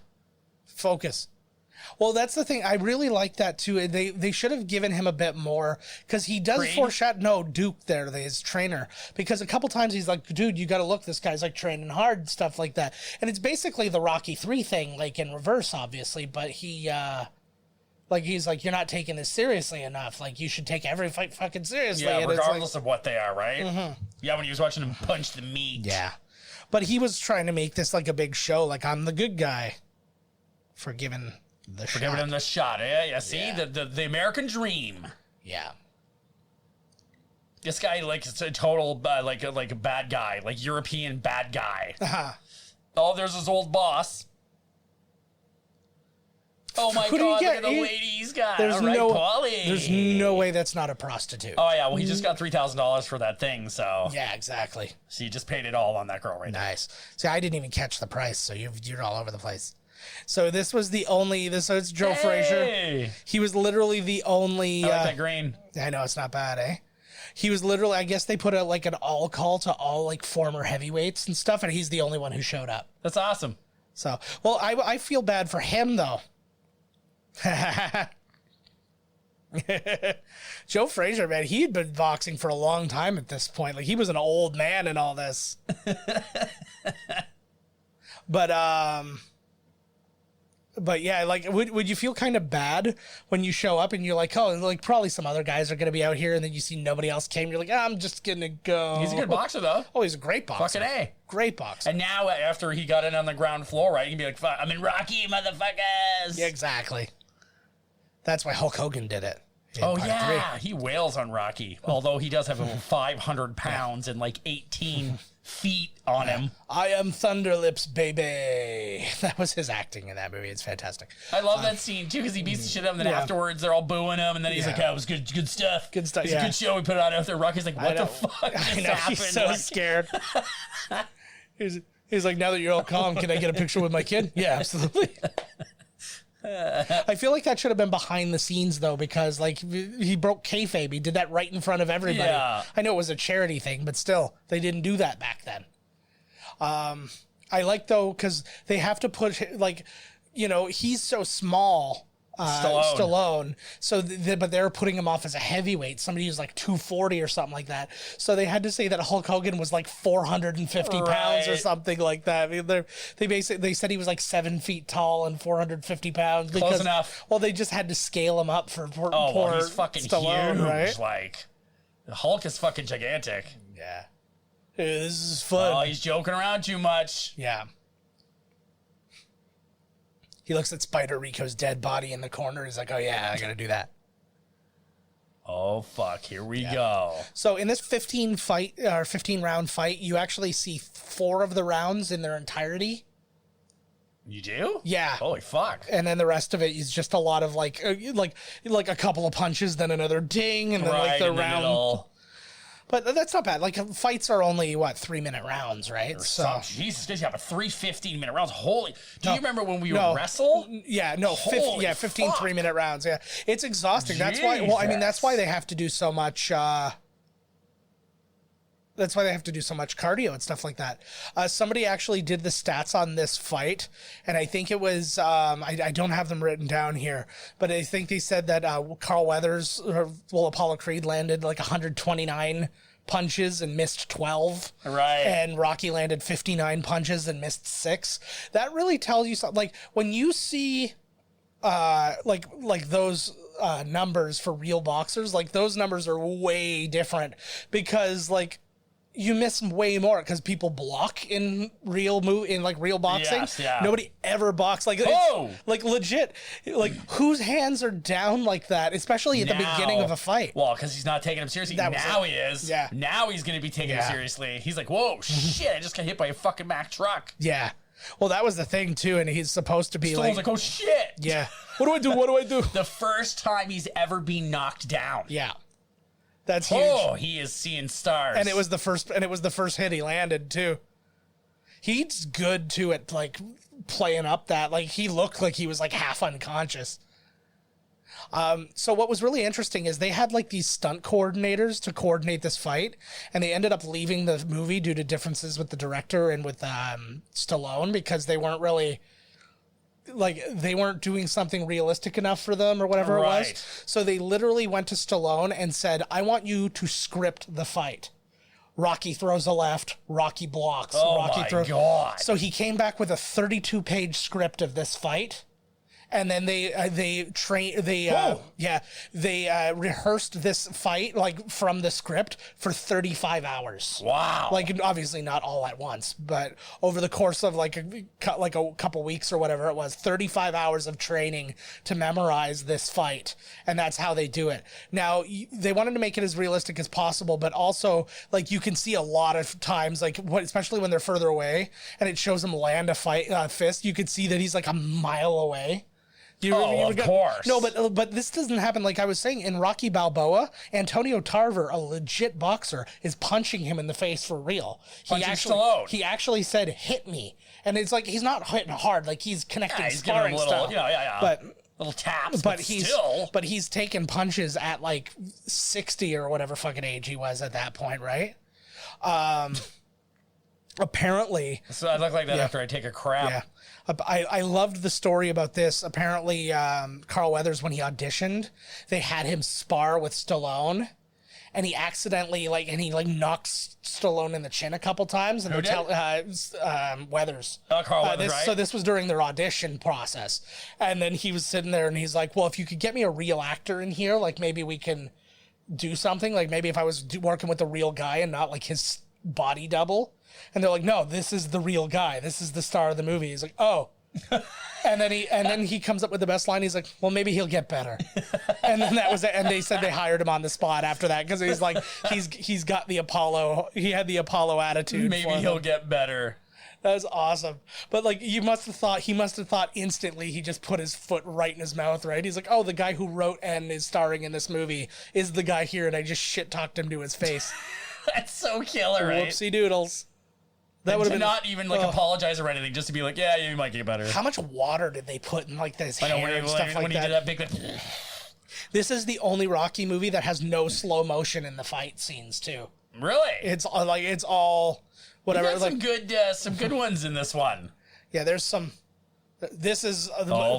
S2: Focus. Well, that's the thing. I really like that too. They should have given him a bit more, because he does foreshadow. No, Duke there, his trainer, because a couple times he's like, dude, you got to look, this guy's like training hard, stuff like that. And it's basically the Rocky 3 thing, like in reverse, obviously. But he's like, you're not taking this seriously enough. Like, you should take every fight fucking seriously.
S1: Yeah,
S2: and
S1: regardless of what they are, right? Mm-hmm. Yeah, when he was watching him punch the meat.
S2: Yeah. But he was trying to make this like a big show, like, I'm the good guy for giving
S1: him the shot. Yeah. See, the American dream.
S2: Yeah.
S1: This guy, like, it's a total like a bad guy, like European bad guy. Uh-huh. Oh, there's his old boss. Oh my God! Look at the lady he's got. There's
S2: no way that's not a prostitute.
S1: Oh yeah, well he just got $3,000 for that thing, so
S2: yeah, exactly.
S1: So you just paid it all on that girl, right?
S2: Nice. See, I didn't even catch the price, so you're all over the place. So this was the only. So it's Joe Frazier. He was literally the only.
S1: I like that green.
S2: I know, it's not bad, eh? He was literally. I guess they put like an all call to all like former heavyweights and stuff, and he's the only one who showed up.
S1: That's awesome.
S2: So, well, I feel bad for him though. Joe Frazier, man, he'd been boxing for a long time at this point. Like, he was an old man in all this. But yeah, like, would you feel kind of bad when you show up and you're like, oh, like, probably some other guys are going to be out here, and then you see nobody else came. You're like, I'm just going to go.
S1: He's a good boxer, though.
S2: Oh, he's a great boxer.
S1: Fucking A.
S2: Great boxer.
S1: And now, after he got in on the ground floor, right, you can be like, fuck, I'm in Rocky, motherfuckers.
S2: Yeah, exactly. That's why Hulk Hogan did it.
S1: Oh, yeah. He wails on Rocky, although he does have over 500 pounds and like 18 feet on him.
S2: I am Thunderlips, baby. That was his acting in that movie. It's fantastic.
S1: I love that scene, too, because he beats the shit out of him, and then afterwards they're all booing him, and then he's like, oh, it was good stuff.
S2: Good stuff,
S1: It's a good show. We put it on after Rocky's like, what the fuck just happened?
S2: He's so scared. He's like, now that you're all calm, can I get a picture with my kid? Yeah, absolutely. I feel like that should have been behind the scenes, though, because, like, he broke kayfabe. He did that right in front of everybody.
S1: Yeah.
S2: I know it was a charity thing, but still, they didn't do that back then. I like, though, because they have to put, like, you know, he's so small. Stallone. So, but they're putting him off as a heavyweight. Somebody who's like 240 or something like that. So they had to say that Hulk Hogan was like 450 pounds or something like that. I mean, they said he was like 7 feet tall and 450 pounds. Because,
S1: close enough.
S2: Well, they just had to scale him up for poor
S1: he's fucking
S2: Stallone,
S1: huge.
S2: Right?
S1: Like, the Hulk is fucking gigantic.
S2: Yeah. This is fun.
S1: Oh, he's joking around too much.
S2: Yeah. He looks at Spider Rico's dead body in the corner. He's like, oh, yeah, I got to do that.
S1: Oh, fuck. Here we go.
S2: So in this 15 round fight, you actually see 4 of the rounds in their entirety.
S1: You do?
S2: Yeah.
S1: Holy fuck.
S2: And then the rest of it is just a lot of like a couple of punches, then another ding, and then like the round. But that's not bad. Like, fights are only, 3-minute rounds, right? So
S1: Jesus, you have a 3-15-minute rounds. Holy. Do you remember when we would wrestle?
S2: Yeah, no, 15 3-minute rounds. Yeah. It's exhausting. That's why, that's why they have to do so much, that's why they have to do so much cardio and stuff like that. Somebody actually did the stats on this fight, and I think it was, I don't have them written down here, but I think they said that Carl Weathers, Apollo Creed landed like 129 punches and missed 12.
S1: Right.
S2: And Rocky landed 59 punches and missed 6. That really tells you something. Like, when you see, like those numbers for real boxers, like, those numbers are way different because, like, you miss way more because people block in real boxing.
S1: Yes, yeah.
S2: Nobody ever boxed like like legit. Like, whose hands are down like that, especially at the beginning of a fight.
S1: Well, because he's not taking him seriously. Now he is.
S2: Yeah.
S1: Now he's going to be taken seriously. He's like, whoa, shit! I just got hit by a fucking Mack truck.
S2: Yeah. Well, that was the thing too, and he's supposed to be
S1: like, oh shit!
S2: Yeah. What do I do? What do I do?
S1: The first time he's ever been knocked down.
S2: Yeah. That's huge.
S1: Oh, he is seeing stars.
S2: And it was the first hit he landed too. He's good too at like playing up that, like, he looked like he was like half unconscious. So what was really interesting is they had like these stunt coordinators to coordinate this fight, and they ended up leaving the movie due to differences with the director and with Stallone, because they weren't really, like, they weren't doing something realistic enough for them or whatever it was. So they literally went to Stallone and said, I want you to script the fight. Rocky throws a left, Rocky blocks. Rocky throws.
S1: God.
S2: So he came back with a 32-page script of this fight. And then they rehearsed this fight, like, from the script for 35 hours.
S1: Wow.
S2: Like, obviously not all at once, but over the course of like a couple weeks or whatever it was, 35 hours of training to memorize this fight. And that's how they do it. Now, they wanted to make it as realistic as possible, but also, like, you can see a lot of times, like, especially when they're further away and it shows him land a fist, you could see that he's like a mile away.
S1: Of course.
S2: No, but this doesn't happen. Like I was saying, in Rocky Balboa, Antonio Tarver, a legit boxer, is punching him in the face for real. He actually said, hit me. And it's like, he's not hitting hard. Like, he's connecting sparring style. But
S1: little taps,
S2: but he's taking punches at like 60 or whatever fucking age he was at that point, right? apparently,
S1: So I look like that after I take a crap.
S2: yeah. I loved the story about this. Apparently, Carl Weathers, when he auditioned, they had him spar with Stallone, and he accidentally knocks Stallone in the chin a couple times. And
S1: Who
S2: Weathers.
S1: Carl Weathers, right?
S2: So this was during their audition process, and then he was sitting there and he's like, "Well, if you could get me a real actor in here, like maybe we can do something. Like maybe if I was working with a real guy and not like his body double." And they're like, "No, this is the real guy. This is the star of the movie." He's like, "Oh." and then he comes up with the best line. He's like, "Well, maybe he'll get better." And then that was it. And they said they hired him on the spot after that because he's like, he's got the Apollo. He had the Apollo attitude.
S1: Maybe he'll get better.
S2: That was awesome. But like, he must have thought instantly. He just put his foot right in his mouth. Right? He's like, "Oh, the guy who wrote and is starring in this movie is the guy here," and I just shit talked him to his face.
S1: That's so killer, right?
S2: Whoopsie doodles. That would have been
S1: not even like apologize or anything, just to be like, yeah, you might get better.
S2: How much water did they put in like this hair and stuff like
S1: when
S2: that?
S1: he did that big.
S2: This is the only Rocky movie that has no slow motion in the fight scenes too.
S1: Really?
S2: It's all whatever.
S1: There's some good ones in this one.
S2: Yeah, there's some. This is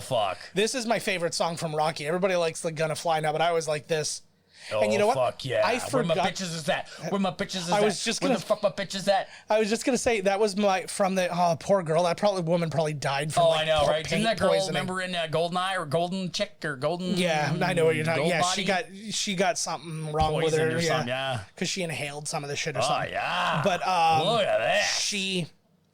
S1: Fuck.
S2: This is my favorite song from Rocky. Everybody likes the Gonna Fly Now, but I always like this.
S1: Oh,
S2: And you know what?
S1: Fuck yeah.
S2: I
S1: Where my
S2: forgot-
S1: bitches is that? Where my bitches is
S2: I
S1: that?
S2: was just
S1: Where
S2: gonna-
S1: the fuck my bitch is that?
S2: I was just gonna say that was from the poor girl. That woman probably died from.
S1: Oh,
S2: like,
S1: I know, right? Didn't
S2: paint
S1: that girl
S2: poisoning.
S1: remember in Goldeneye or Golden Chick or Golden?
S2: Yeah, I know what you're talking.
S1: Gold
S2: Yeah,
S1: Body?
S2: she got something wrong with
S1: Poison
S2: her.
S1: or
S2: Yeah,
S1: something, yeah.
S2: because she inhaled some of the shit or
S1: Oh
S2: something.
S1: yeah.
S2: But
S1: look at that.
S2: she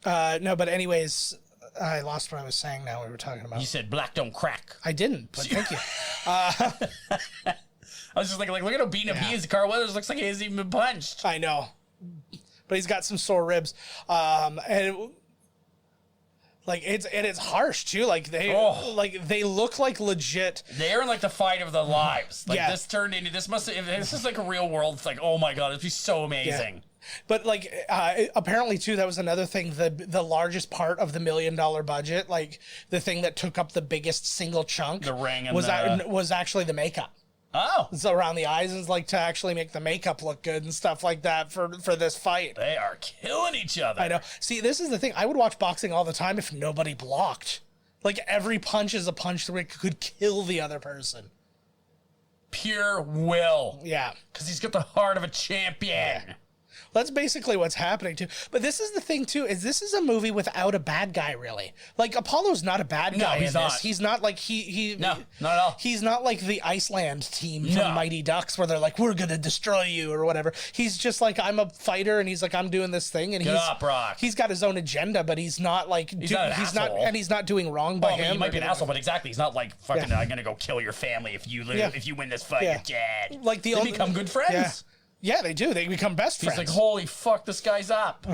S2: no, but anyways, I lost what I was saying. Now we were talking about.
S1: You said black don't crack.
S2: I didn't, but thank you.
S1: I was just like look at him beating a bee. Carl Weathers looks like he hasn't even been punched.
S2: I know, but he's got some sore ribs, and it's harsh too. Like they look like legit.
S1: They're in like the fight of their lives. Like
S2: Yeah.
S1: this turned into this if this is like a real world. It's like, oh my god, it'd be so amazing.
S2: But like apparently too, that was another thing. The largest part of the $1 million budget, like the thing that took up the biggest single chunk,
S1: The ring and
S2: was actually the makeup.
S1: Oh,
S2: So around the eyes and like to actually make the makeup look good and stuff like that for this fight.
S1: they are killing each other.
S2: I know. See, this is the thing. I would watch boxing all the time if nobody blocked. Like every punch is a punch that could kill the other person.
S1: Pure will.
S2: Yeah.
S1: Because he's got the heart of a champion.
S2: That's basically what's happening too. But this is the thing too, is this is a movie without a bad guy really. Like Apollo's not a bad guy.
S1: he's
S2: in
S1: not.
S2: This. He's not like he
S1: No, not at all.
S2: He's not like the Iceland team from
S1: No.
S2: Mighty Ducks where they're like, we're gonna destroy you or whatever. He's just like, I'm a fighter and he's like, I'm doing this thing and
S1: Get up, Brock.
S2: he's got his own agenda, but he's not like
S1: not an asshole.
S2: and he's not doing wrong by
S1: Oh, but
S2: him.
S1: he might be an
S2: or-
S1: asshole, but exactly, he's not like fucking.
S2: Yeah.
S1: I'm gonna go kill your family if you
S2: Yeah.
S1: if you win this fight.
S2: Yeah.
S1: You're dead.
S2: Like
S1: they become good friends.
S2: Yeah. Yeah, they do. They become best
S1: He's
S2: friends.
S1: like, holy fuck, this guy's up.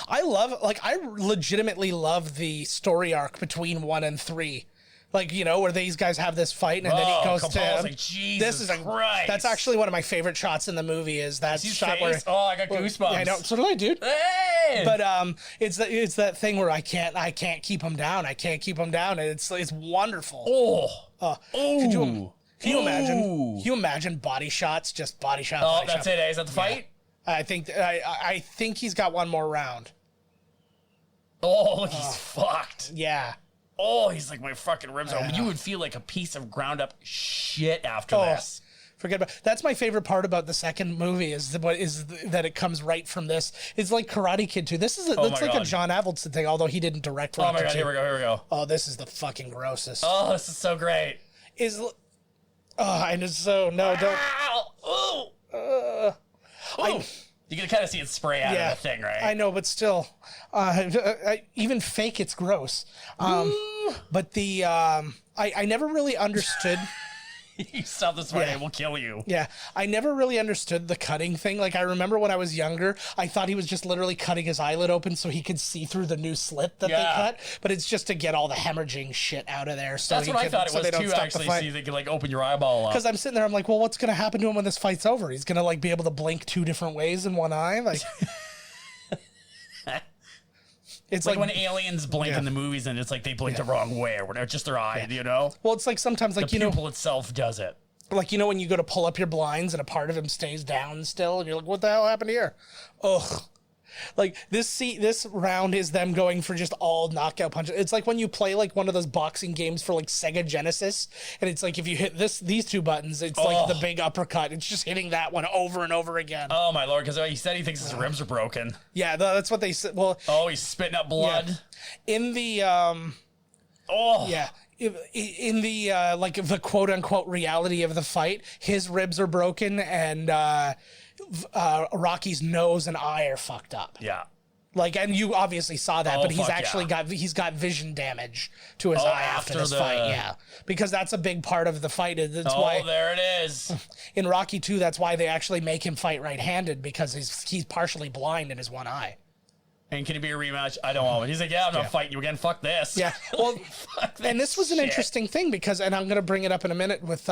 S2: I legitimately love the story arc between 1 and 3. Like, you know, where these guys have this fight and then he goes to
S1: Capal's
S2: him.
S1: like, Jesus Christ.
S2: That's actually one of my favorite shots in the movie is that
S1: His
S2: shot where
S1: face? Oh, I got goosebumps.
S2: I know, so do I, dude.
S1: Hey!
S2: But it's that thing where I can't keep him down. I can't keep him down, and it's wonderful. Could you imagine? Can you imagine body shots? Just body shot.
S1: Oh,
S2: body
S1: that's
S2: shot.
S1: it. Is that the fight?
S2: I think he's got one more round.
S1: Oh, he's fucked.
S2: Yeah.
S1: Oh, he's like my fucking ribs.
S2: I know.
S1: You would feel like a piece of ground up shit after
S2: Oh,
S1: this.
S2: forget about. That's my favorite part about the second movie is that it comes right from this. It's like Karate Kid 2. This is that's
S1: my
S2: like
S1: God.
S2: a John Avildsen thing, although he didn't direct.
S1: Oh my
S2: Rocky
S1: god,
S2: 2.
S1: here we go.
S2: Oh, this is the fucking grossest.
S1: Oh, this is so great.
S2: And it's so no, don't.
S1: Ow! Ooh. Ooh. You can kind of see it spray out of the thing, right?
S2: I know, but still, even fake, it's gross. But the I never really understood.
S1: You stop this fight, it will kill you.
S2: Yeah, I never really understood the cutting thing. Like, I remember when I was younger, I thought he was just literally cutting his eyelid open so he could see through the new slit that they cut. But it's just to get all the hemorrhaging shit out of there. So
S1: That's what I thought it was too, actually, so you can like open your eyeball up.
S2: Because I'm sitting there, I'm like, well, what's going to happen to him when this fight's over? He's going to like be able to blink 2 different ways in one eye? Like...
S1: It's like when aliens blink in the movies and it's like they blink the wrong way or whatever, just their eye, you know?
S2: Well, it's like sometimes like,
S1: the pupil itself does it.
S2: Like, you know, when you go to pull up your blinds and a part of him stays down still and you're like, what the hell happened here? Ugh. Like this round is them going for just all knockout punches. It's like when you play like one of those boxing games for like Sega Genesis, and it's like if you hit these two buttons, it's like the big uppercut. It's just hitting that one over and over again.
S1: Oh my Lord, because he said he thinks his ribs are broken.
S2: Yeah, that's what they said. Well,
S1: he's spitting up blood.
S2: Yeah. In the in the like the quote unquote reality of the fight, his ribs are broken and Rocky's nose and eye are fucked up.
S1: Yeah.
S2: Like, and you obviously saw that, but he's actually
S1: yeah.
S2: he's got vision damage to his eye after this fight. Yeah, because that's a big part of the fight. That's why
S1: there it is.
S2: In Rocky 2, that's why they actually make him fight right-handed, because he's partially blind in his one eye.
S1: And can it be a rematch? I don't want it. He's like, yeah, I'm not fighting you again. Fuck this.
S2: Yeah. Well,
S1: Fuck this
S2: and this was an interesting thing because, and I'm going to bring it up in a minute with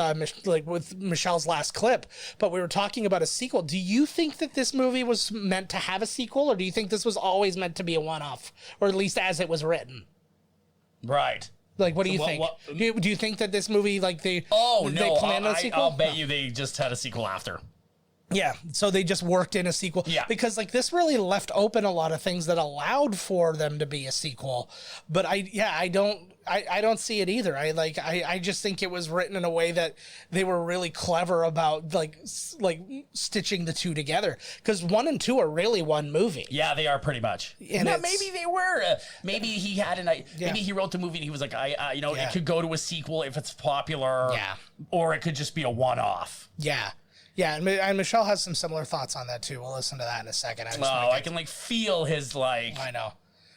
S2: with Michelle's last clip, but we were talking about a sequel. Do you think that this movie was meant to have a sequel, or do you think this was always meant to be a one-off, or at least as it was written?
S1: Right.
S2: Like, what do you think? Do you think that this movie, like, they planned a sequel?
S1: I'll bet you they just had a sequel after.
S2: Yeah, so they just worked in a sequel.
S1: Yeah.
S2: Because, like, this really left open a lot of things that allowed for them to be a sequel. But I don't see it either. I just think it was written in a way that they were really clever about, like stitching the two together. Because 1 and 2 are really one movie.
S1: Yeah, they are pretty much.
S2: And
S1: maybe they were. Maybe he had maybe he wrote the movie and he was like, it could go to a sequel if it's popular.
S2: Yeah. Or
S1: it could just be a one-off.
S2: Yeah. Yeah, and Michelle has some similar thoughts on that too. We'll listen to that in a second.
S1: I can feel his
S2: I know.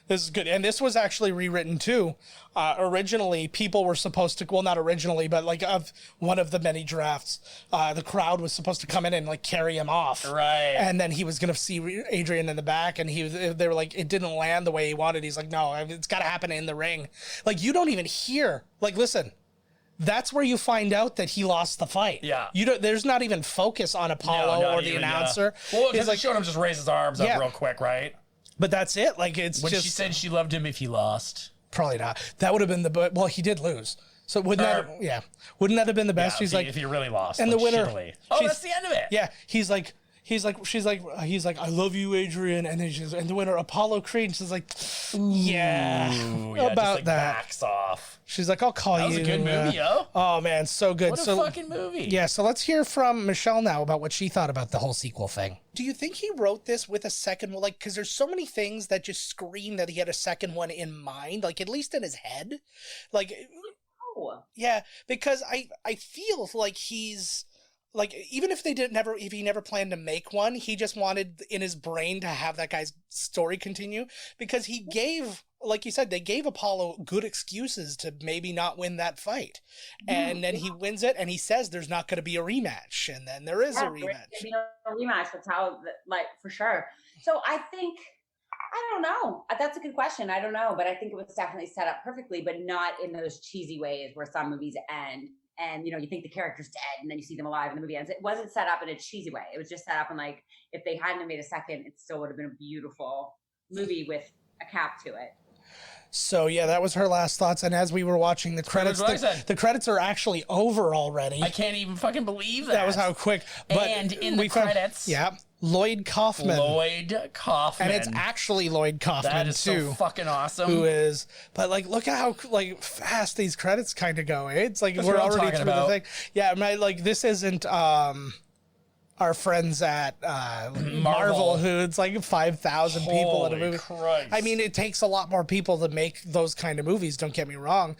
S2: This is good. And this was actually rewritten too. Originally, people were supposed to, well, not originally, but like of one of the many drafts, the crowd was supposed to come in and like carry him off.
S1: Right.
S2: And then he was going to see Adrian in the back, and they were like, it didn't land the way he wanted. He's like, no, it's got to happen in the ring. Like, you don't even hear, like, listen. That's where you find out that he lost the fight.
S1: Yeah.
S2: There's not even focus on Apollo or the announcer.
S1: Yeah. Well, because showed him just raise his arms up real quick, right?
S2: But that's it. Like, it's
S1: when
S2: just...
S1: she said she loved him if he lost.
S2: Probably not. That would have been well, he did lose. So wouldn't that have been the best?
S1: Yeah, if he really lost.
S2: And the winner...
S1: Shittily. That's the end of it.
S2: Yeah. She's like, I love you, Adrian. And then and the winner, Apollo Creed. And she's like, yeah, about
S1: just,
S2: that.
S1: Backs off.
S2: She's like, I'll call you.
S1: That was a good movie, yo.
S2: Oh, man, so good.
S1: What a fucking movie.
S2: Yeah, so let's hear from Michelle now about what she thought about the whole sequel thing. Do you think he wrote this with a second one? Like, because there's so many things that just scream that he had a second one in mind, like, at least in his head. Like, yeah, because I feel like he's... Like, even if if he never planned to make one, he just wanted in his brain to have that guy's story continue, because he gave, like you said, they gave Apollo good excuses to maybe not win that fight. And then he wins it, and he says there's not going to be a rematch, and then there is a rematch.
S6: A rematch, that's how, like, for sure. So I think, I don't know. That's a good question. I don't know, but I think it was definitely set up perfectly, but not in those cheesy ways where some movies end. And, you think the character's dead and then you see them alive and the movie ends. It wasn't set up in a cheesy way. It was just set up in, like, if they hadn't made a second, it still would have been a beautiful movie with a cap to it.
S2: So, yeah, that was her last thoughts. And as we were watching the credits, the credits are actually over already.
S1: I can't even fucking believe that.
S2: That was how quick. But
S1: and in the credits.
S2: Yeah. Lloyd Kaufman.
S1: And
S2: it's actually Lloyd Kaufman,
S1: that is
S2: too.
S1: So fucking awesome.
S2: Who is, but like, look at how like fast these credits kind of go. It's like we're already through the thing. Yeah, this isn't our friends at Marvel, who it's like 5,000 people in a movie.
S1: Christ.
S2: I mean, it takes a lot more people to make those kind of movies, don't get me wrong.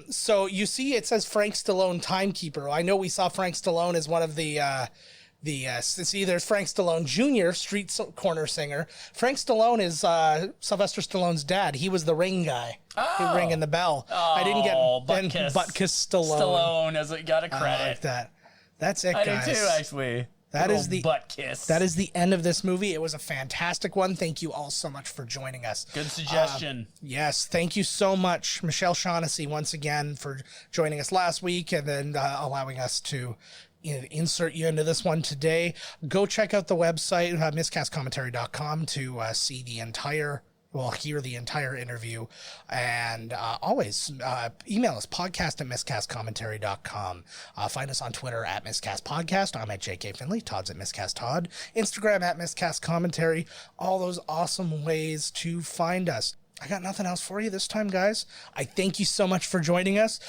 S2: So you see, it says Frank Stallone Timekeeper. I know we saw Frank Stallone as one of the there's Frank Stallone Jr., street corner singer. Frank Stallone is Sylvester Stallone's dad. He was the ring guy. Oh. Ringing the bell. I didn't get Butt-Kiss Stallone.
S1: Stallone as it got a credit.
S2: I like that. That's it, guys.
S1: I do too, actually.
S2: That is the
S1: butt kiss.
S2: That is the end of this movie. It was a fantastic one. Thank you all so much for joining us.
S1: Good suggestion.
S2: Yes, thank you so much, Michelle Shaughnessy, once again for joining us last week and then allowing us to insert you into this one today. Go check out the website, miscastcommentary.com, to see the entire will hear the entire interview. And always email us, podcast@miscastcommentary.com. Find us on Twitter at miscastpodcast. I'm at JK Finley. Todd's at miscasttodd. Instagram at miscastcommentary. All those awesome ways to find us. I got nothing else for you this time, guys. I thank you so much for joining us.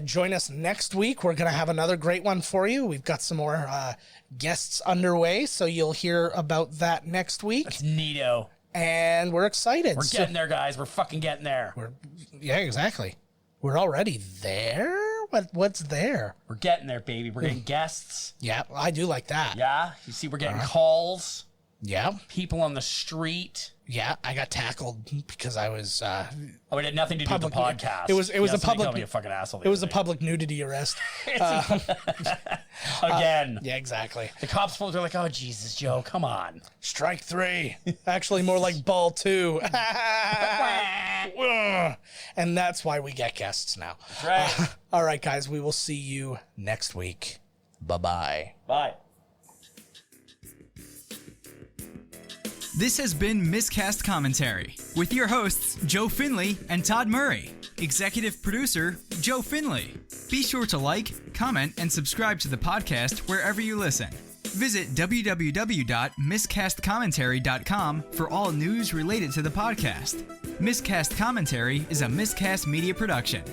S2: Join us next week. We're going to have another great one for you. We've got some more guests underway, so you'll hear about that next week.
S1: That's neato.
S2: And we're excited.
S1: We're getting there, guys. We're fucking getting there.
S2: Yeah, exactly. We're already there? What's there?
S1: We're getting there, baby. We're getting guests.
S2: Yeah, I do like that.
S1: Yeah. You see, we're getting calls.
S2: Yeah.
S1: People on the street.
S2: Yeah, I got tackled because I was.
S1: It had nothing to do with the podcast.
S2: It was a public.
S1: Call me a fucking asshole.
S2: It was a public nudity arrest.
S1: Again.
S2: Yeah, exactly.
S1: The cops pulled. They're like, "Oh Jesus, Joe, come on."
S2: Strike 3. Actually, more like ball 2. And that's why we get guests now.
S1: That's right.
S2: All right, guys. We will see you next week. Bye-bye.
S1: Bye.
S7: This has been Miscast Commentary with your hosts, Joe Finley and Todd Murray. Executive producer, Joe Finley. Be sure to like, comment, and subscribe to the podcast wherever you listen. Visit www.miscastcommentary.com for all news related to the podcast. Miscast Commentary is a Miscast Media production.